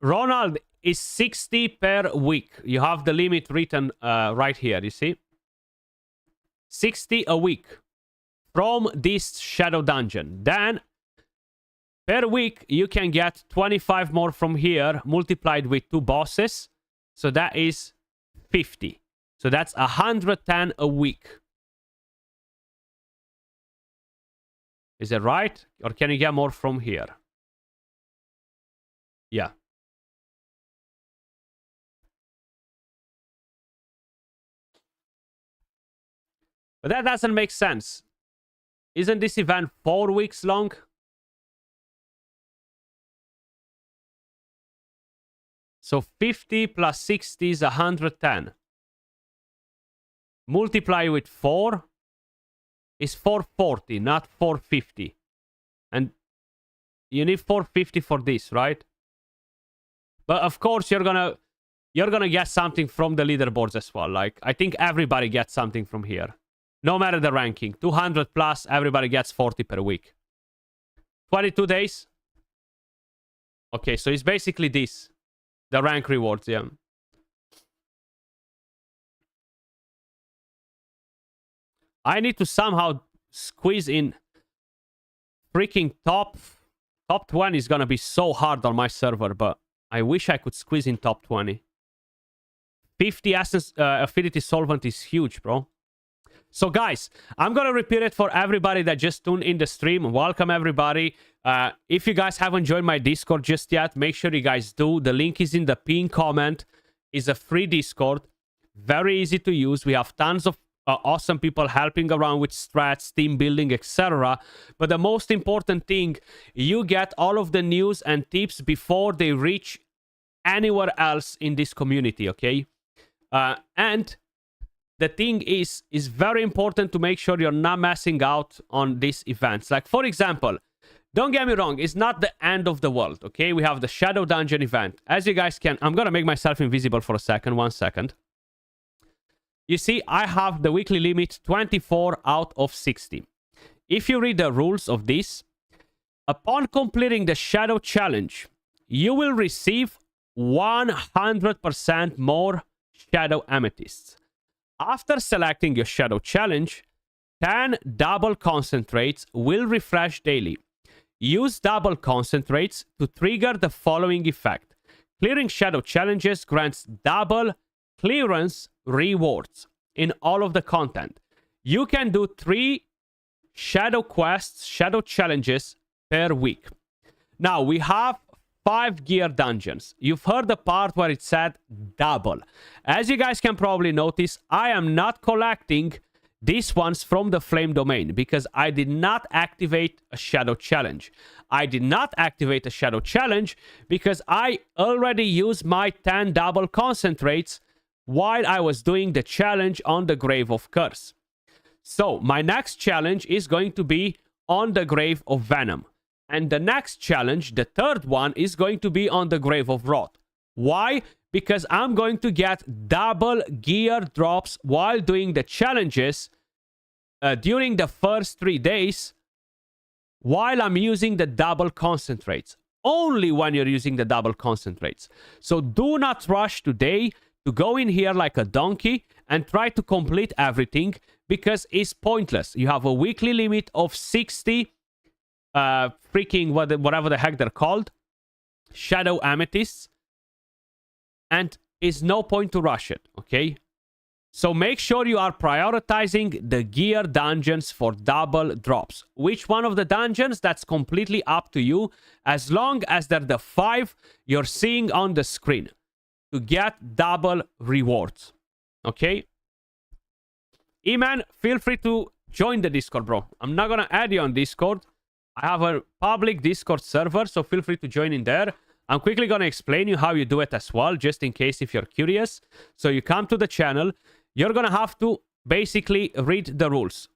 Ronald is 60 per week. You have the limit written right here, you see? 60 a week from this shadow dungeon. Then per week you can get 25 more from here multiplied with 2 bosses. So that is 50. So that's 110 a week. Is that right? Or can you get more from here? Yeah. But that doesn't make sense. Isn't this event 4 weeks long? So 50 plus 60 is 110. Multiply with 4 is 440, not 450. And you need 450 for this, right? But of course you're gonna get something from the leaderboards as well. Like, I think everybody gets something from here. No matter the ranking. 200 plus, everybody gets 40 per week. 22 days. Okay, so it's basically this. The rank rewards, yeah. I need to somehow squeeze in freaking top 20 is gonna be so hard on my server, but I wish I could squeeze in top 20. 50 essence affinity solvent is huge, bro. So guys, I'm gonna repeat it for everybody that just tuned in the stream. Welcome everybody. If you guys haven't joined my Discord just yet, make sure you guys do. The link is in the pinned comment. It's a free Discord. Very easy to use. We have tons of awesome people helping around with strats, team building, etc. But the most important thing, you get all of the news and tips before they reach anywhere else in this community, okay? And the thing is very important to make sure you're not messing out on these events. Like, for example, don't get me wrong, it's not the end of the world, okay? We have the Shadow Dungeon event. As you guys can... I'm gonna make myself invisible for a second. 1 second. You see, I have the weekly limit 24 out of 60. If you read the rules of this, upon completing the Shadow Challenge, you will receive 100% more Shadow Amethysts. After selecting your Shadow Challenge, 10 double concentrates will refresh daily. Use double concentrates to trigger the following effect. Clearing Shadow Challenges grants double clearance rewards in all of the content. You can do 3 Shadow Quests, Shadow Challenges per week. Now, we have 5 gear dungeons. You've heard the part where it said double. As you guys can probably notice, I am not collecting These ones from the flame domain, because I did not activate a shadow challenge. I did not activate a shadow challenge because I already used my 10 double concentrates while I was doing the challenge on the Grave of Curse. So my next challenge is going to be on the Grave of Venom. And the next challenge, the third one, is going to be on the Grave of Rot. Why? Because I'm going to get double gear drops while doing the challenges during the first 3 days while I'm using the double concentrates. Only when you're using the double concentrates. So do not rush today to go in here like a donkey and try to complete everything, because it's pointless. You have a weekly limit of 60 freaking whatever the heck they're called, shadow amethysts, and it's no point to rush it, okay? So make sure you are prioritizing the gear dungeons for double drops. Which one of the dungeons? That's completely up to you, as long as they're the 5 you're seeing on the screen to get double rewards, okay? E-Man, feel free to join the Discord, bro. I'm not gonna add you on Discord. I have a public Discord server, so feel free to join in there. I'm quickly gonna explain you how you do it as well, just in case if you're curious. So you come to the channel, you're gonna have to basically read the rules.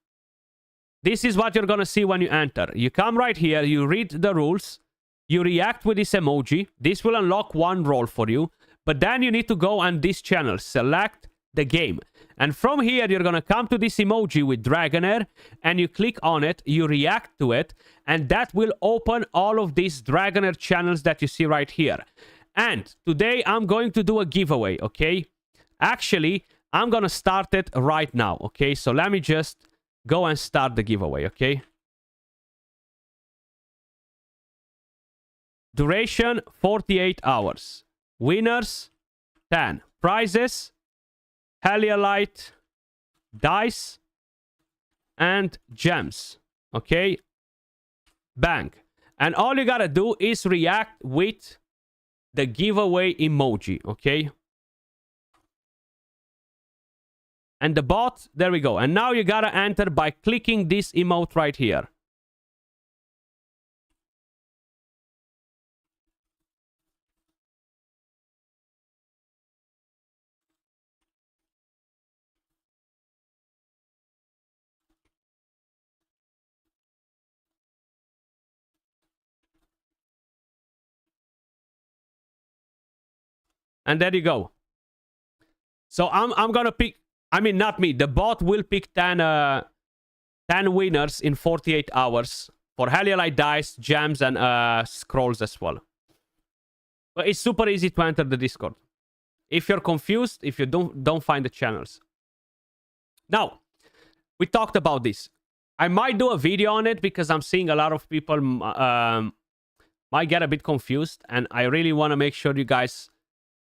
This is what you're gonna see when you enter. You come right here, you read the rules, you react with this emoji. This will unlock one role for you, but then you need to go on this channel, select the game. And from here, you're going to come to this emoji with Dragonheir, and you click on it, you react to it, and that will open all of these Dragonheir channels that you see right here. And today, I'm going to do a giveaway, okay? Actually, I'm going to start it right now, okay? So let me just go and start the giveaway, okay? Duration, 48 hours. Winners, 10. Prizes, Heliolite, dice, and gems. Okay? Bang. And all you gotta do is react with the giveaway emoji. Okay? And the bot, there we go. And now you gotta enter by clicking this emote right here. And there you go. So I'm gonna pick, I mean, not me, the bot will pick 10 winners in 48 hours for Heliolite dice, gems, and scrolls as well. But it's super easy to enter the Discord. If you're confused, if you don't find the channels. Now, we talked about this. I might do a video on it because I'm seeing a lot of people might get a bit confused, and I really want to make sure you guys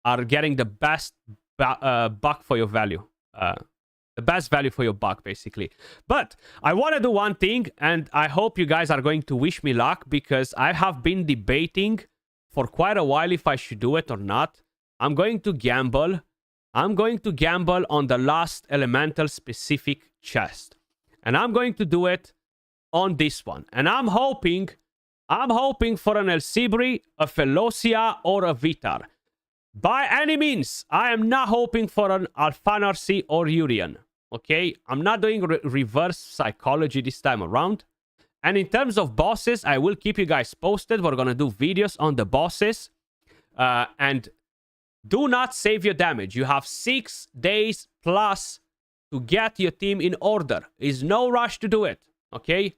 are getting the best buck for your value. The best value for your buck, basically. But I want to do one thing, and I hope you guys are going to wish me luck, because I have been debating for quite a while if I should do it or not. I'm going to gamble. I'm going to gamble on the last elemental specific chest. And I'm going to do it on this one. And I'm hoping for an Elsibri, a Felocia, or a Vitar. By any means, I am not hoping for an Alphanarcy or Urian. Okay? I'm not doing reverse psychology this time around. And in terms of bosses, I will keep you guys posted. We're going to do videos on the bosses. And do not save your damage. You have 6 days plus to get your team in order. There's no rush to do it. Okay?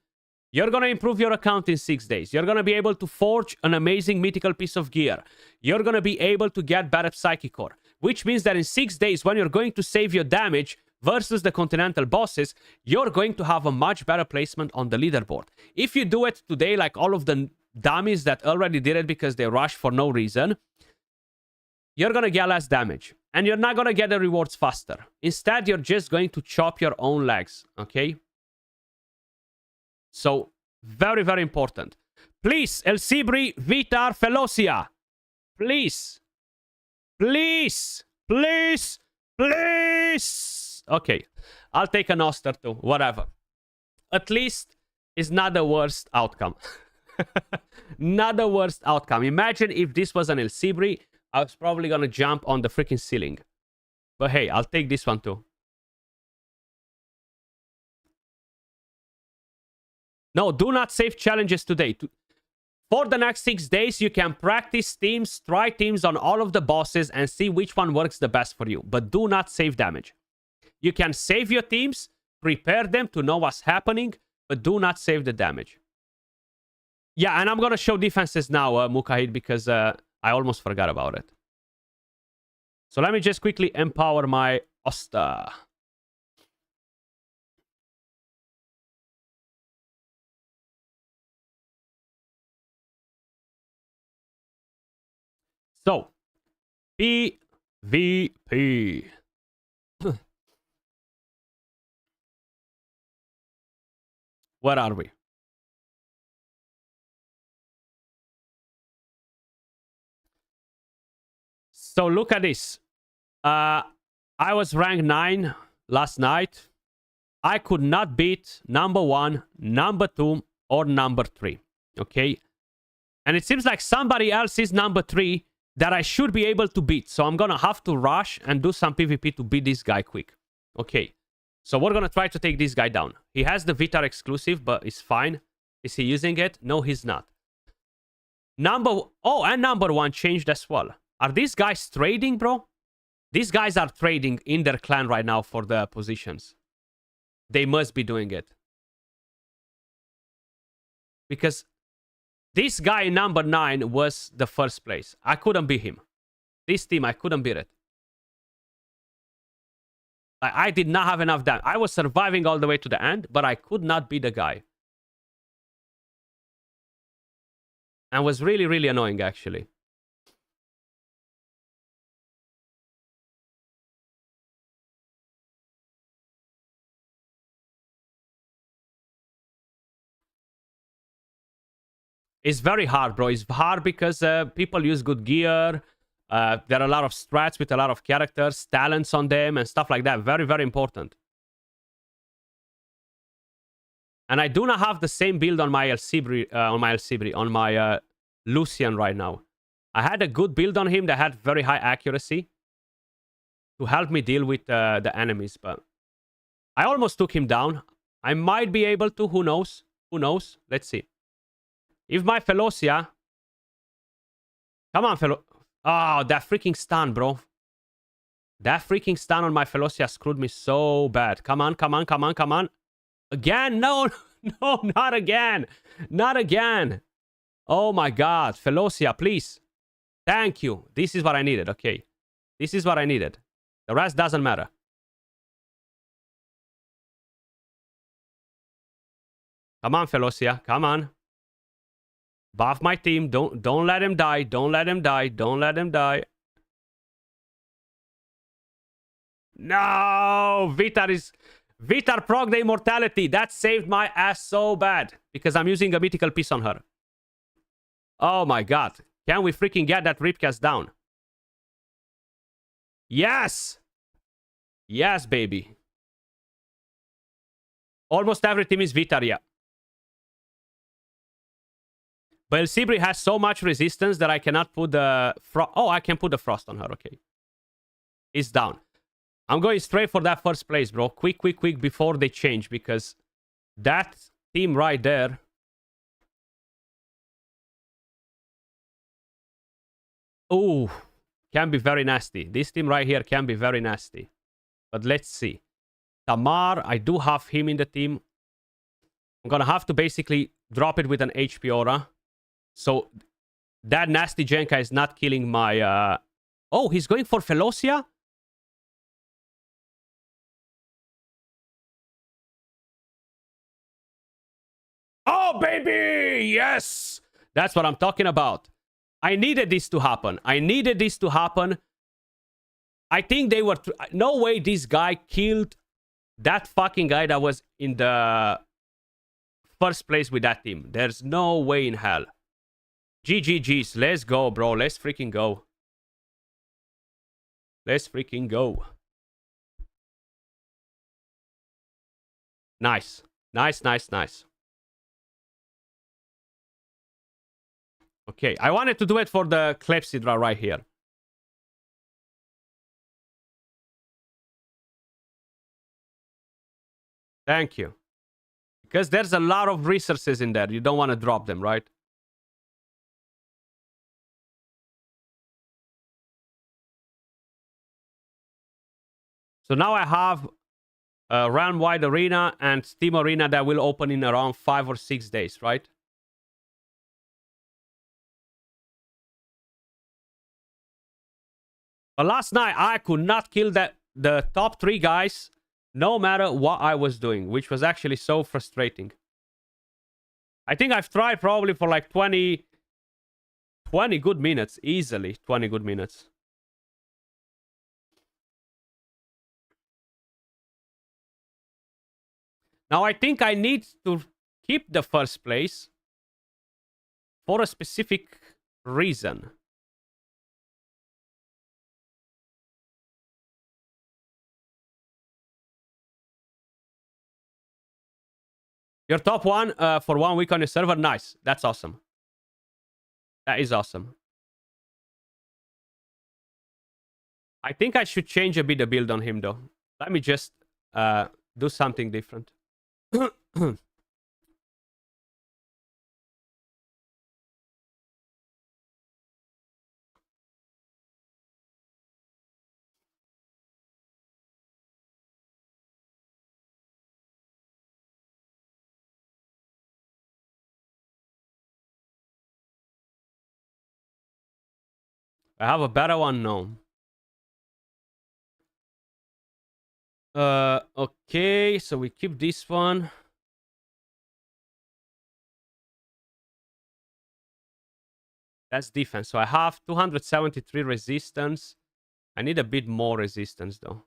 You're going to improve your account in 6 days. You're going to be able to forge an amazing mythical piece of gear. You're going to be able to get better Psychic Core. Which means that in 6 days, when you're going to save your damage versus the continental bosses, you're going to have a much better placement on the leaderboard. If you do it today, like all of the dummies that already did it because they rushed for no reason, you're going to get less damage. And you're not going to get the rewards faster. Instead, you're just going to chop your own legs. Okay? So, very, very important. Please, Elsibri, Vitar, Felocia. Please. Please. Please. Please. Okay. I'll take an Oster too. Whatever. At least it's not the worst outcome. Not the worst outcome. Imagine if this was an El Sibri, I was probably gonna jump on the freaking ceiling. But hey, I'll take this one too. No, do not save challenges today. For the next 6 days, you can practice teams, try teams on all of the bosses, and see which one works the best for you. But do not save damage. You can save your teams, prepare them to know what's happening, but do not save the damage. Yeah, and I'm going to show defenses now, Mukahid, because I almost forgot about it. So let me just quickly empower my Oster. So, PvP. Where are we? So look at this. I was ranked 9 last night. I could not beat number 1, number 2, or number 3. Okay? And it seems like somebody else is number 3 that I should be able to beat. So I'm going to have to rush and do some PvP to beat this guy quick. Okay. So we're going to try to take this guy down. He has the Vitar exclusive, but it's fine. Is he using it? No, he's not. And number 1 changed as well. Are these guys trading, bro? These guys are trading in their clan right now for the positions. They must be doing it. Because this guy, number 9, was the first place. I couldn't beat him. This team, I couldn't beat it. I did not have enough damage. I was surviving all the way to the end, but I could not beat the guy. And was really, really annoying, actually. It's very hard, bro. It's hard because people use good gear. There are a lot of strats with a lot of characters, talents on them, and stuff like that. Very, very important. And I do not have the same build on my on my Lucian right now. I had a good build on him that had very high accuracy to help me deal with the enemies, but I almost took him down. I might be able to. Who knows? Who knows? Let's see. If my Felocia... Come on, Oh, that freaking stun, bro. That freaking stun on my Felocia screwed me so bad. Come on, come on, come on, come on. Again? No, no, not again. Not again. Oh my god. Felocia, please. Thank you. This is what I needed, okay. This is what I needed. The rest doesn't matter. Come on, Felocia. Come on. Buff my team. Don't let him die. Don't let him die. Don't let him die. No! Vitar proc the immortality. That saved my ass so bad. Because I'm using a mythical piece on her. Oh my god. Can we freaking get that ripcast down? Yes! Yes, baby. Almost every team is Vitar, yeah. But El Sibri has so much resistance that I cannot put the... Oh, I can put the frost on her, okay. It's down. I'm going straight for that first place, bro. Quick, quick, quick before they change. Because that team right there... Ooh, can be very nasty. This team right here can be very nasty. But let's see. Tamar, I do have him in the team. I'm gonna have to basically drop it with an HP aura. So that nasty Jenka is not killing my... Oh, he's going for Felocia? Oh, baby! Yes! That's what I'm talking about. I needed this to happen. I needed this to happen. I think they were... No way this guy killed that fucking guy that was in the first place with that team. There's no way in hell. GGG's. Let's go, bro. Let's freaking go. Let's freaking go. Nice. Nice, nice, nice. Okay, I wanted to do it for the Clepsydra right here. Thank you. Because there's a lot of resources in there. You don't want to drop them, right? So now I have a realm-wide arena and Steam Arena that will open in around 5 or 6 days, right? But last night, I could not kill the top 3 guys, no matter what I was doing, which was actually so frustrating. I think I've tried probably for like 20 good minutes. Easily 20 good minutes. Now, I think I need to keep the first place for a specific reason. Your top 1 for 1 week on your server? Nice. That's awesome. That is awesome. I think I should change a bit the build on him, though. Let me just do something different. I have a better one now. Okay, so we keep this one. That's defense. So I have 273 resistance. I need a bit more resistance, though.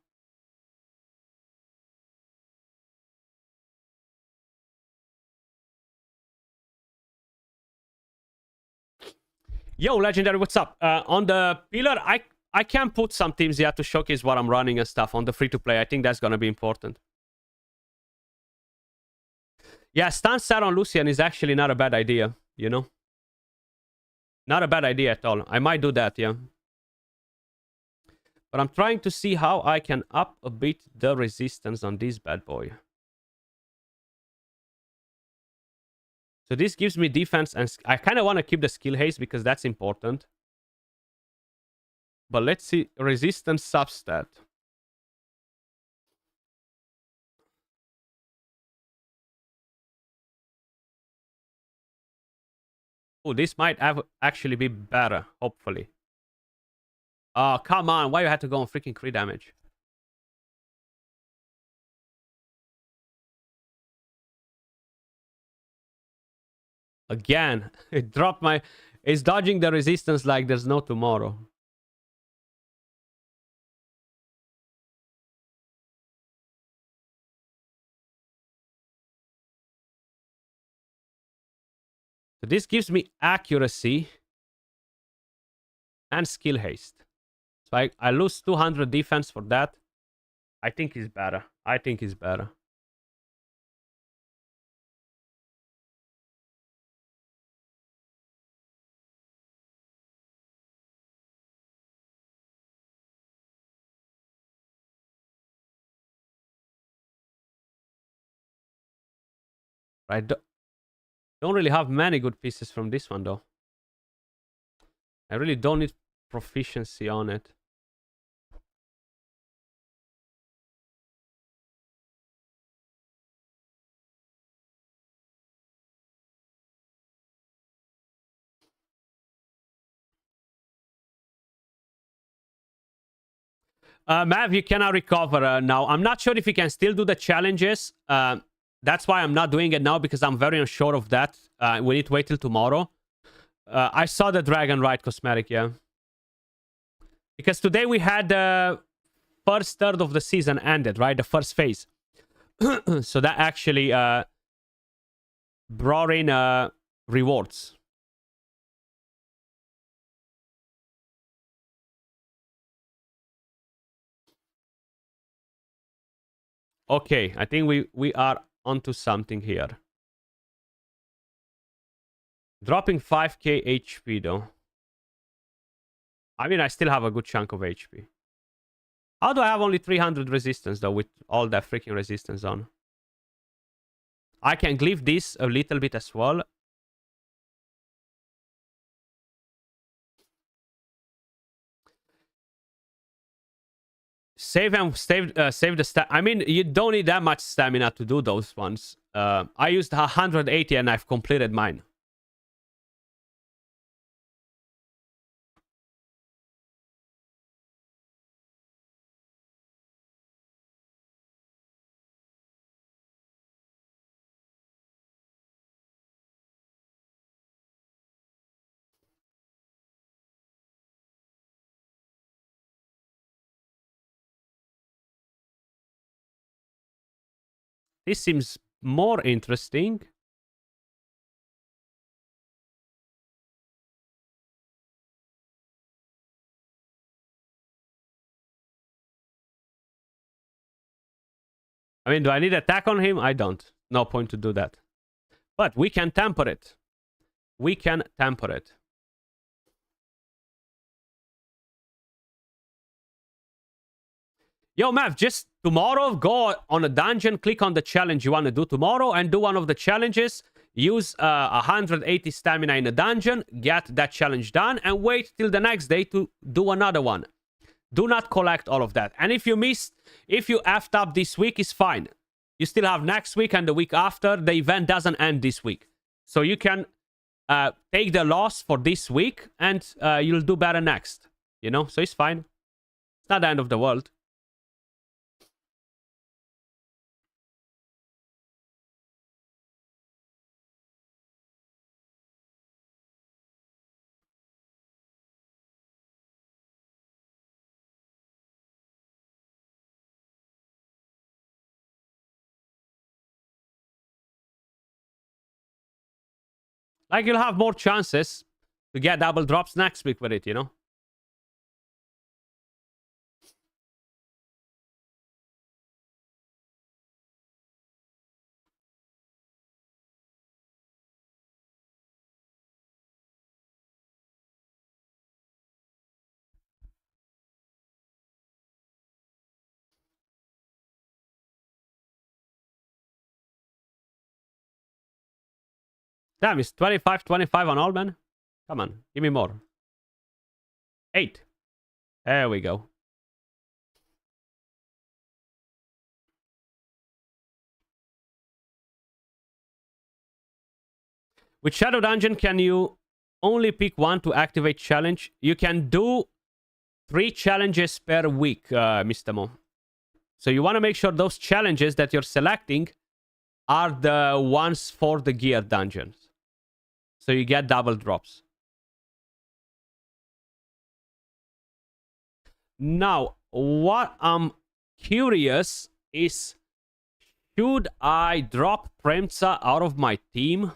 Yo, Legendary, what's up? On the pillar, I can put some teams here to showcase what I'm running and stuff on the free-to-play. I think that's going to be important. Yeah, stun set on Lucian is actually not a bad idea, you know? Not a bad idea at all. I might do that, yeah. But I'm trying to see how I can up a bit the resistance on this bad boy. So this gives me defense, and I kind of want to keep the skill haste because that's important. But let's see, resistance substat. Oh, this might actually be better, hopefully. Oh, come on. Why you had to go on freaking crit damage? Again, it dropped my... It's dodging the resistance like there's no tomorrow. So this gives me accuracy and skill haste. So I lose 200 defense for that. I think it's better. I think it's better. I don't really have many good pieces from this one, though. I really don't need proficiency on it. Mav, you cannot recover now. I'm not sure if you can still do the challenges. That's why I'm not doing it now, because I'm very unsure of that. We need to wait till tomorrow. I saw the Dragonride cosmetic, yeah. Because today we had the first third of the season ended, right? The first phase. So that actually brought in rewards. Okay, I think we are onto something here. Dropping 5k HP though. I mean, I still have a good chunk of HP. How do I have only 300 resistance though with all that freaking resistance on? I can glyph this a little bit as well. Save the stamina. I mean, you don't need that much stamina to do those ones. I used 180 and I've completed mine. This seems more interesting. I mean, do I need attack on him? I don't. No point to do that. But we can temper it. We can temper it. Yo, Mav, just tomorrow, go on a dungeon, click on the challenge you want to do tomorrow, and do one of the challenges. Use 180 stamina in a dungeon, get that challenge done, and wait till the next day to do another one. Do not collect all of that. And if you effed up this week, it's fine. You still have next week and the week after. The event doesn't end this week. So you can take the loss for this week, and you'll do better next. You know? So it's fine. It's not the end of the world. Like, you'll have more chances to get double drops next week with it, you know? Damn, it's 25-25 on all, man. Come on, give me more. 8. There we go. With Shadow Dungeon, can you only pick one to activate challenge? You can do 3 challenges per week, Mr. Mo. So you want to make sure those challenges that you're selecting are the ones for the gear dungeons. So you get double drops. Now, what I'm curious is, should I drop Premca out of my team?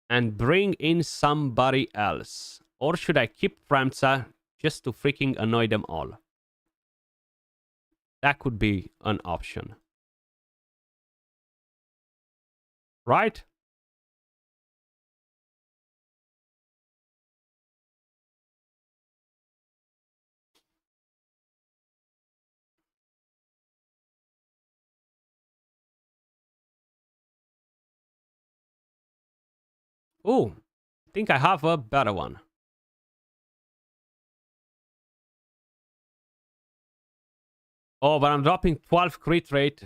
And bring in somebody else? Or should I keep Premca just to freaking annoy them all? That could be an option. Right? Ooh, I think I have a better one. Oh, but I'm dropping 12 crit rate.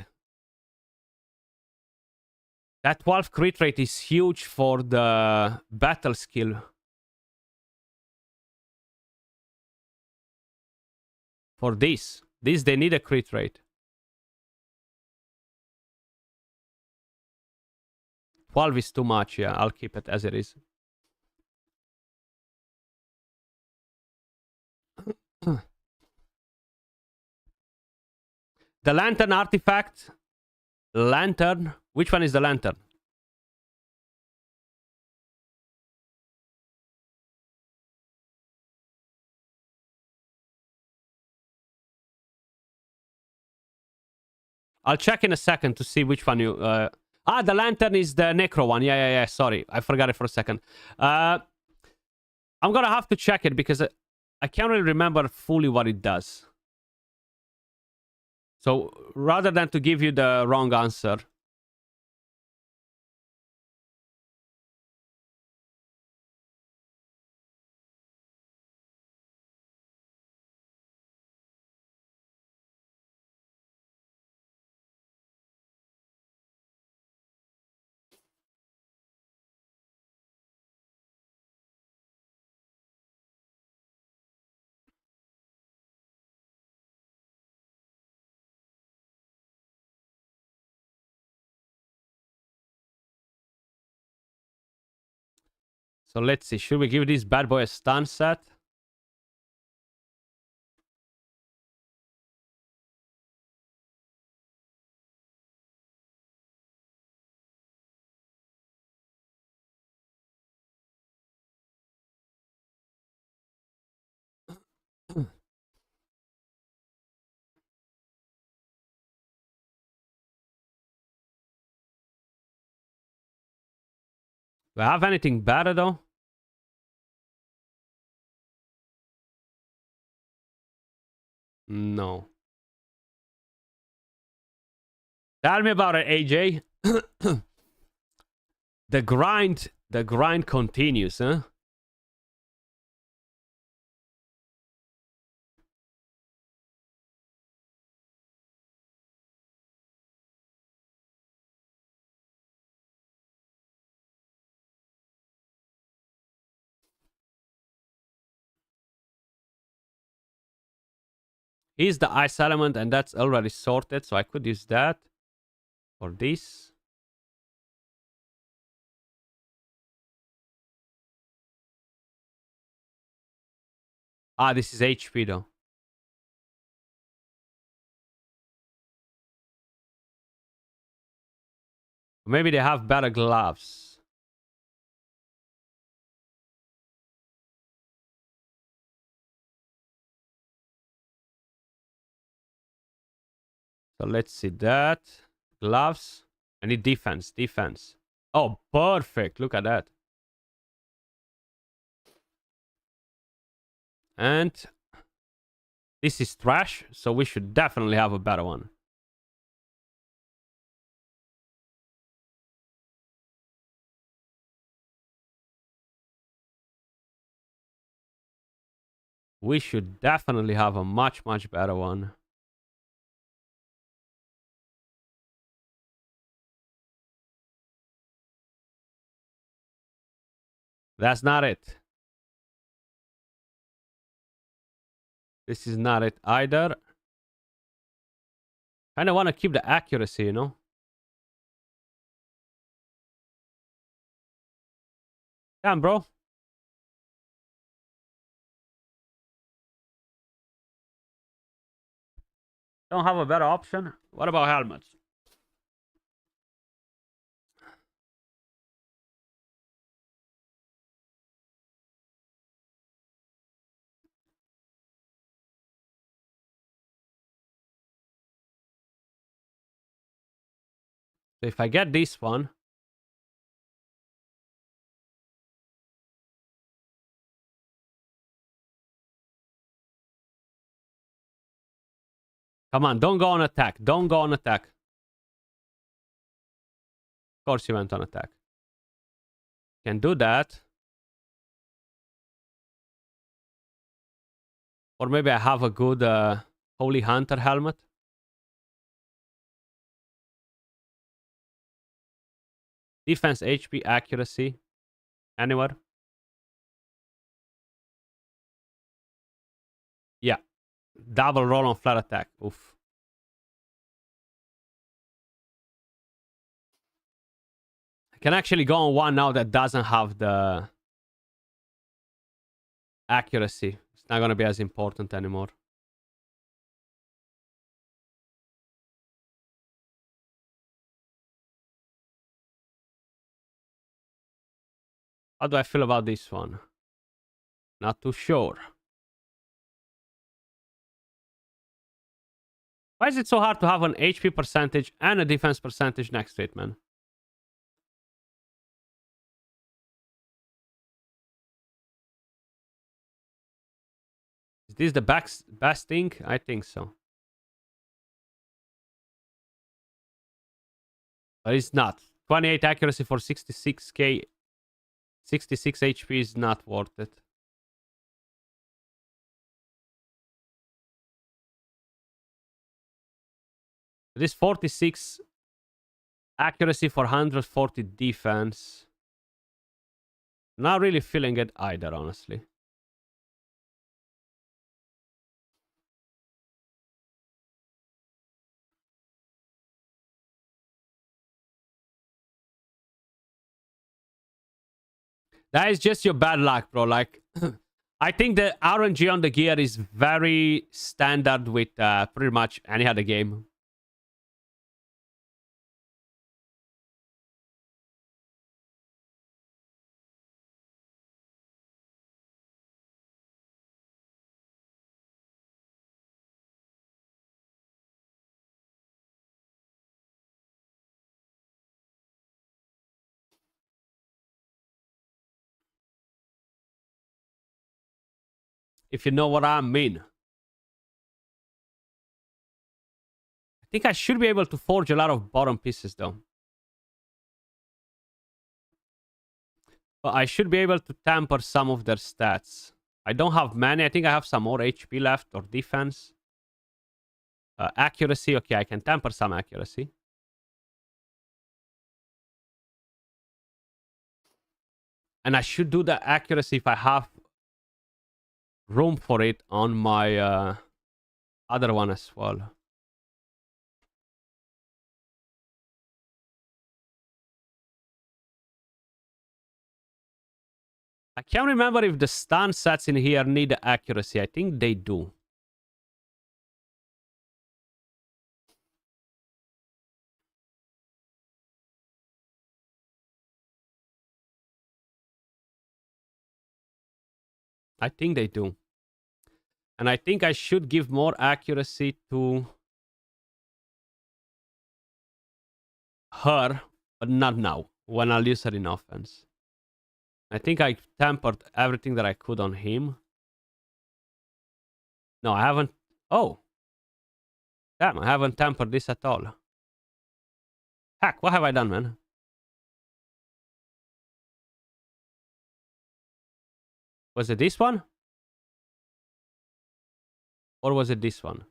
That 12 crit rate is huge for the battle skill. For this. They need a crit rate. 12 is too much, yeah. I'll keep it as it is. The lantern artifact. Lantern. Which one is the lantern? I'll check in a second to see which one you... the lantern is the Necro one. Yeah. Sorry, I forgot it for a second. I'm gonna have to check it because I can't really remember fully what it does. So rather than to give you the wrong answer... So let's see. Should we give this bad boy a stun set? Do I have anything better though? No. Tell me about it, AJ. The grind continues, huh? He's the ice element, and that's already sorted, so I could use that. Or this. This is HP though. Maybe they have better gloves. So let's see that. Gloves. I need defense. Defense. Oh, perfect. Look at that. And this is trash, so we should definitely have a better one. We should definitely have a much better one. That's not it. This is not it either. Kind of want to keep the accuracy, you know? Damn, bro. Don't have a better option? What about helmets? So if I get this one... Come on, don't go on attack. Don't go on attack. Of course you went on attack. Can do that. Or maybe I have a good Holy Hunter helmet. Defense, HP, accuracy. Anywhere? Yeah. Double roll on flat attack. Oof. I can actually go on one now that doesn't have the accuracy. It's not going to be as important anymore. How do I feel about this one? Not too sure. Why is it so hard to have an HP percentage and a defense percentage next to it, man? Is this the best thing? I think so. But it's not. 28 accuracy for 66k. 66 HP is not worth it. This 46 accuracy for 140 defense. Not really feeling it either, honestly. That is just your bad luck, bro. Like, I think the RNG on the gear is very standard with pretty much any other game. If you know what I mean. I think I should be able to forge a lot of bottom pieces, though. But I should be able to tamper some of their stats. I don't have many. I think I have some more HP left or defense. Accuracy. Okay, I can tamper some accuracy. And I should do the accuracy if I have room for it on my other one as well. I can't remember if the stun sets in here need accuracy. I think they do. I think they do. And I think I should give more accuracy to her, but not now, when I'll use her in offense. I think I tempered everything that I could on him. No, I haven't. Oh. Damn, I haven't tempered this at all. Heck, what have I done, man? Was it this one? Or was it this one?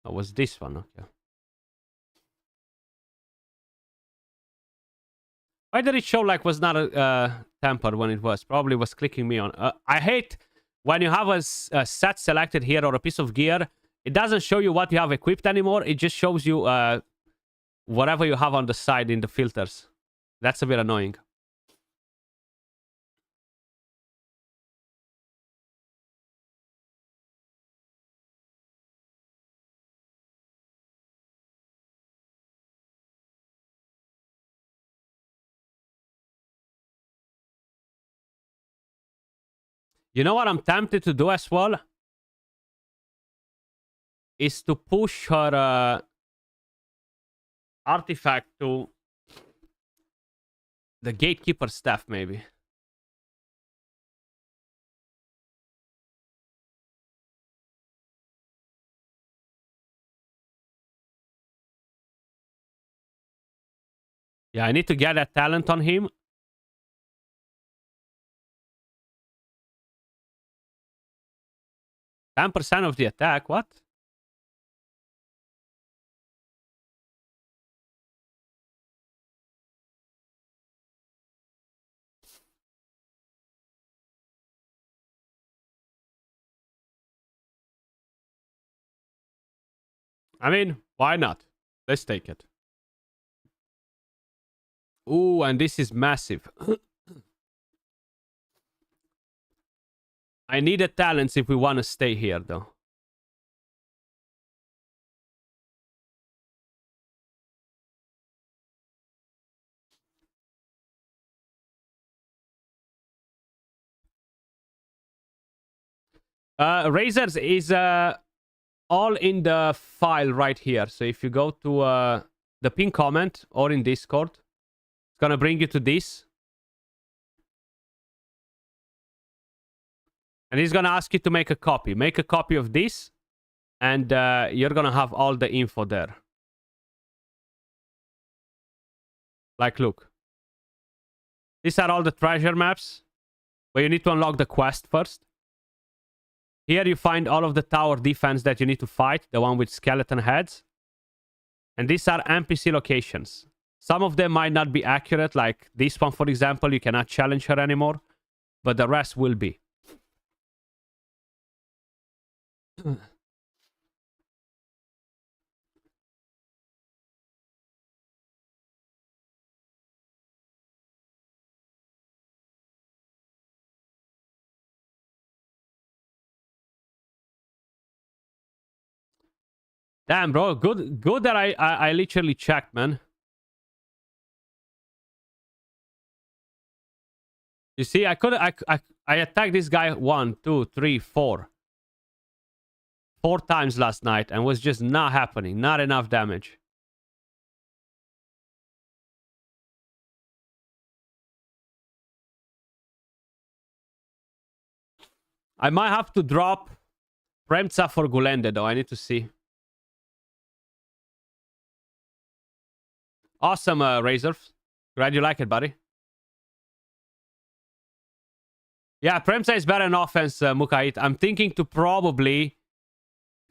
Or was this one? Okay. Why did it show like was not tempered when it was? Probably was clicking me on. I hate when you have a set selected here or a piece of gear. It doesn't show you what you have equipped anymore. It just shows you whatever you have on the side in the filters. That's a bit annoying. You know what I'm tempted to do as well? Is to push her artifact to the gatekeeper staff, maybe. Yeah, I need to get that talent on him. %10 of the attack, what? I mean, why not? Let's take it. Ooh, and this is massive. I need a talents if we want to stay here, though. Razors is all in the file right here. So if you go to the pin comment or in Discord, it's gonna bring you to this. And he's gonna ask you to make a copy. Make a copy of this, and you're gonna have all the info there. Like, look. These are all the treasure maps, but you need to unlock the quest first. Here you find all of the tower defense that you need to fight, the one with skeleton heads. And these are NPC locations. Some of them might not be accurate, like this one, for example. You cannot challenge her anymore, but the rest will be. Damn, bro. Good that I literally checked, man. You see, I attacked this guy 1, 2, 3, 4. 4 times last night and was just not happening. Not enough damage. I might have to drop Premza for Gulende, though. I need to see. Awesome, Razor. Glad you like it, buddy. Yeah, Premza is better in offense, Mukait. I'm thinking to probably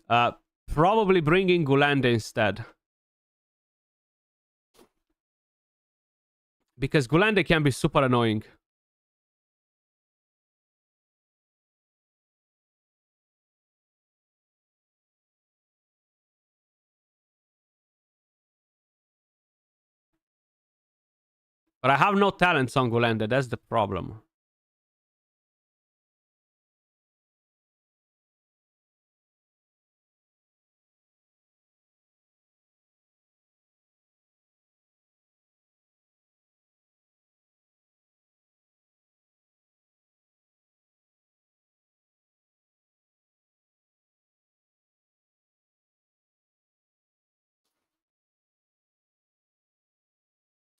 bring in Gulende instead. Because Gulende can be super annoying. But I have no talents on Gulende. That's the problem.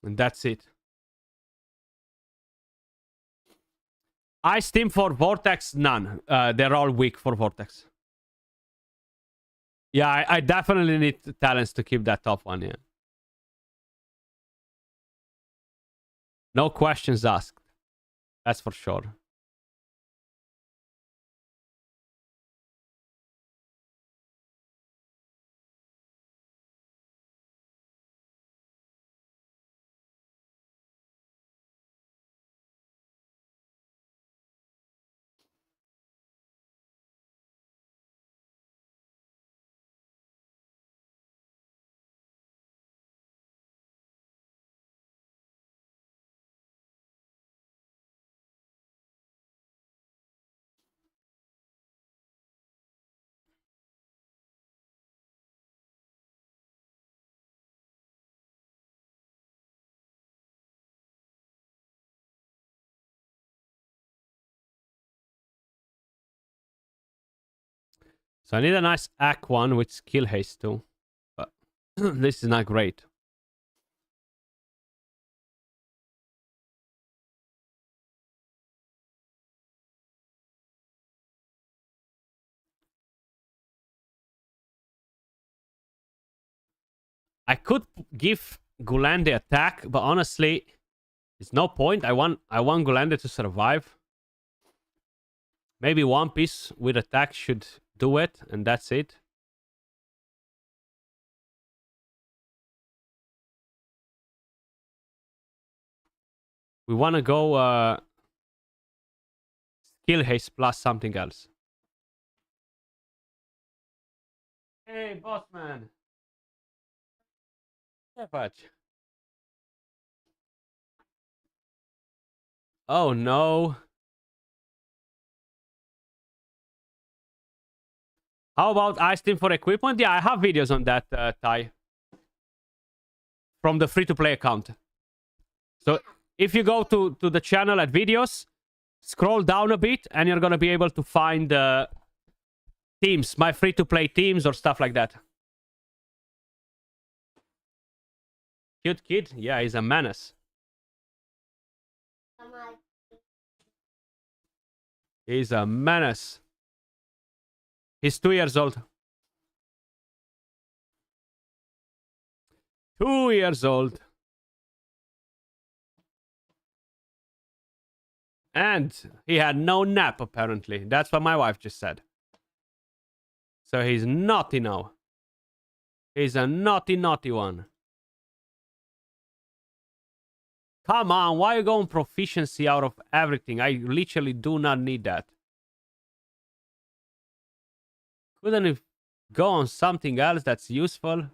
And that's it. Ice team for Vortex? None. They're all weak for Vortex. Yeah, I definitely need talents to keep that top one, yeah. No questions asked. That's for sure. So I need a nice Ack one with skill haste too. But this is not great. I could give Gulende attack, but honestly, it's no point. I want Gulende to survive. Maybe one piece with attack should do it, and that's it. We want to go skill haste plus something else. Hey, boss man. Yeah, patch. Oh no. How about Ice Team for equipment? Yeah, I have videos on that, Ty. From the free-to-play account. So if you go to the channel at videos, scroll down a bit, and you're going to be able to find Teams, my free-to-play teams or stuff like that. Cute kid? Yeah, he's a menace. He's a menace. He's 2 years old. 2 years old. And he had no nap, apparently. That's what my wife just said. So he's naughty now. He's a naughty, naughty one. Come on, why are you going proficiency out of everything? I literally do not need that. Couldn't you go on something else that's useful?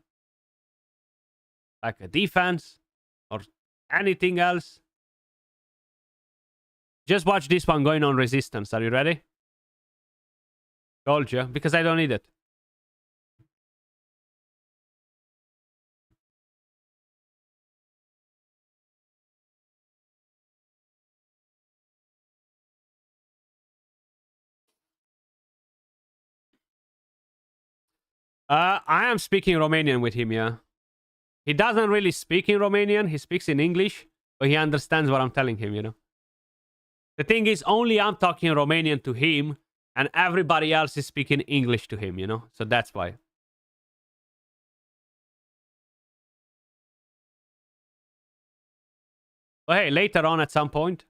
Like a defense? Or anything else? Just watch this one going on resistance. Are you ready? Told you. Because I don't need it. I am speaking Romanian with him, yeah. He doesn't really speak in Romanian. He speaks in English. But he understands what I'm telling him, you know. The thing is, only I'm talking Romanian to him. And everybody else is speaking English to him, you know. So that's why. But hey, later on at some point.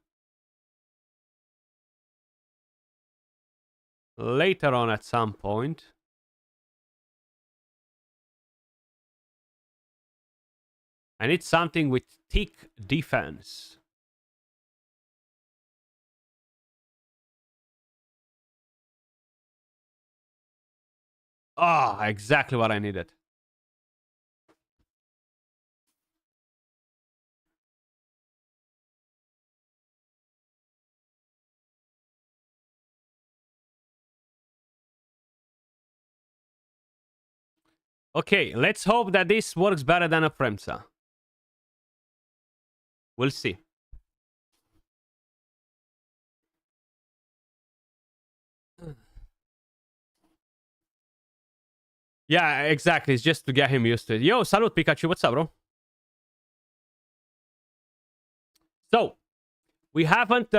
Later on at some point. I need something with thick defense. Ah, oh, exactly what I needed. Okay, let's hope that this works better than a Fremsa. We'll see. Yeah, exactly. It's just to get him used to it. Yo, salute Pikachu. What's up, bro? So, we haven't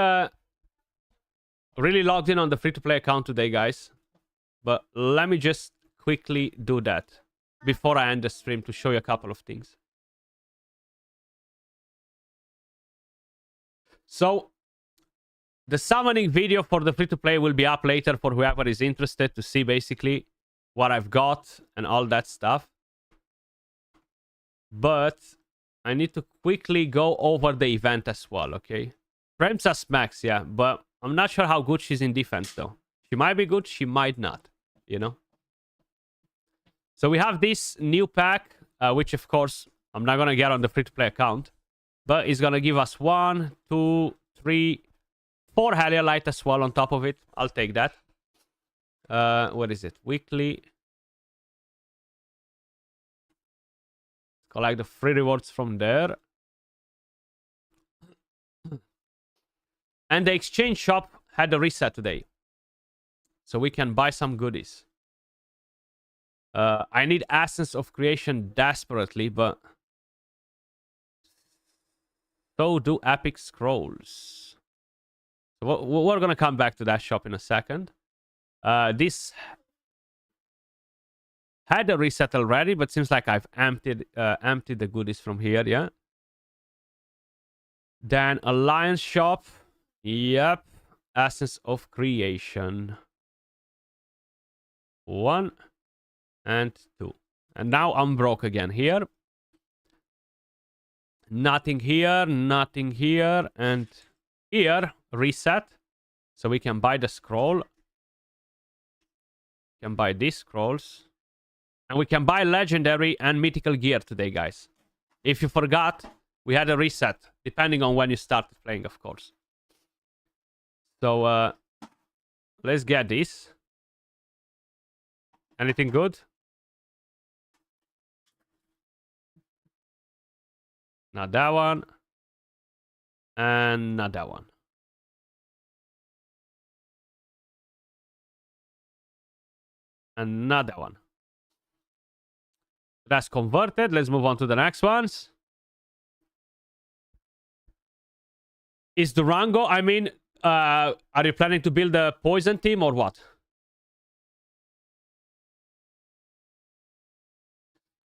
really logged in on the free-to-play account today, guys. But let me just quickly do that before I end the stream to show you a couple of things. So, the summoning video for the free-to-play will be up later for whoever is interested to see basically what I've got and all that stuff. But I need to quickly go over the event as well, okay? Fremsa smacks, yeah, but I'm not sure how good she's in defense, though. She might be good, she might not, you know? So we have this new pack, which, of course, I'm not going to get on the free-to-play account. But it's going to give us 1, 2, 3, 4 Heliolite as well on top of it. I'll take that. What is it? Weekly. Collect the free rewards from there. And the exchange shop had a reset today. So we can buy some goodies. I need Essence of Creation desperately, but so do Epic Scrolls. So we're going to come back to that shop in a second. This had a reset already, but seems like I've emptied the goodies from here, yeah? Then Alliance shop. Yep. Essence of Creation. 1 and 2. And now I'm broke again here. Nothing here, nothing here, and here, reset. So we can buy the scroll. We can buy these scrolls. And we can buy legendary and mythical gear today, guys. If you forgot, we had a reset, depending on when you started playing, of course. So, let's get this. Anything good? Not that one. And not that one. Another one. That's converted. Let's move on to the next ones. Is Durango, I mean, are you planning to build a poison team or what?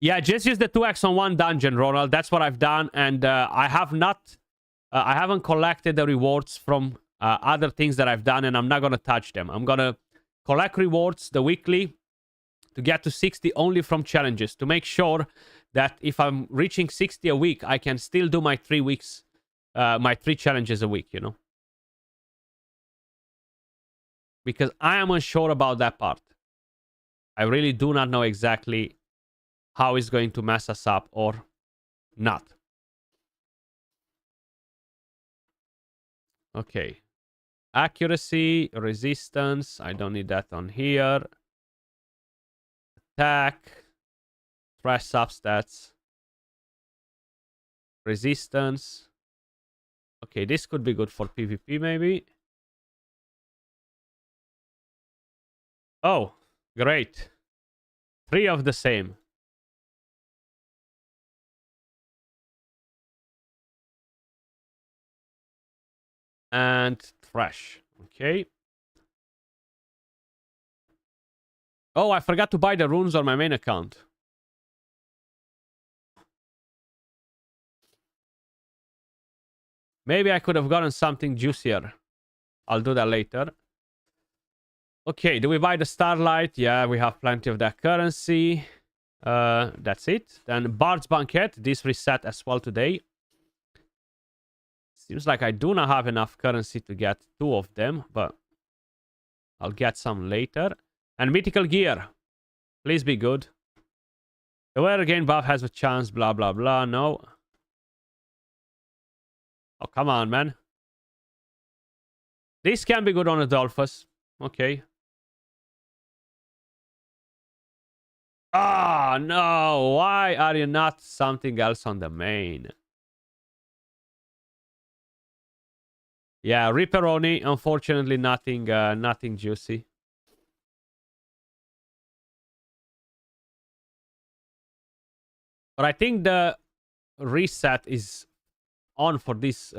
Yeah, just use the 2x on one dungeon, Ronald. That's what I've done. And I haven't collected the rewards from other things that I've done, and I'm not going to touch them. I'm going to collect rewards the weekly to get to 60 only from challenges to make sure that if I'm reaching 60 a week, I can still do my 3 weeks, my 3 challenges a week, you know? Because I am unsure about that part. I really do not know exactly how it's going to mess us up or not. Okay. Accuracy, resistance. I don't need that on here. Attack. Trash substats. Resistance. Okay, this could be good for PvP maybe. Oh, great. 3 of the same. And trash. Okay. Oh, I forgot to buy the runes on my main account. Maybe I could have gotten something juicier. I'll do that later. Okay, do we buy the Starlight? Yeah, we have plenty of that currency. That's it. Then Bard's Banquet. This reset as well today. Seems like I do not have enough currency to get 2 of them, but I'll get some later. And Mythical Gear. Please be good. The weather gain buff has a chance, blah, blah, blah. No. Oh, come on, man. This can be good on Adolphus. Okay. Ah, no. Why are you not something else on the main? Yeah, Ripperoni. Unfortunately, nothing juicy. But I think the reset is on for these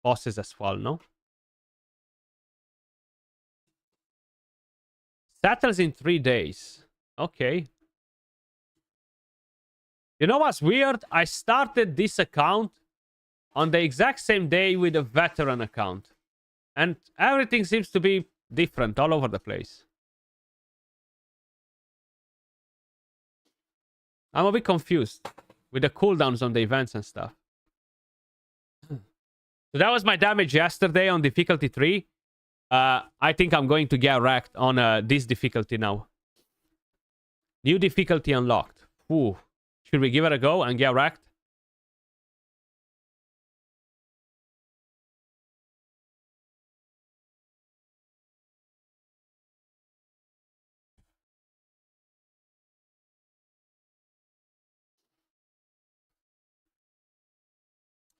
bosses as well, no? Settles in 3 days. Okay. You know what's weird? I started this account on the exact same day with a veteran account. And everything seems to be different all over the place. I'm a bit confused with the cooldowns on the events and stuff. So that was my damage yesterday on difficulty 3. I think I'm going to get wrecked on this difficulty now. New difficulty unlocked. Ooh. Should we give it a go and get wrecked?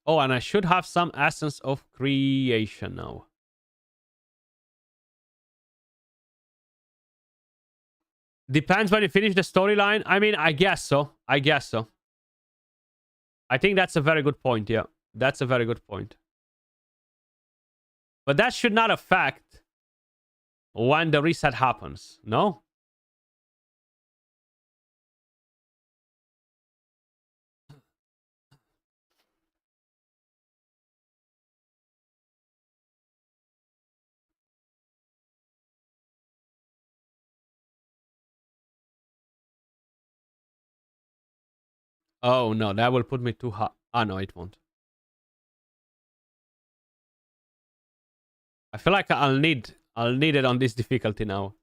Oh, and I should have some Essence of Creation now. Depends when you finish the storyline. I mean, I guess so. I guess so. I think that's a very good point, yeah. That's a very good point. But that should not affect when the reset happens, no? Oh, no, that will put me too high. Ah, no, it won't. I feel like I'll need it on this difficulty now.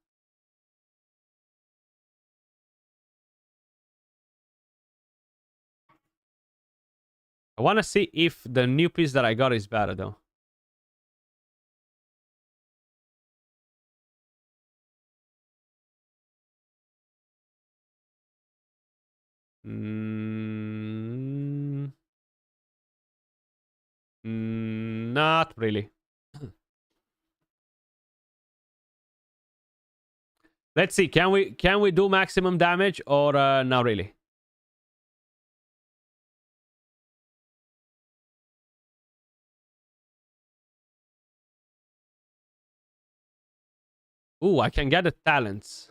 I want to see if the new piece that I got is better, though. Not really. Let's see. Can we do maximum damage or not really? Ooh, I can get the talents.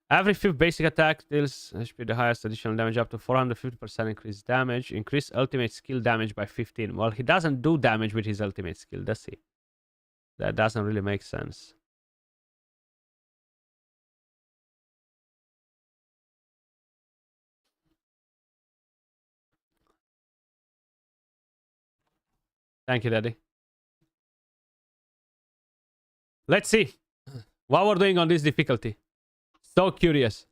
Every 5th basic attack deals HP the highest additional damage up to 450% increased damage. Increase ultimate skill damage by 15. Well, he doesn't do damage with his ultimate skill, does he? That doesn't really make sense. Thank you, Daddy. Let's see what we're doing on this difficulty. So curious.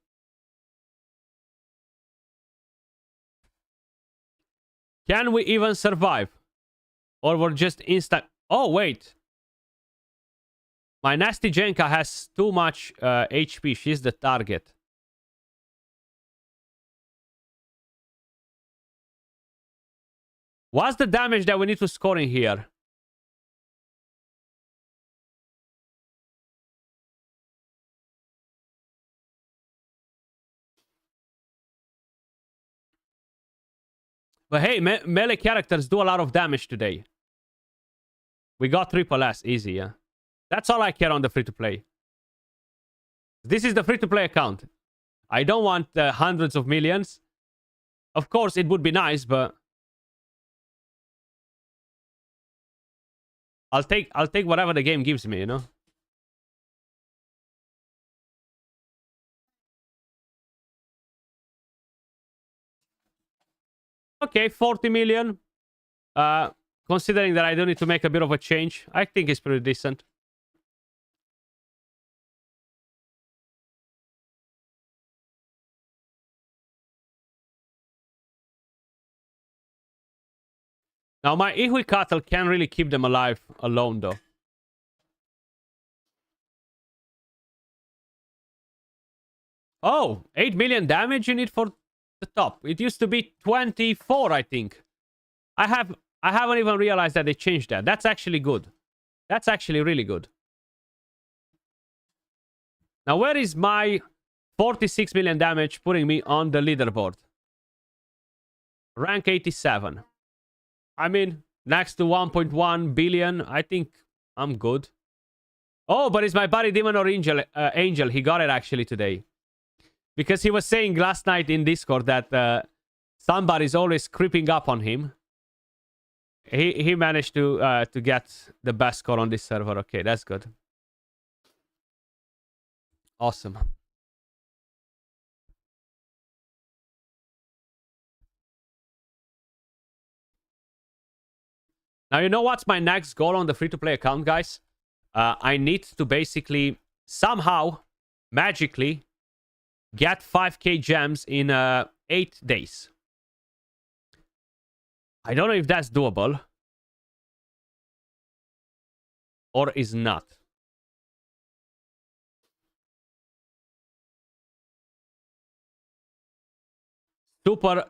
Can we even survive? Or we're just instant... Oh, wait. My nasty Jenka has too much HP. She's the target. What's the damage that we need to score in here? But hey, melee characters do a lot of damage today. We got triple S. Easy, yeah. That's all I care on the free-to-play. This is the free-to-play account. I don't want hundreds of millions. Of course, it would be nice, but... I'll take whatever the game gives me, you know? Okay, 40 million. Considering that I don't need to make a bit of a change, I think it's pretty decent. Now, my Ihui cattle can't really keep them alive alone, though. Oh, 8 million damage you need for the top. It used to be 24, I think. I haven't even realized that they changed that. That's actually good. That's actually really good. Now, where is my 46 million damage putting me on the leaderboard? Rank 87. I mean, next to 1.1 billion, I think I'm good. Oh, but it's my buddy Demon or Angel. He got it actually today. Because he was saying last night in Discord that somebody's always creeping up on him. He managed to get the best score on this server. Okay, that's good. Awesome. Now, you know what's my next goal on the free-to-play account, guys? I need to basically, somehow, magically, get 5k gems in 8 days. I don't know if that's doable. Or is not.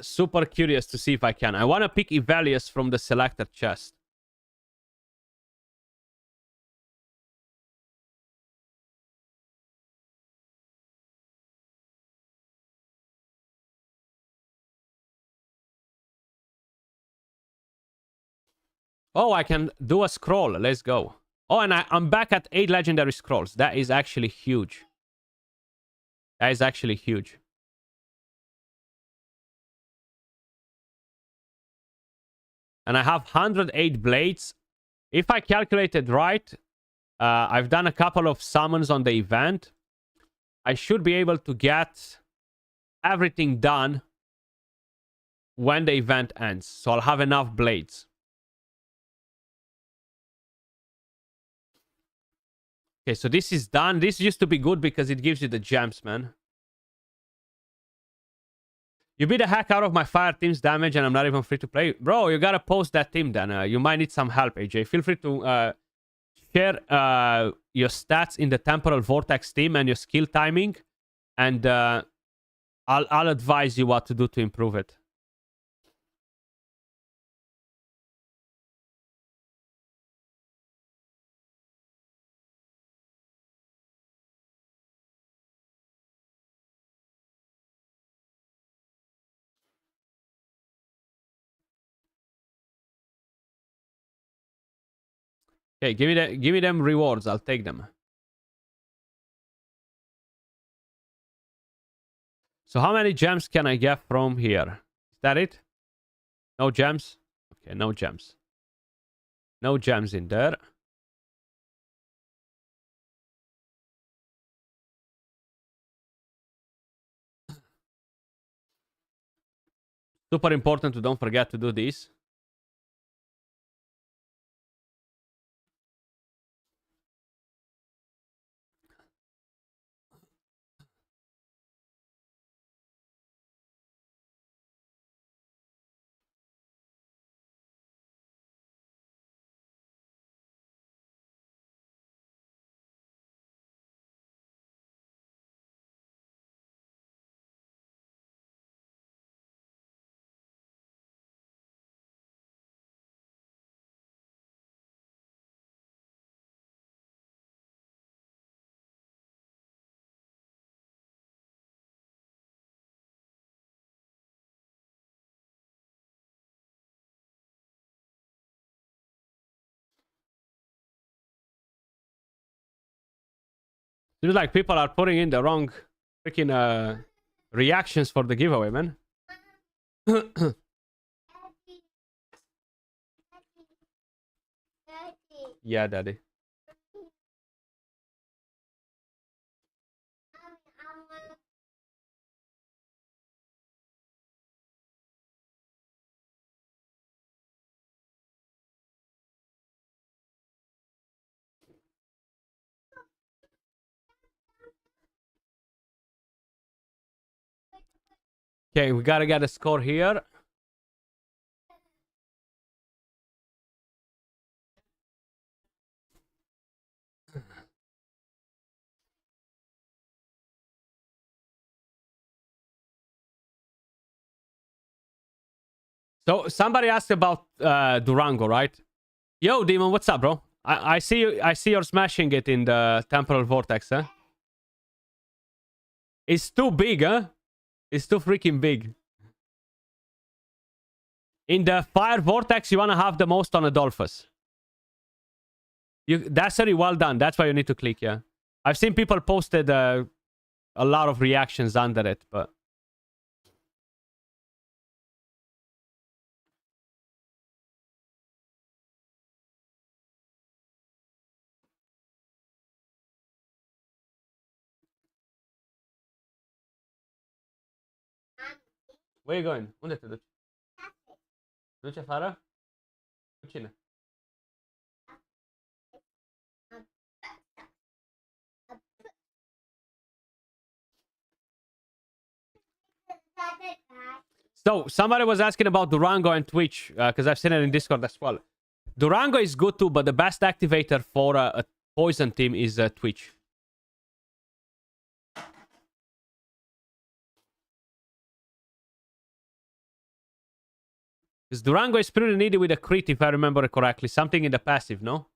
Super curious to see if I can. I want to pick Ivelius from the selected chest. Oh, I can do a scroll. Let's go. Oh, and I'm back at 8 legendary scrolls. That is actually huge. That is actually huge. And I have 108 blades. If I calculated right, I've done a couple of summons on the event. I should be able to get everything done when the event ends. So I'll have enough blades. Okay, so this is done. This used to be good because it gives you the gems, man. You beat the heck out of my fire team's damage and I'm not even free to play. Bro, you gotta post that team then. You might need some help, AJ. Feel free to share your stats in the Temporal Vortex team and your skill timing. And I'll advise you what to do to improve it. Okay, give me them rewards. I'll take them. So how many gems can I get from here? Is that it? No gems? Okay, no gems. No gems in there. Super important to don't forget to do this. Seems like people are putting in the wrong freaking reactions for the giveaway, man. Yeah, daddy. Okay, we gotta get a score here. So somebody asked about Durango, right? Yo, Demon, what's up, bro? I see you. I see you're smashing it in the Temporal Vortex, huh? It's too big, huh? It's too freaking big. In the Fire Vortex, you wanna have the most on Adolphus. That's very well done. That's why you need to click, yeah. I've seen people posted a lot of reactions under it, but... Where are you going? Unde te duci? Duci afară? Cu cine? So, somebody was asking about Durango and Twitch, because I've seen it in Discord as well. Durango is good too, but the best activator for a poison team is Twitch. Because Durango is pretty needy with a crit, if I remember correctly. Something in the passive, no?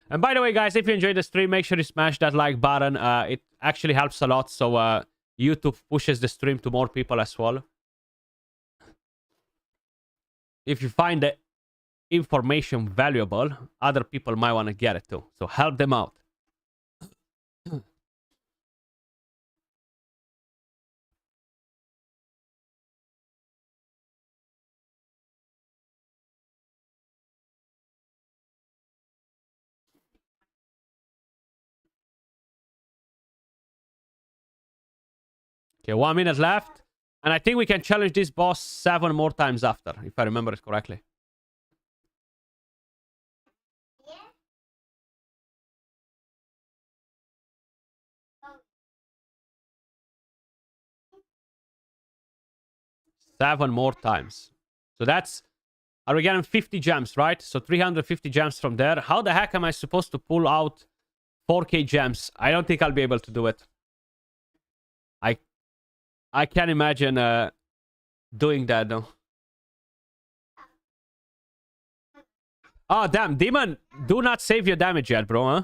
And by the way, guys, if you enjoyed the stream, make sure you smash that like button. It actually helps a lot, so YouTube pushes the stream to more people as well. If you find the information valuable, other people might want to get it too. So help them out. Okay, 1 minute left. And I think we can challenge this boss 7 more times after, if I remember it correctly. Seven more times. So that's... Are we getting 50 gems, right? So 350 gems from there. How the heck am I supposed to pull out 4k gems? I don't think I'll be able to do it. I can't imagine doing that, though. Oh, damn. Demon, do not save your damage yet, bro, huh?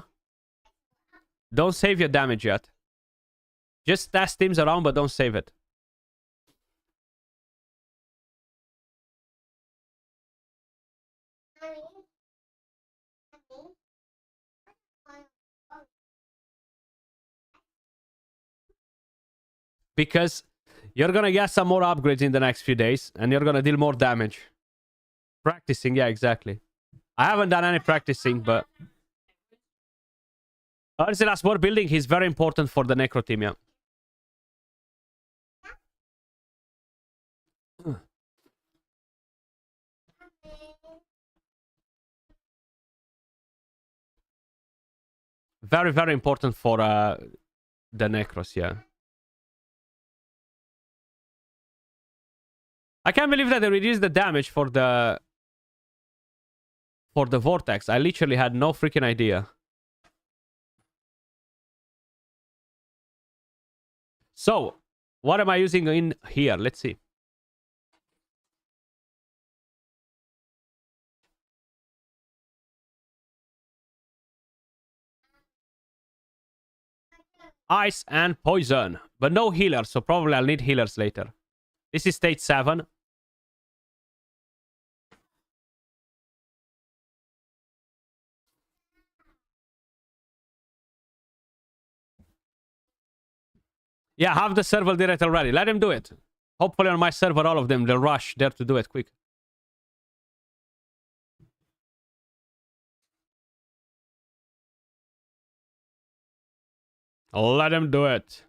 Don't save your damage yet. Just test teams around, but don't save it. Because you're gonna get some more upgrades in the next few days, and you're gonna deal more damage. Practicing, yeah, exactly. I haven't done any practicing, but... Urzila's war building is very important for the Necro team, yeah. Very, very important for the Necros, yeah. I can't believe that they reduced the damage for the Vortex. I literally had no freaking idea. So, what am I using in here? Let's see. Ice and poison. But no healers, so probably I'll need healers later. This is stage 7. Yeah, have the server did it already. Let him do it. Hopefully on my server, all of them, they'll rush there to do it quick. Let him do it.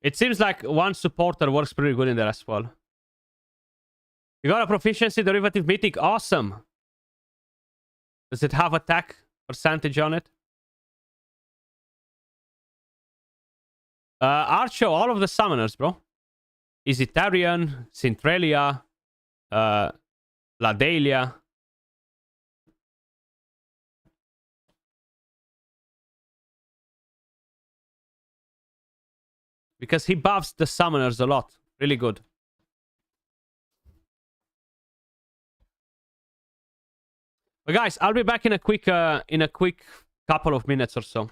It seems like one supporter works pretty good in there as well. You got a proficiency derivative mythic. Awesome. Does it have attack percentage on it? Archo, all of the summoners, bro. Isitarian, Centralia, Ladelia. Because he buffs the summoners a lot. Really good. But guys, I'll be back in a quick couple of minutes or so.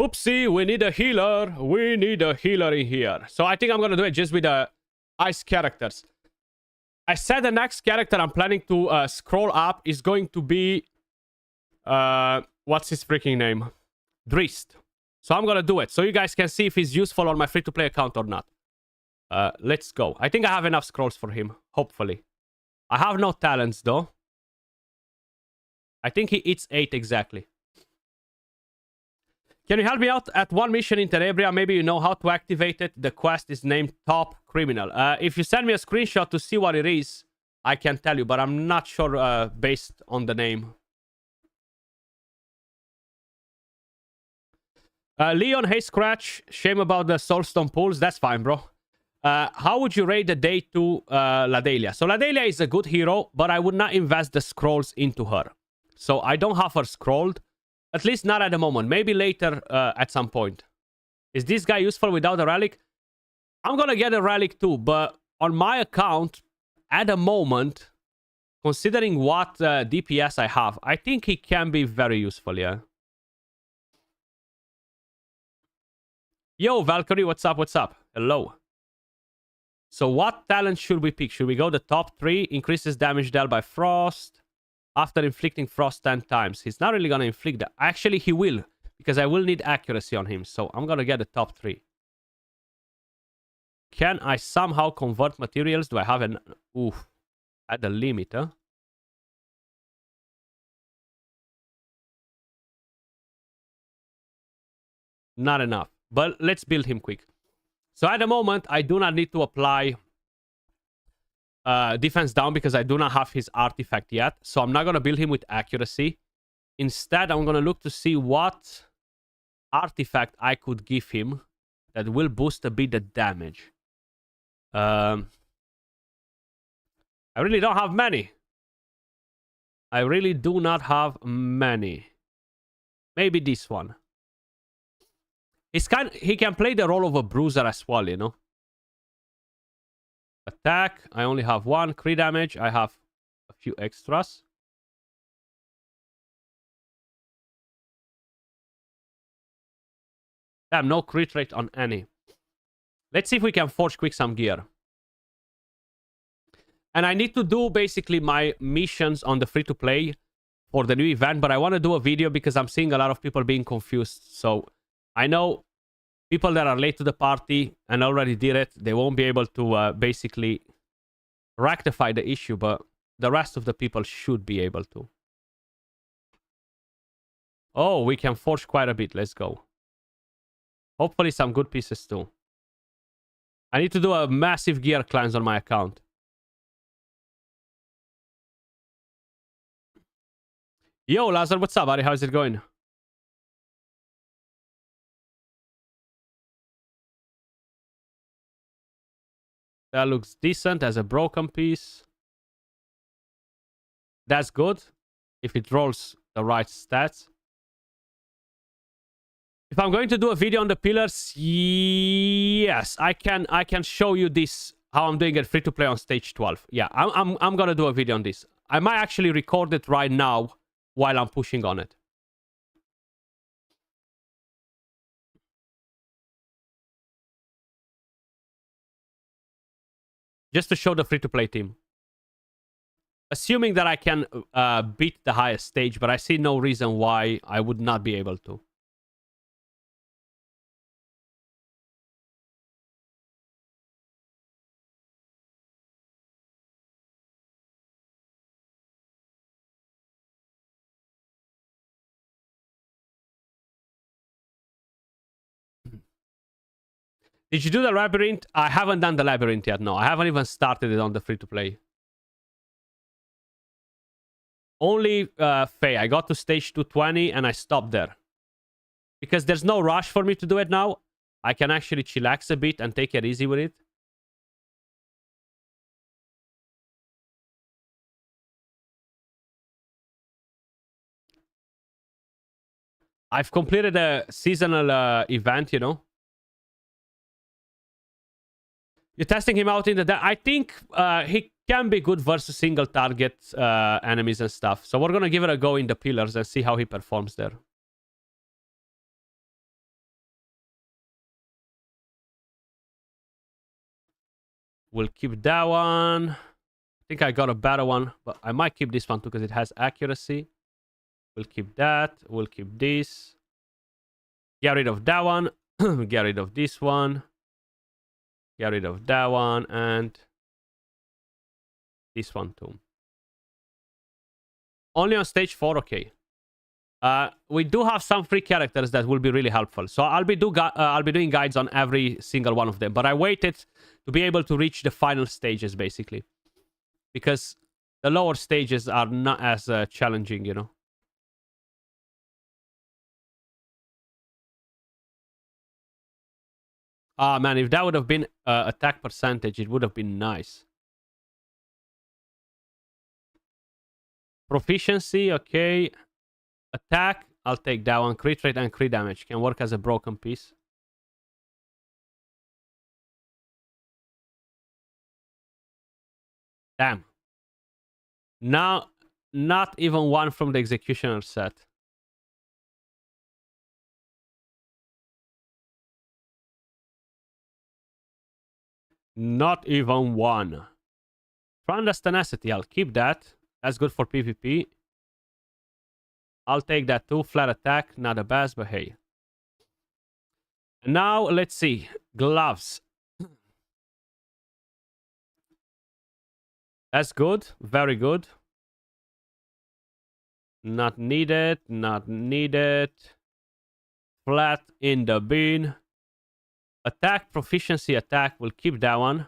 Oopsie, we need a healer. We need a healer in here. So I think I'm going to do it just with the ice characters. I said the next character I'm planning to scroll up is going to be... what's his freaking name? Drist. So I'm going to do it. So you guys can see if he's useful on my free-to-play account or not. Let's go. I think I have enough scrolls for him. Hopefully. I have no talents though. I think he eats 8 exactly. Can you help me out at one mission in Terebria? Maybe you know how to activate it. The quest is named Top Criminal. If you send me a screenshot to see what it is, I can tell you, but I'm not sure based on the name. Leon, hey Skratch. Shame about the Soulstone pools. That's fine, bro. How would you rate the day to Ladelia? So Ladelia is a good hero, but I would not invest the scrolls into her. So I don't have her scrolled. At least not at the moment. Maybe later at some point. Is this guy useful without a relic? I'm gonna get a relic too, but on my account, at the moment, considering what DPS I have, I think he can be very useful, yeah. Yo, Valkyrie, what's up, what's up? Hello. So what talent should we pick? Should we go the top 3? Increases damage dealt by frost. After inflicting frost 10 times. He's not really going to inflict that. Actually, he will. Because I will need accuracy on him. So I'm going to get the top 3. Can I somehow convert materials? Do I have an... Oof. At the limit, huh? Not enough. But let's build him quick. So at the moment, I do not need to apply... defense down because I do not have his artifact yet. So I'm not going to build him with accuracy. Instead, I'm going to look to see what artifact I could give him that will boost a bit the damage. I really don't have many. I really do not have many. Maybe this one. He can play the role of a bruiser as well, you know. Attack, I only have 1. Crit damage, I have a few extras. Damn, no crit rate on any. Let's see if we can forge quick some gear. And I need to do basically my missions on the free-to-play for the new event, but I want to do a video because I'm seeing a lot of people being confused. So I know people that are late to the party and already did it, they won't be able to basically rectify the issue, but the rest of the people should be able to. Oh, we can forge quite a bit. Let's go. Hopefully some good pieces too. I need to do a massive gear cleanse on my account. Yo, Lazar, what's up, buddy? How's it going? That looks decent as a broken piece. That's good. If it rolls the right stats. If I'm going to do a video on the pillars, yes, I can show you this, how I'm doing it free to play on stage 12. Yeah, I'm gonna do a video on this. I might actually record it right now while I'm pushing on it. Just to show the free-to-play team. Assuming that I can beat the highest stage, but I see no reason why I would not be able to. Did you do the labyrinth? I haven't done the labyrinth yet, no. I haven't even started it on the free-to-play. Only Faye. I got to stage 220 and I stopped there. Because there's no rush for me to do it now. I can actually chillax a bit and take it easy with it. I've completed a seasonal event, you know. You're testing him out in the... I think he can be good versus single target enemies and stuff. So we're going to give it a go in the pillars and see how he performs there. We'll keep that one. I think I got a better one, but I might keep this one too because it has accuracy. We'll keep that. We'll keep this. Get rid of that one. Get rid of this one. Get rid of that one. And this one too. Only on stage 4, okay. We do have some free characters that will be really helpful. So I'll be doing guides on every single one of them. But I waited to be able to reach the final stages, basically. Because the lower stages are not as challenging, you know. Ah, man, if that would have been attack percentage, it would have been nice. Proficiency, okay. Attack, I'll take that one. Crit rate and crit damage can work as a broken piece. Damn. Now, not even one from the Executioner set. Not even one. Tremendous Tenacity, I'll keep that. That's good for PvP. I'll take that too. Flat attack, not the best, but hey. And now, let's see. Gloves. That's good. Very good. Not needed. Not needed. Flat in the bin. Attack, proficiency, attack. We'll keep that one.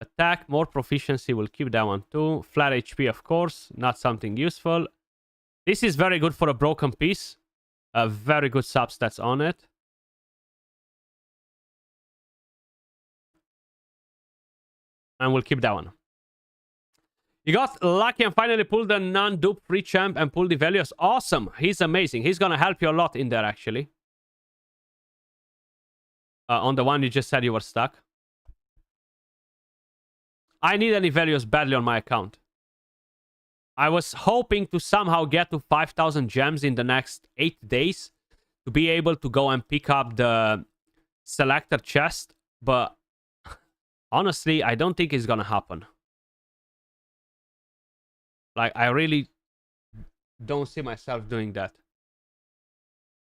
Attack, more proficiency. We'll keep that one too. Flat HP, of course. Not something useful. This is very good for a broken piece. Very good substats on it. And we'll keep that one. You got lucky and finally pulled the non-dupe free champ and pulled the values. Awesome. He's amazing. He's going to help you a lot in there, actually. On the one you just said you were stuck. I need any values badly on my account. I was hoping to somehow get to 5,000 gems in the next 8 days to be able to go and pick up the selector chest, but honestly, I don't think it's gonna happen. Like, I really don't see myself doing that.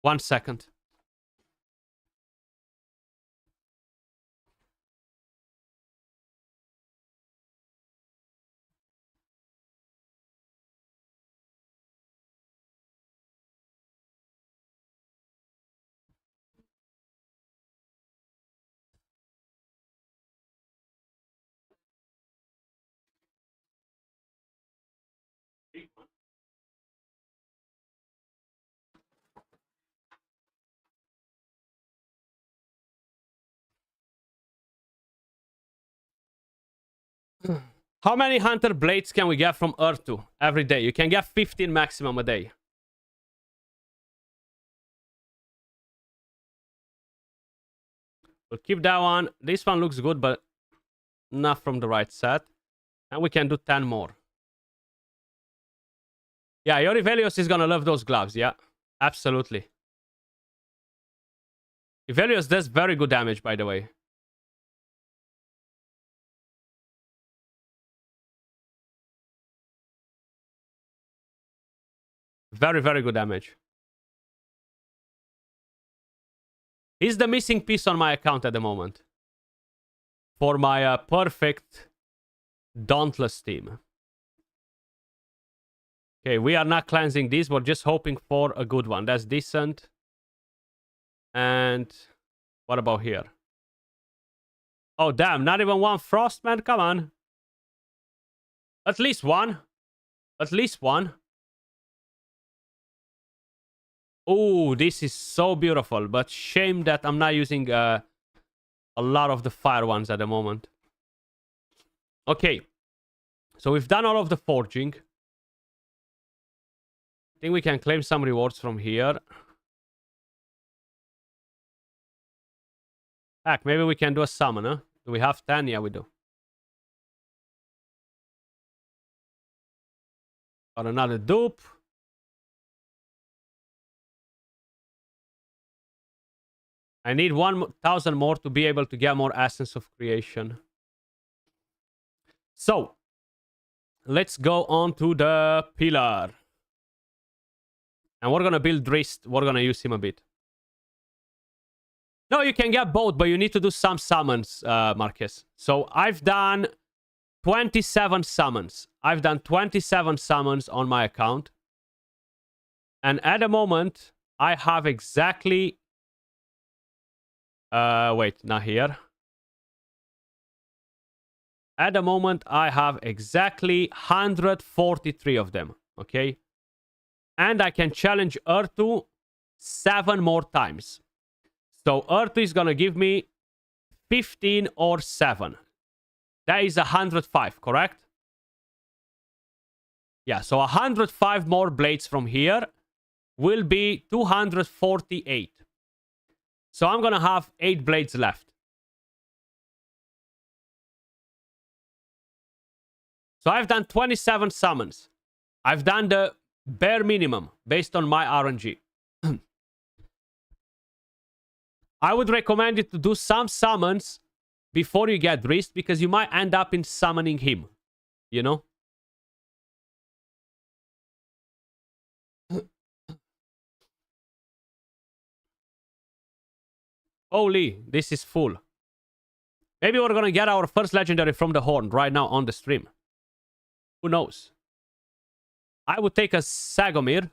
1 second. How many Hunter Blades can we get from Earth 2 every day? You can get 15 maximum a day. We'll keep that one. This one looks good, but not from the right set. And we can do 10 more. Yeah, Yorivelios is gonna love those gloves, yeah. Absolutely. Ivelios does very good damage, by the way. Very, very good damage. He's the missing piece on my account at the moment. For my perfect Dauntless team. Okay, we are not cleansing these. We're just hoping for a good one. That's decent. And what about here? Oh, damn. Not even one frost, man. Come on. At least one. At least one. Oh, this is so beautiful. But shame that I'm not using a lot of the fire ones at the moment. Okay. So we've done all of the forging. I think we can claim some rewards from here. Heck, maybe we can do a summon, huh? Do we have 10? Yeah, we do. Got another dupe. I need 1,000 more to be able to get more Essence of Creation. So, let's go on to the pillar. And we're gonna build Drist. We're gonna use him a bit. No, you can get both, but you need to do some summons, Marcus. So I've done 27 summons. I've done 27 summons on my account. And at the moment, I have exactly... wait, not here. At the moment, I have exactly 143 of them, okay? And I can challenge Ertu 7 more times. So Ertu is gonna give me 15 or 7. That is 105, correct? Yeah, so 105 more blades from here will be 248. So I'm gonna have 8 blades left. So I've done 27 summons. I've done the bare minimum based on my RNG. I would recommend you to do some summons before you get Drist, because you might end up in summoning him. You know? Holy, this is full. Maybe we're gonna get our first legendary from the Horn right now on the stream. Who knows? I would take a Sagomir.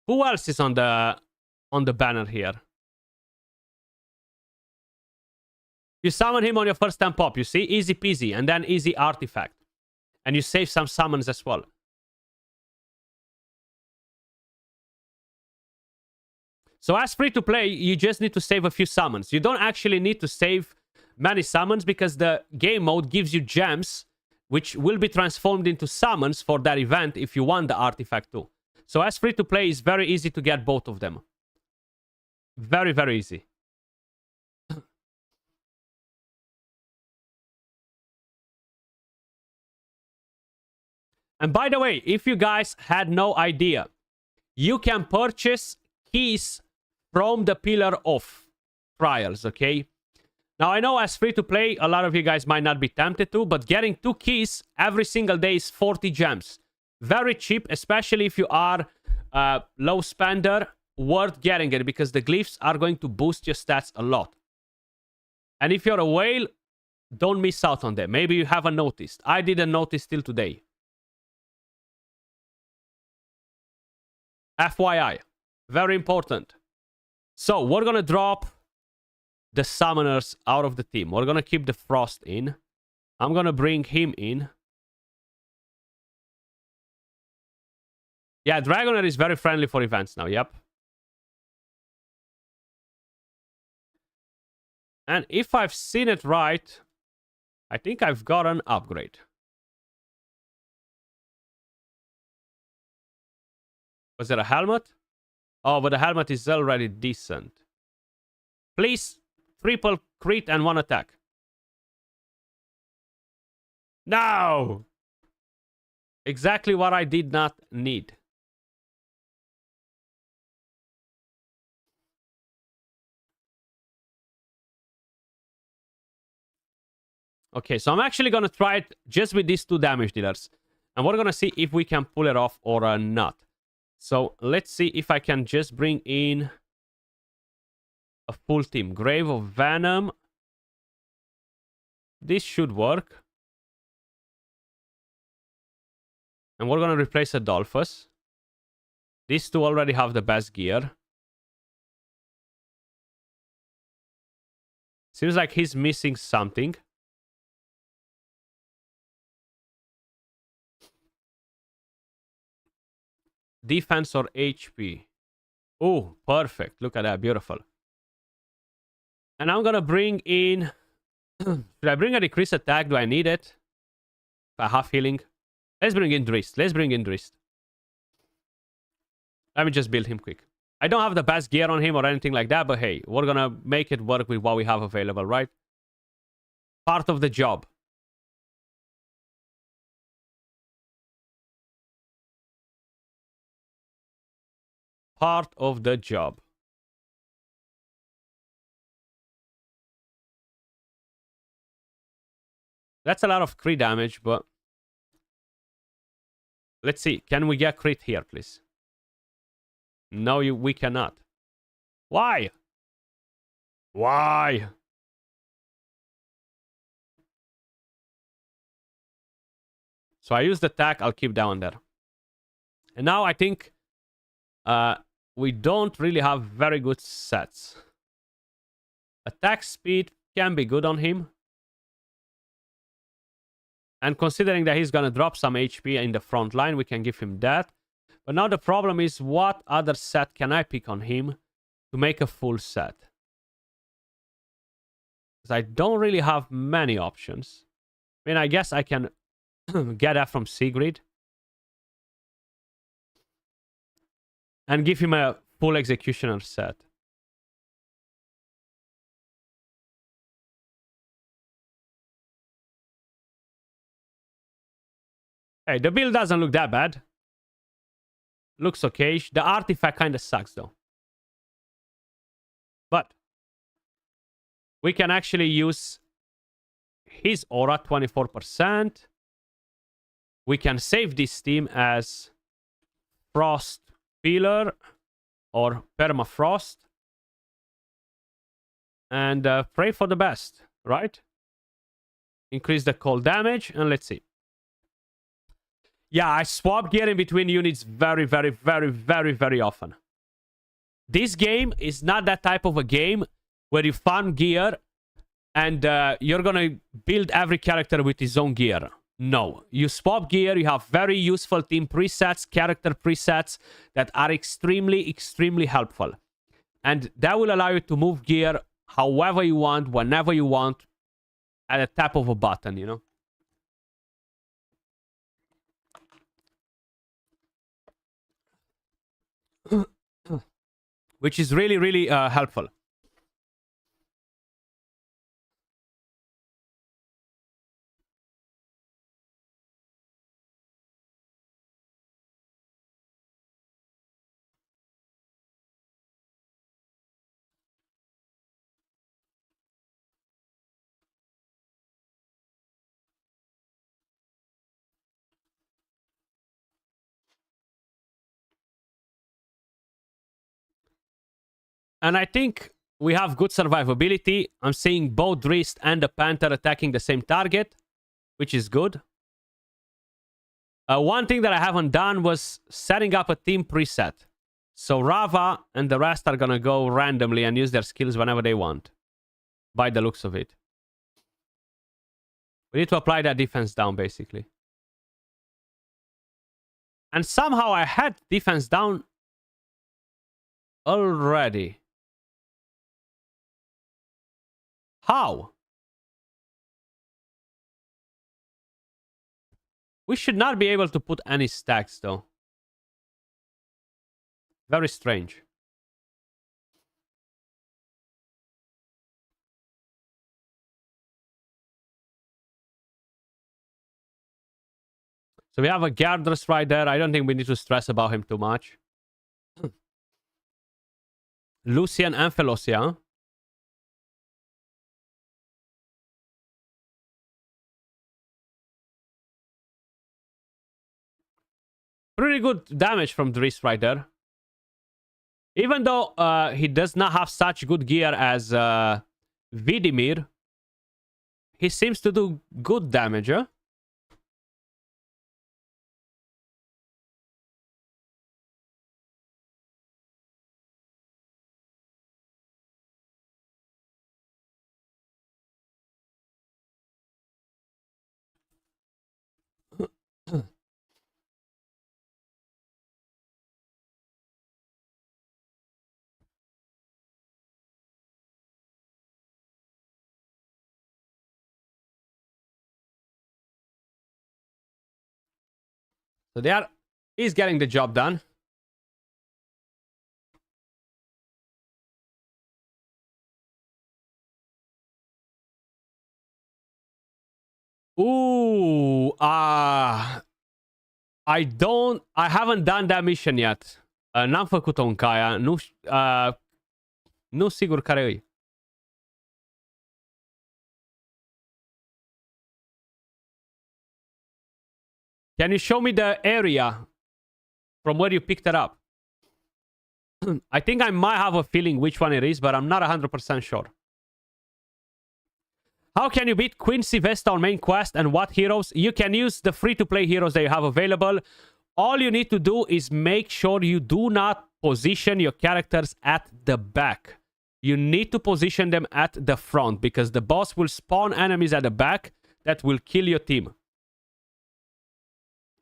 Who else is on the banner here? You summon him on your first time pop, you see? Easy peasy, and then easy artifact. And you save some summons as well. So as free to play, you just need to save a few summons. You don't actually need to save many summons, because the game mode gives you gems, which will be transformed into summons for that event if you want the artifact too. So as free to play, it's very easy to get both of them. Very, very easy. And by the way, if you guys had no idea, you can purchase keys from the Pillar of Trials, okay? Now, I know as free to play, a lot of you guys might not be tempted to, but getting 2 keys every single day is 40 gems. Very cheap, especially if you are a low spender. Worth getting it, because the glyphs are going to boost your stats a lot. And if you're a whale, don't miss out on them. Maybe you haven't noticed. I didn't notice till today. FYI. Very important. So, we're gonna drop the summoners out of the team. We're gonna keep the Frost in. I'm gonna bring him in. Yeah, Dragonheir is very friendly for events now, yep. And if I've seen it right, I think I've got an upgrade. Was it a helmet? Oh, but the helmet is already decent. Please, triple crit and 1 attack. No! Exactly what I did not need. Okay, so I'm actually going to try it just with these 2 damage dealers. And we're going to see if we can pull it off or not. So let's see if I can just bring in a full team. Grave of Venom. This should work. And we're going to replace Adolphus. These 2 already have the best gear. Seems like he's missing something. Defense or HP. Oh, perfect. Look at that. Beautiful. And I'm gonna bring in... Should I bring a decreased attack? Do I need it? If I have healing? Let's bring in Drist. Let's bring in Drist. Let me just build him quick. I don't have the best gear on him or anything like that, but hey, we're gonna make it work with what we have available, right? Part of the job. Part of the job. That's a lot of crit damage, but... Let's see. Can we get crit here, please? No, we cannot. Why? Why? So I use the attack. I'll keep that one there. And now I think we don't really have very good sets. Attack speed can be good on him. And considering that he's going to drop some HP in the front line, we can give him that. But now the problem is, what other set can I pick on him to make a full set? Because I don't really have many options. I mean, I guess I can get that from Sigrid. And give him a full Executioner set. Hey, the build doesn't look that bad. Looks okay. The artifact kind of sucks, though. But we can actually use his aura, 24%. We can save this team as Frost Pillar or Permafrost. And pray for the best, right? Increase the cold damage, and let's see. Yeah, I swap gear in between units very, very, very, very, very often. This game is not that type of a game where you farm gear and you're gonna build every character with his own gear. No, you swap gear, you have very useful team presets, character presets that are extremely, extremely helpful. And that will allow you to move gear however you want, whenever you want, at a tap of a button, you know? Which is really, really helpful. And I think we have good survivability. I'm seeing both Drist and the Panther attacking the same target, which is good. One thing that I haven't done was setting up a team preset. So Rava and the rest are going to go randomly and use their skills whenever they want. By the looks of it. We need to apply that defense down, basically. And somehow I had defense down already. How? We should not be able to put any stacks, though. Very strange. So we have a Gardress right there. I don't think we need to stress about him too much. Lucian and Felocia. Pretty good damage from Driss right there. Even though he does not have such good gear as Vidimir, he seems to do good damage, huh? So he's getting the job done. Ooh, I haven't done that mission yet. N-am făcut-o încă aia. Nu sigur care e. Can you show me the area from where you picked it up? I think I might have a feeling which one it is, but I'm not 100% sure. How can you beat Quincy Vesta on main quest and what heroes? You can use the free-to-play heroes that you have available. All you need to do is make sure you do not position your characters at the back. You need to position them at the front because the boss will spawn enemies at the back that will kill your team.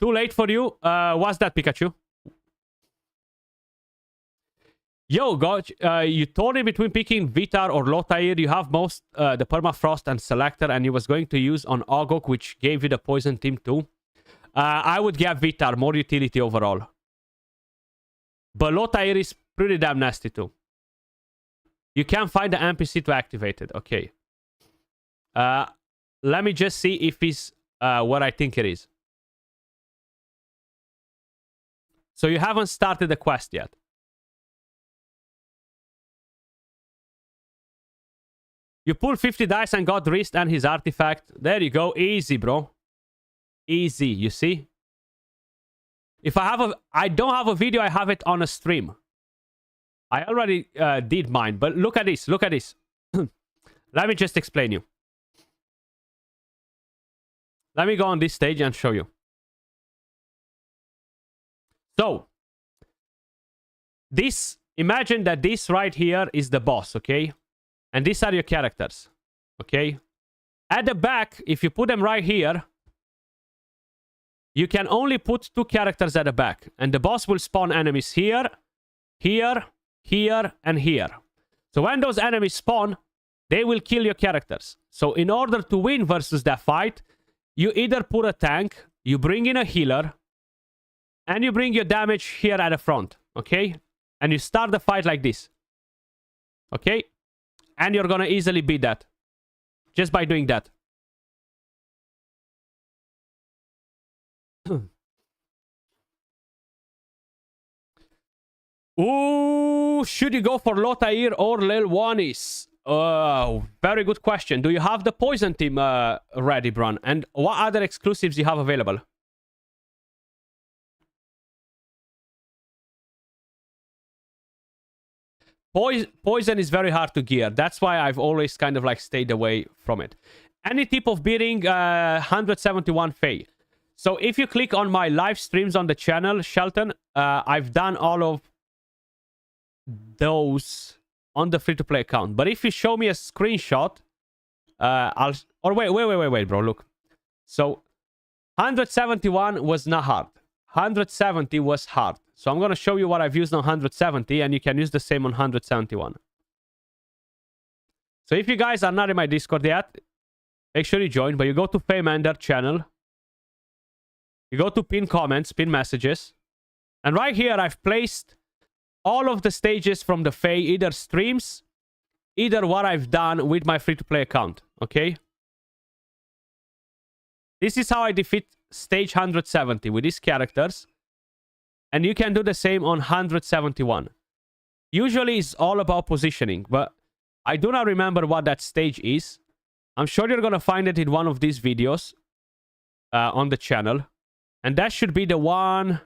Too late for you. What's that, Pikachu? Yo, God, you told me between picking Vitar or Lotair, you have most the Permafrost and Selector, and you was going to use on Ogok, which gave you the Poison Team too. I would get Vitar, more utility overall. But Lotair is pretty damn nasty too. You can't find the NPC to activate it. Okay. Let me just see if it's what I think it is. So you haven't started the quest yet. You pulled 50 dice and got Wrist and his artifact. There you go. Easy, bro. Easy, you see? If I don't have a video, I have it on a stream. I already did mine, but look at this. Look at this. Let me just explain you. Let me go on this stage and show you. So, imagine that this right here is the boss, okay? And these are your characters, okay? At the back, if you put them right here, you can only put 2 characters at the back. And the boss will spawn enemies here, here, here, and here. So when those enemies spawn, they will kill your characters. So in order to win versus that fight, you either put a tank, you bring in a healer, and you bring your damage here at the front, okay? And you start the fight like this, okay? And you're gonna easily beat that. Just by doing that. Ooh, should you go for Lotair or Lilwanis? Oh, very good question. Do you have the Poison Team ready, Bron? And what other exclusives you have available? Poison is very hard to gear. That's why I've always kind of like stayed away from it. Any tip of beating 171 Fae? So if you click on my live streams on the channel, Shelton, I've done all of those on the free-to-play account. But if you show me a screenshot, wait, bro, look. So 171 was not hard. 170 was hard. So I'm going to show you what I've used on 170, and you can use the same on 171. So if you guys are not in my Discord yet, make sure you join. But you go to Faymander channel. You go to pin comments, pin messages. And right here, I've placed all of the stages from the Fae, either streams, either what I've done with my free-to-play account. Okay? This is how I defeat stage 170 with these characters. And you can do the same on 171. Usually it's all about positioning, but I do not remember what that stage is. I'm sure you're going to find it in one of these videos on the channel. And that should be the one...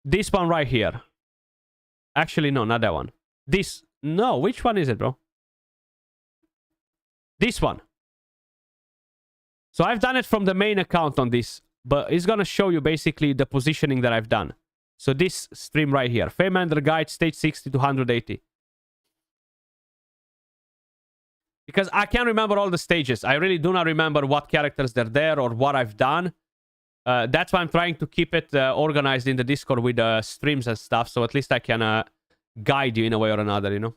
This one right here. Actually, no, not that one. No, which one is it, bro? This one. So I've done it from the main account on this, but it's going to show you basically the positioning that I've done. So this stream right here, Faymander Guide, stage 60 to 180. Because I can't remember all the stages. I really do not remember what characters they're there or what I've done. That's why I'm trying to keep it organized in the Discord with streams and stuff, so at least I can guide you in a way or another, you know?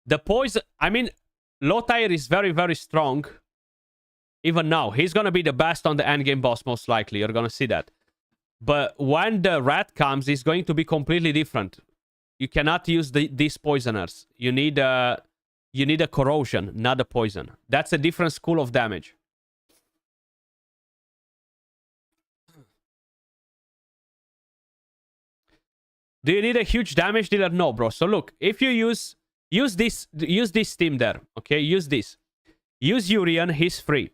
The poison... I mean, Lotair is very, very strong. Even now. He's going to be the best on the endgame boss, most likely. You're going to see that. But when the rat comes, it's going to be completely different. You cannot use these poisoners. You need a corrosion, not a poison. That's a different school of damage. Do you need a huge damage dealer? No, bro. So look, if you use this team there, okay? Use this. Use Urian, he's free.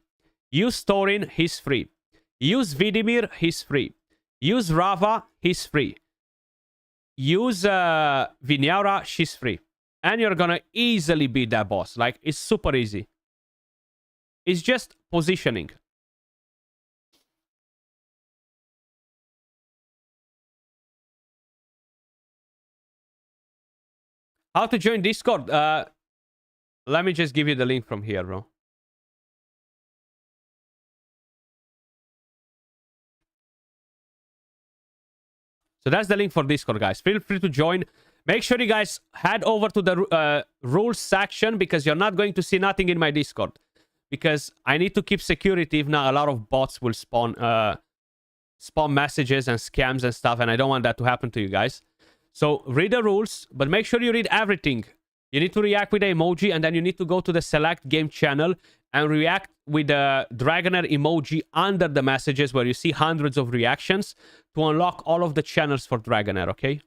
Use Thorin, he's free. Use Vidimir, he's free. Use Rava, he's free. Use Vinyara, she's free. And you're gonna easily beat that boss. Like, it's super easy. It's just positioning. How to join Discord? Let me just give you the link from here, bro. So that's the link for Discord, guys. Feel free to join. Make sure you guys head over to the rules section, because you're not going to see nothing in my Discord. Because I need to keep security. If not, a lot of bots will spawn messages and scams and stuff, and I don't want that to happen to you guys. So read the rules, but make sure you read everything. You need to react with the emoji, and then you need to go to the select game channel and react with the Dragonheir emoji under the messages, where you see hundreds of reactions, to unlock all of the channels for Dragonheir, okay?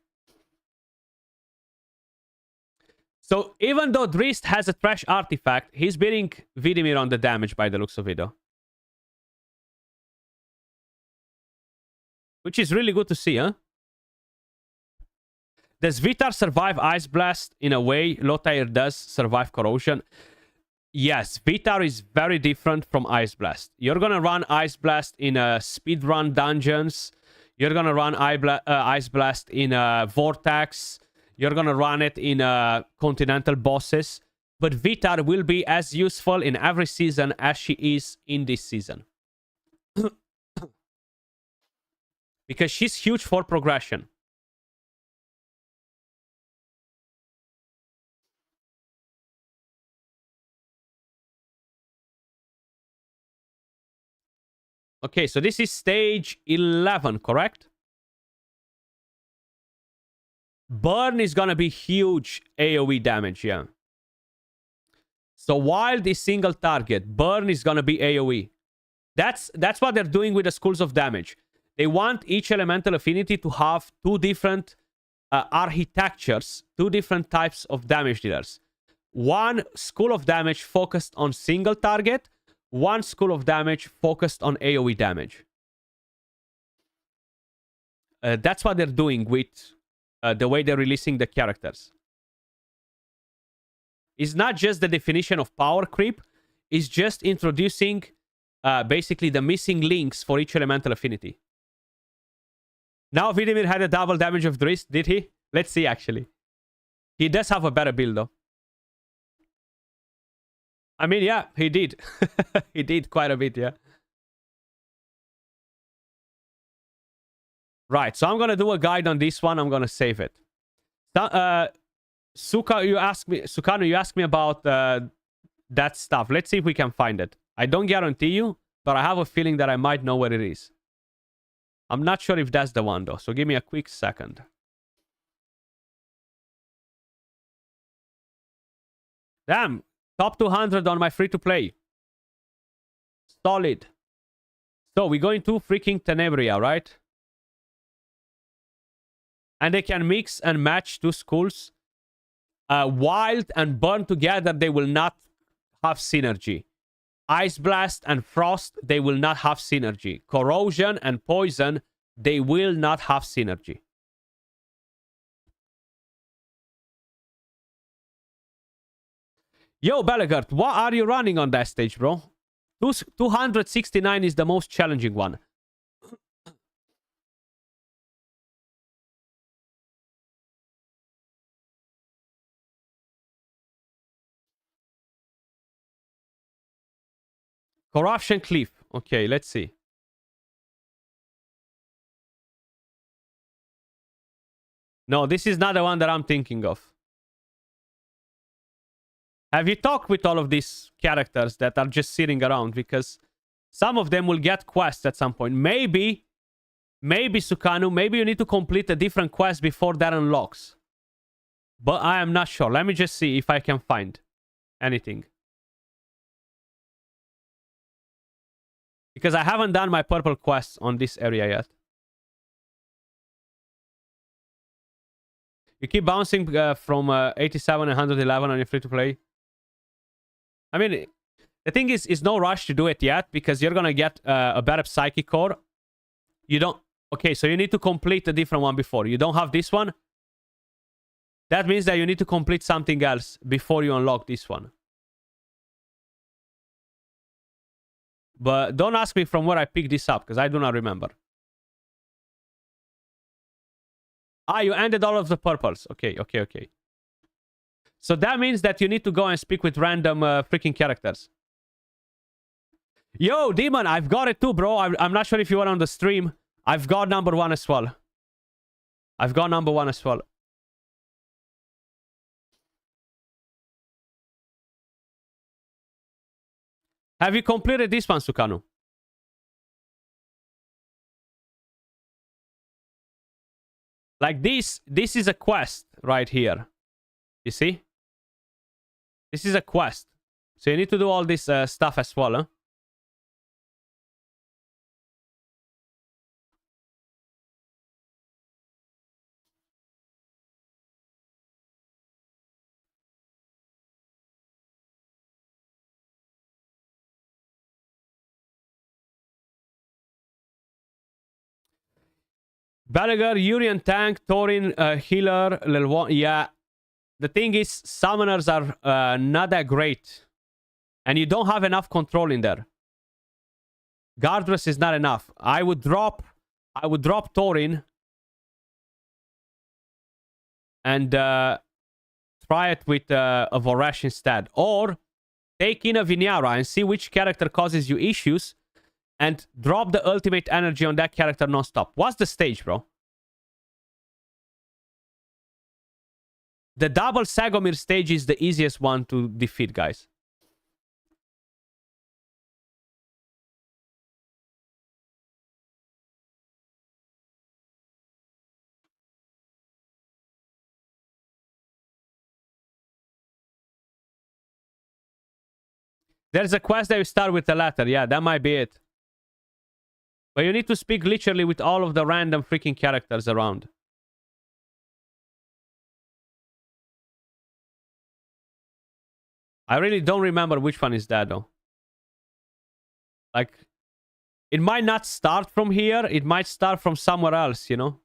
So even though Drist has a trash artifact, he's beating Vidimir on the damage by the looks of it, though. Which is really good to see, huh? Does Vitar survive Ice Blast? In a way, Lothair does survive Corrosion. Yes, Vitar is very different from Ice Blast. You're gonna run Ice Blast in speedrun dungeons. You're gonna run Ice Blast in Vortex. You're gonna run it in continental bosses. But Vitar will be as useful in every season as she is in this season. Because she's huge for progression. Okay, so this is stage 11, correct? Burn is gonna be huge AoE damage, yeah. So Wild is single target. Burn is gonna be AoE. That's what they're doing with the schools of damage. They want each elemental affinity to have two different architectures, two different types of damage dealers. One school of damage focused on single target, one school of damage focused on AoE damage. That's what they're doing with the way they're releasing the characters. It's not just the definition of power creep, it's just introducing basically the missing links for each elemental affinity. Now Vidimir had a double damage of Drist, did he? Let's see, actually. He does have a better build, though. I mean, yeah, he did. He did quite a bit, yeah. Right, so I'm gonna do a guide on this one. I'm gonna save it. Sukano, you asked me about that stuff. Let's see if we can find it. I don't guarantee you, but I have a feeling that I might know where it is. I'm not sure if that's the one, though, so give me a quick second. Damn, top 200 on my free-to-play. Solid. So, we go into freaking Tenebria, right? And they can mix and match two schools. Wild and Burn together, they will not have synergy. Ice Blast and Frost, they will not have synergy. Corrosion and Poison, they will not have synergy. Yo, Bellegard, what are you running on that stage, bro? 269 is the most challenging one. Corruption Cliff. Okay, let's see. No, this is not the one that I'm thinking of. Have you talked with all of these characters that are just sitting around? Because some of them will get quests at some point. Maybe Sukanu, maybe you need to complete a different quest before that unlocks. But I am not sure. Let me just see if I can find anything. Because I haven't done my purple quests on this area yet. You keep bouncing from 87 and 111 on your free-to-play. I mean, the thing is, it's no rush to do it yet because you're gonna get a better psychic core. You don't... Okay, so you need to complete a different one before. You don't have this one. That means that you need to complete something else before you unlock this one. But don't ask me from where I picked this up, because I do not remember. Ah, you ended all of the purples. Okay, okay, okay. So that means that you need to go and speak with random freaking characters. Yo, Demon, I've got it too, bro. I'm not sure if you were on the stream. I've got number 1 as well. I've got number 1 as well. Have you completed this one, Sukanu? Like this is a quest right here. You see? This is a quest. So you need to do all this stuff as well, huh? Balagar, Urian tank, Thorin, healer, level 1. Yeah. The thing is, summoners are not that great. And you don't have enough control in there. Guardress is not enough. I would drop Thorin. And try it with a Vorash instead. Or take in a Vinyara and see which character causes you issues. And drop the ultimate energy on that character non-stop. What's the stage, bro? The double Sagomir stage is the easiest one to defeat, guys. There's a quest that you start with the letter. Yeah, that might be it. But you need to speak literally with all of the random freaking characters around. I really don't remember which one is that, though. Like, it might not start from here. It might start from somewhere else, you know?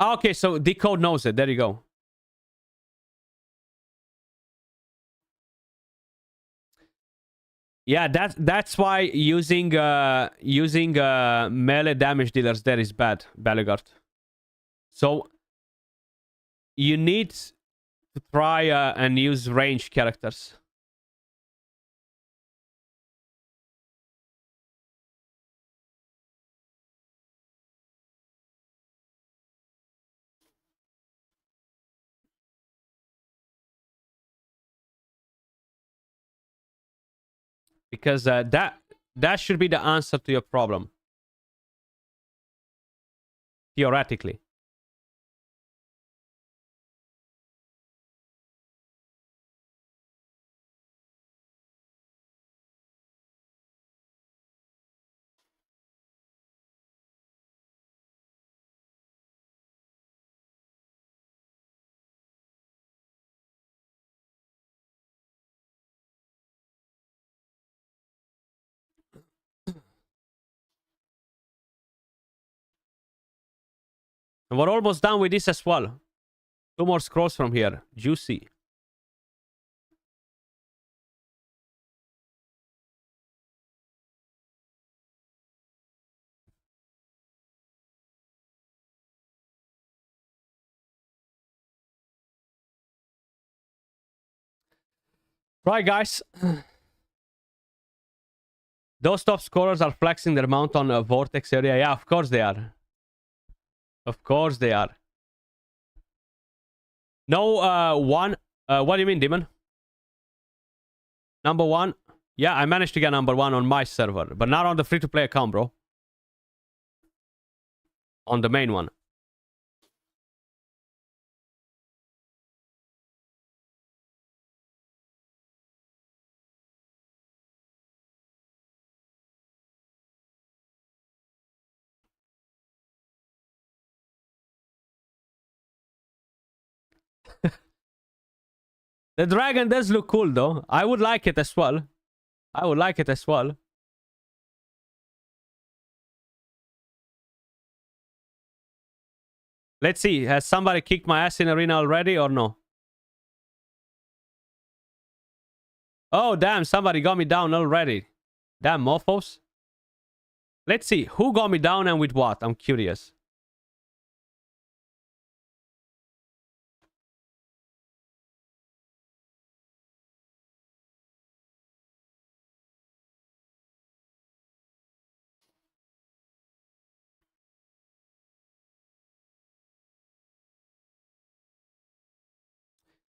Okay, so Decode knows it. There you go. Yeah, that's why using melee damage dealers there is bad, Bellegarde. So you need to try and use ranged characters. Because that should be the answer to your problem. Theoretically. And we're almost done with this as well. 2 more scrolls from here. Juicy. Right, guys. Those top scorers are flexing their mount on a Vortex area. Yeah, of course they are. Of course they are. No, one. What do you mean, Demon? Number 1? Yeah, I managed to get number 1 on my server. But not on the free-to-play account, bro. On the main one. The dragon does look cool, though. I would like it as well. I would like it as well. Let's see. Has somebody kicked my ass in arena already or no? Oh, damn. Somebody got me down already. Damn, mofos. Let's see. Who got me down and with what? I'm curious.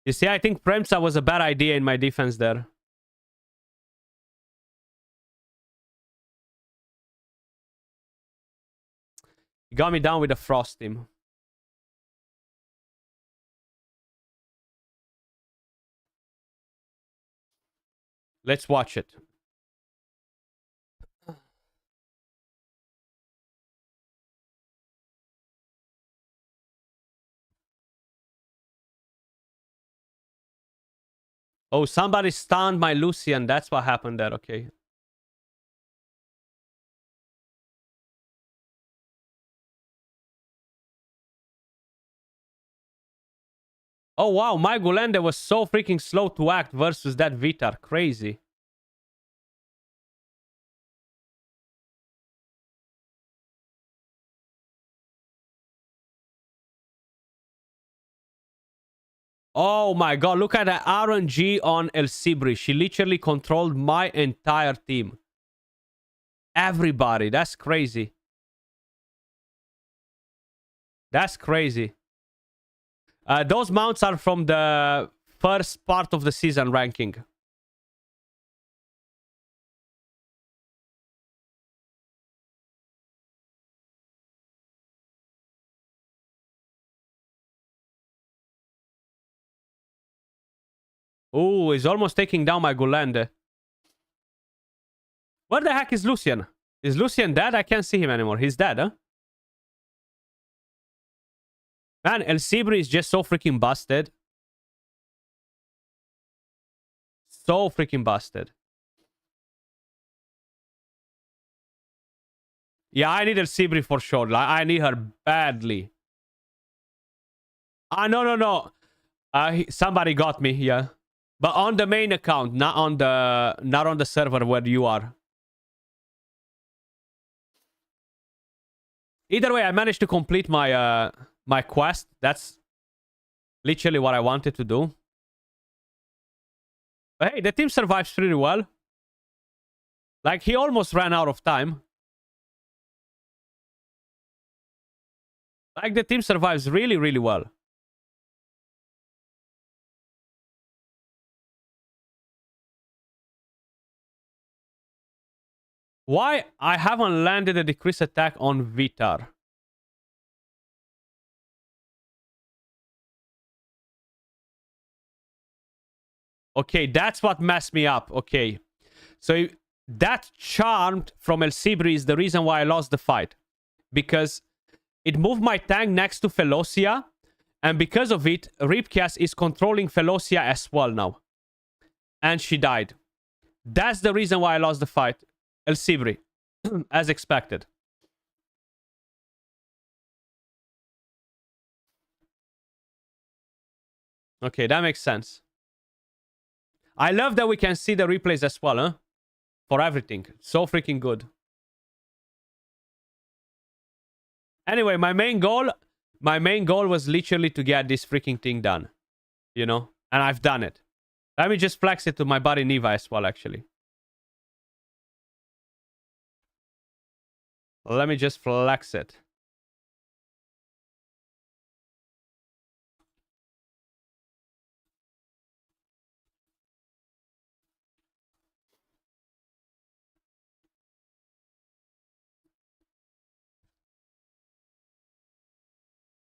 You see, I think Premsa was a bad idea in my defense there. He got me down with a Frost team. Let's watch it. Oh, somebody stunned my Lucian. That's what happened there. Okay. Oh, wow. My Gulende was so freaking slow to act versus that Vitar. Crazy. Oh my god, look at that RNG on El Sibri. She literally controlled my entire team. Everybody. That's crazy. That's crazy. Those mounts are from the first part of the season ranking. Oh, he's almost taking down my Gulende. Where the heck is Lucian? Is Lucian dead? I can't see him anymore. He's dead, huh? Man, El Sibri is just so freaking busted. So freaking busted. Yeah, I need El Sibri for sure. Like, I need her badly. Ah, no. Somebody got me, yeah. But on the main account, not on the server where you are. Either way, I managed to complete my my quest. That's literally what I wanted to do. But hey, the team survives pretty well. Like, he almost ran out of time. Like, the team survives really, really well. Why I haven't landed a decrease attack on Vitar? Okay, that's what messed me up. Okay. So that charmed from El Sibri is the reason why I lost the fight. Because it moved my tank next to Felocia. And because of it, Ripkias is controlling Felocia as well now. And she died. That's the reason why I lost the fight. El Sibri. As expected. Okay, that makes sense. I love that we can see the replays as well, huh? For everything. So freaking good. Anyway, my main goal was literally to get this freaking thing done. You know? And I've done it. Let me just flex it to my buddy Niva as well, actually. Let me just flex it.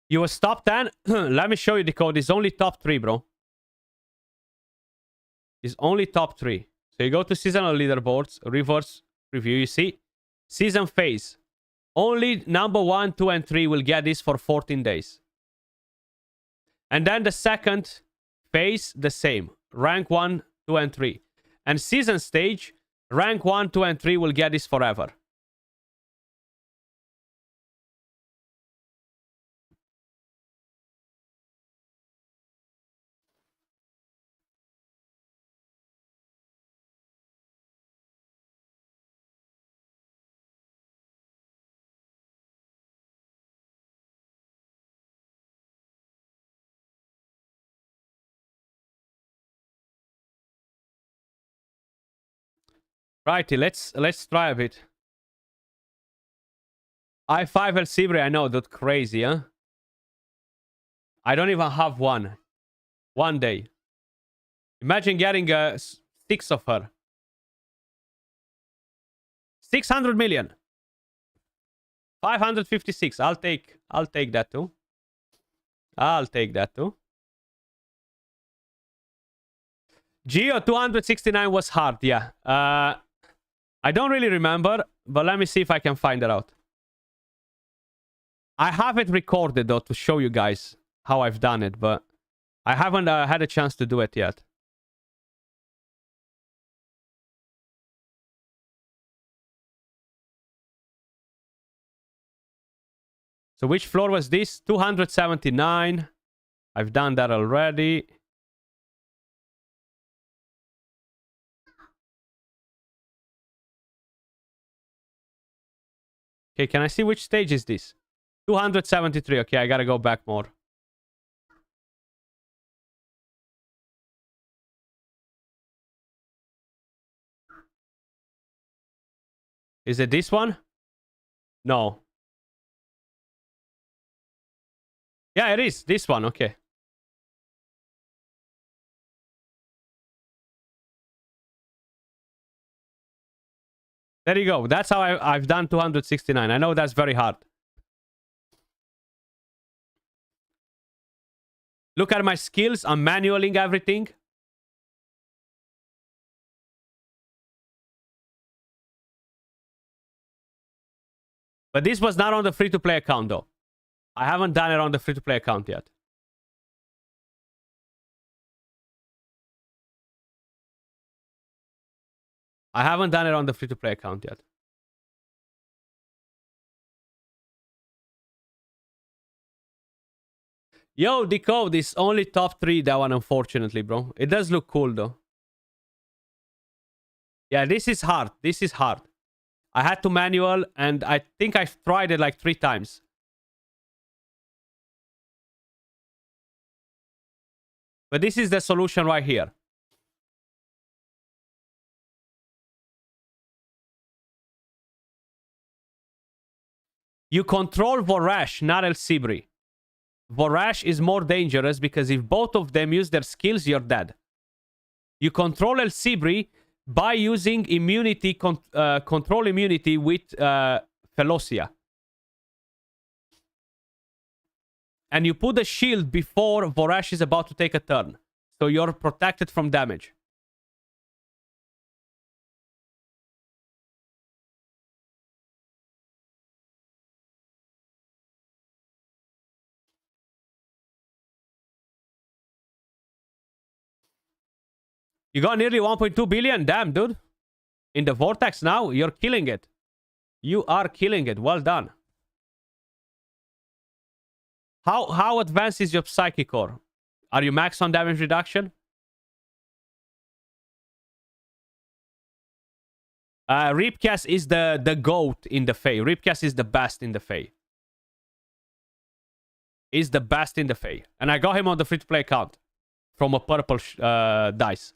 You was top 10? Let me show you the code. It's only top 3, bro. It's only top 3. So you go to seasonal leaderboards, reverse review, you see? Season phase. Only number 1, 2, and 3 will get this for 14 days. And then the second phase, the same. rank 1, 2, and 3. And season stage, rank 1, 2, and 3 will get this forever. Righty, let's try a bit. I5 El Sibre, I know, that's crazy, huh? I don't even have one. One day. Imagine getting 6 of her. 600 million. 556. I'll take that too. I'll take that too. Geo 269 was hard, yeah. I don't really remember, but let me see if I can find it out. I have it recorded though to show you guys how I've done it, but I haven't had a chance to do it yet. So which floor was this? 279. I've done that already. Okay, can I see which stage is this? 273. Okay, I gotta go back more. Is it this one? No. Yeah, it is. This one. Okay. There you go. That's how I've done 269. I know that's very hard. Look at my skills. I'm manualing everything. But this was not on the free-to-play account, though. I haven't done it on the free-to-play account yet. I haven't done it on the free-to-play account yet. Yo, Decode is only top 3, that one, unfortunately, bro. It does look cool, though. Yeah, this is hard. This is hard. I had to manual, and I think I've tried it like 3 times. But this is the solution right here. You control Vorash, not El Sibri. Vorash is more dangerous because if both of them use their skills, you're dead. You control El Sibri by using immunity, control immunity with Felocia. And you put a shield before Vorash is about to take a turn. So you're protected from damage. You got nearly 1.2 billion? Damn, dude. In the Vortex now, you're killing it. You are killing it. Well done. How advanced is your Psychic Core? Are you max on damage reduction? Ripcast is the GOAT in the Fae. Ripcast is the best in the Fae. Is the best in the Fae. And I got him on the free-to-play account. From a purple dice.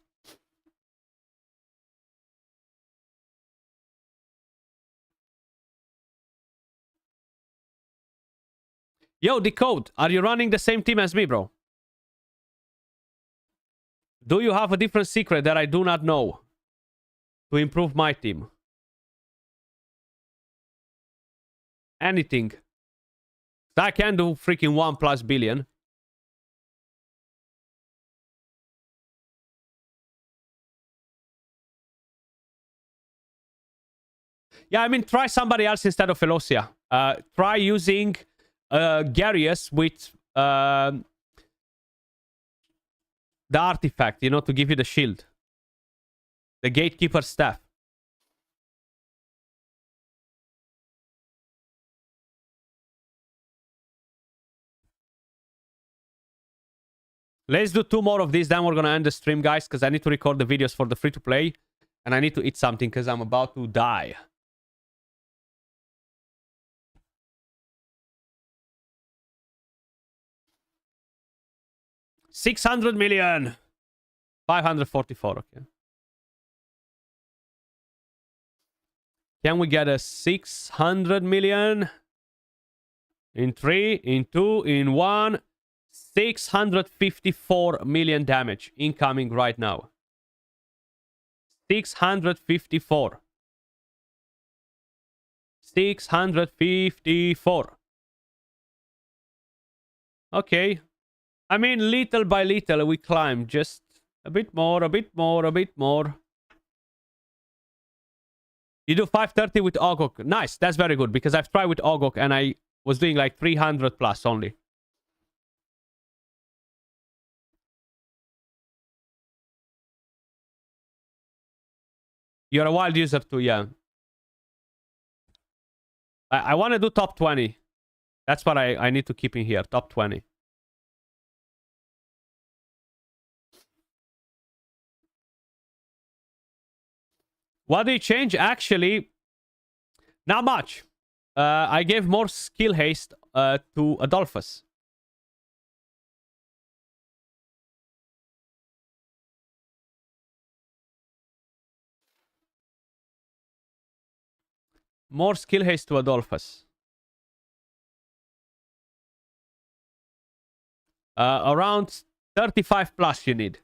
Yo, Decode, are you running the same team as me, bro? Do you have a different secret that I do not know to improve my team? Anything. I can do freaking 1+ billion. Yeah, I mean, try somebody else instead of Felocia. Try using Garius with the artifact, you know, to give you the shield. The Gatekeeper staff. Let's do 2 more of these, then we're gonna end the stream, guys, because I need to record the videos for the free-to-play. And I need to eat something, because I'm about to die. $600 million. 544, okay. Can we get a 600 million? In 3, in 2, in 1. 654 million damage incoming right now. 654. 654. Okay. I mean, little by little we climb. Just a bit more, a bit more, a bit more. You do 530 with Ogok. Nice. That's very good, because I've tried with Ogok and I was doing like 300 plus only. You're a wild user too, yeah. I want to do top 20. That's what I need to keep in here. Top 20. What did he change? Actually, not much. I gave more skill haste to Adolphus. More skill haste to Adolphus. Around 35 plus you need.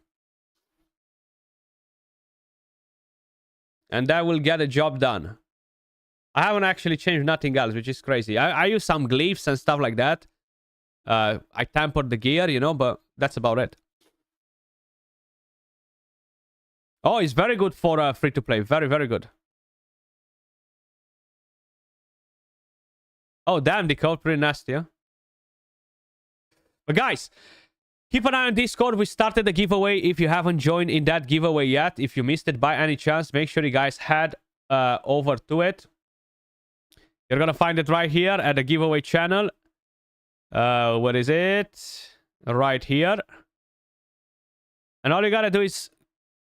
And that will get a job done. I haven't actually changed nothing else, which is crazy. I use some glyphs and stuff like that. I tempered the gear, you know, but that's about it. Oh, it's very good for free-to-play. Very, very good. Oh, damn, the code pretty nasty, huh? But guys, keep an eye on Discord. We started the giveaway. If you haven't joined in that giveaway yet, if you missed it by any chance, make sure you guys head over to it. You're going to find it right here at the giveaway channel. What is it? Right here. And all you got to do is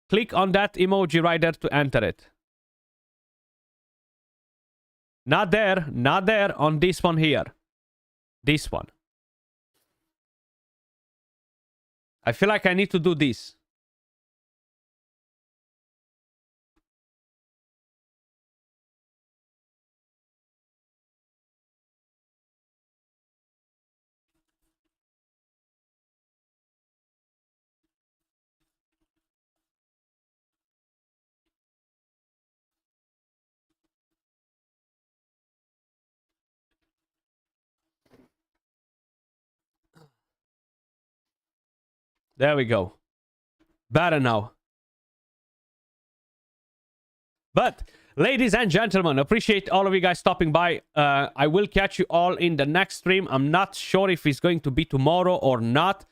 click on that emoji right there to enter it. Not there. Not there. On this one here. This one. I feel like I need to do this. There we go. Better now. But, ladies and gentlemen, appreciate all of you guys stopping by. I will catch you all in the next stream. I'm not sure if it's going to be tomorrow or not.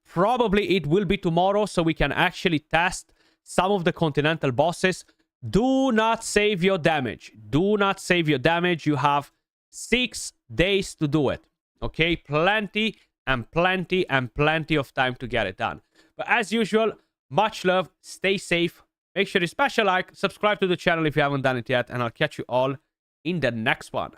Probably it will be tomorrow, so we can actually test some of the continental bosses. Do not save your damage. Do not save your damage. You have 6 days to do it. Okay? Plenty and plenty and plenty of time to get it done. But as usual, much love. Stay safe. Make sure you smash a like, subscribe to the channel if you haven't done it yet, and I'll catch you all in the next one.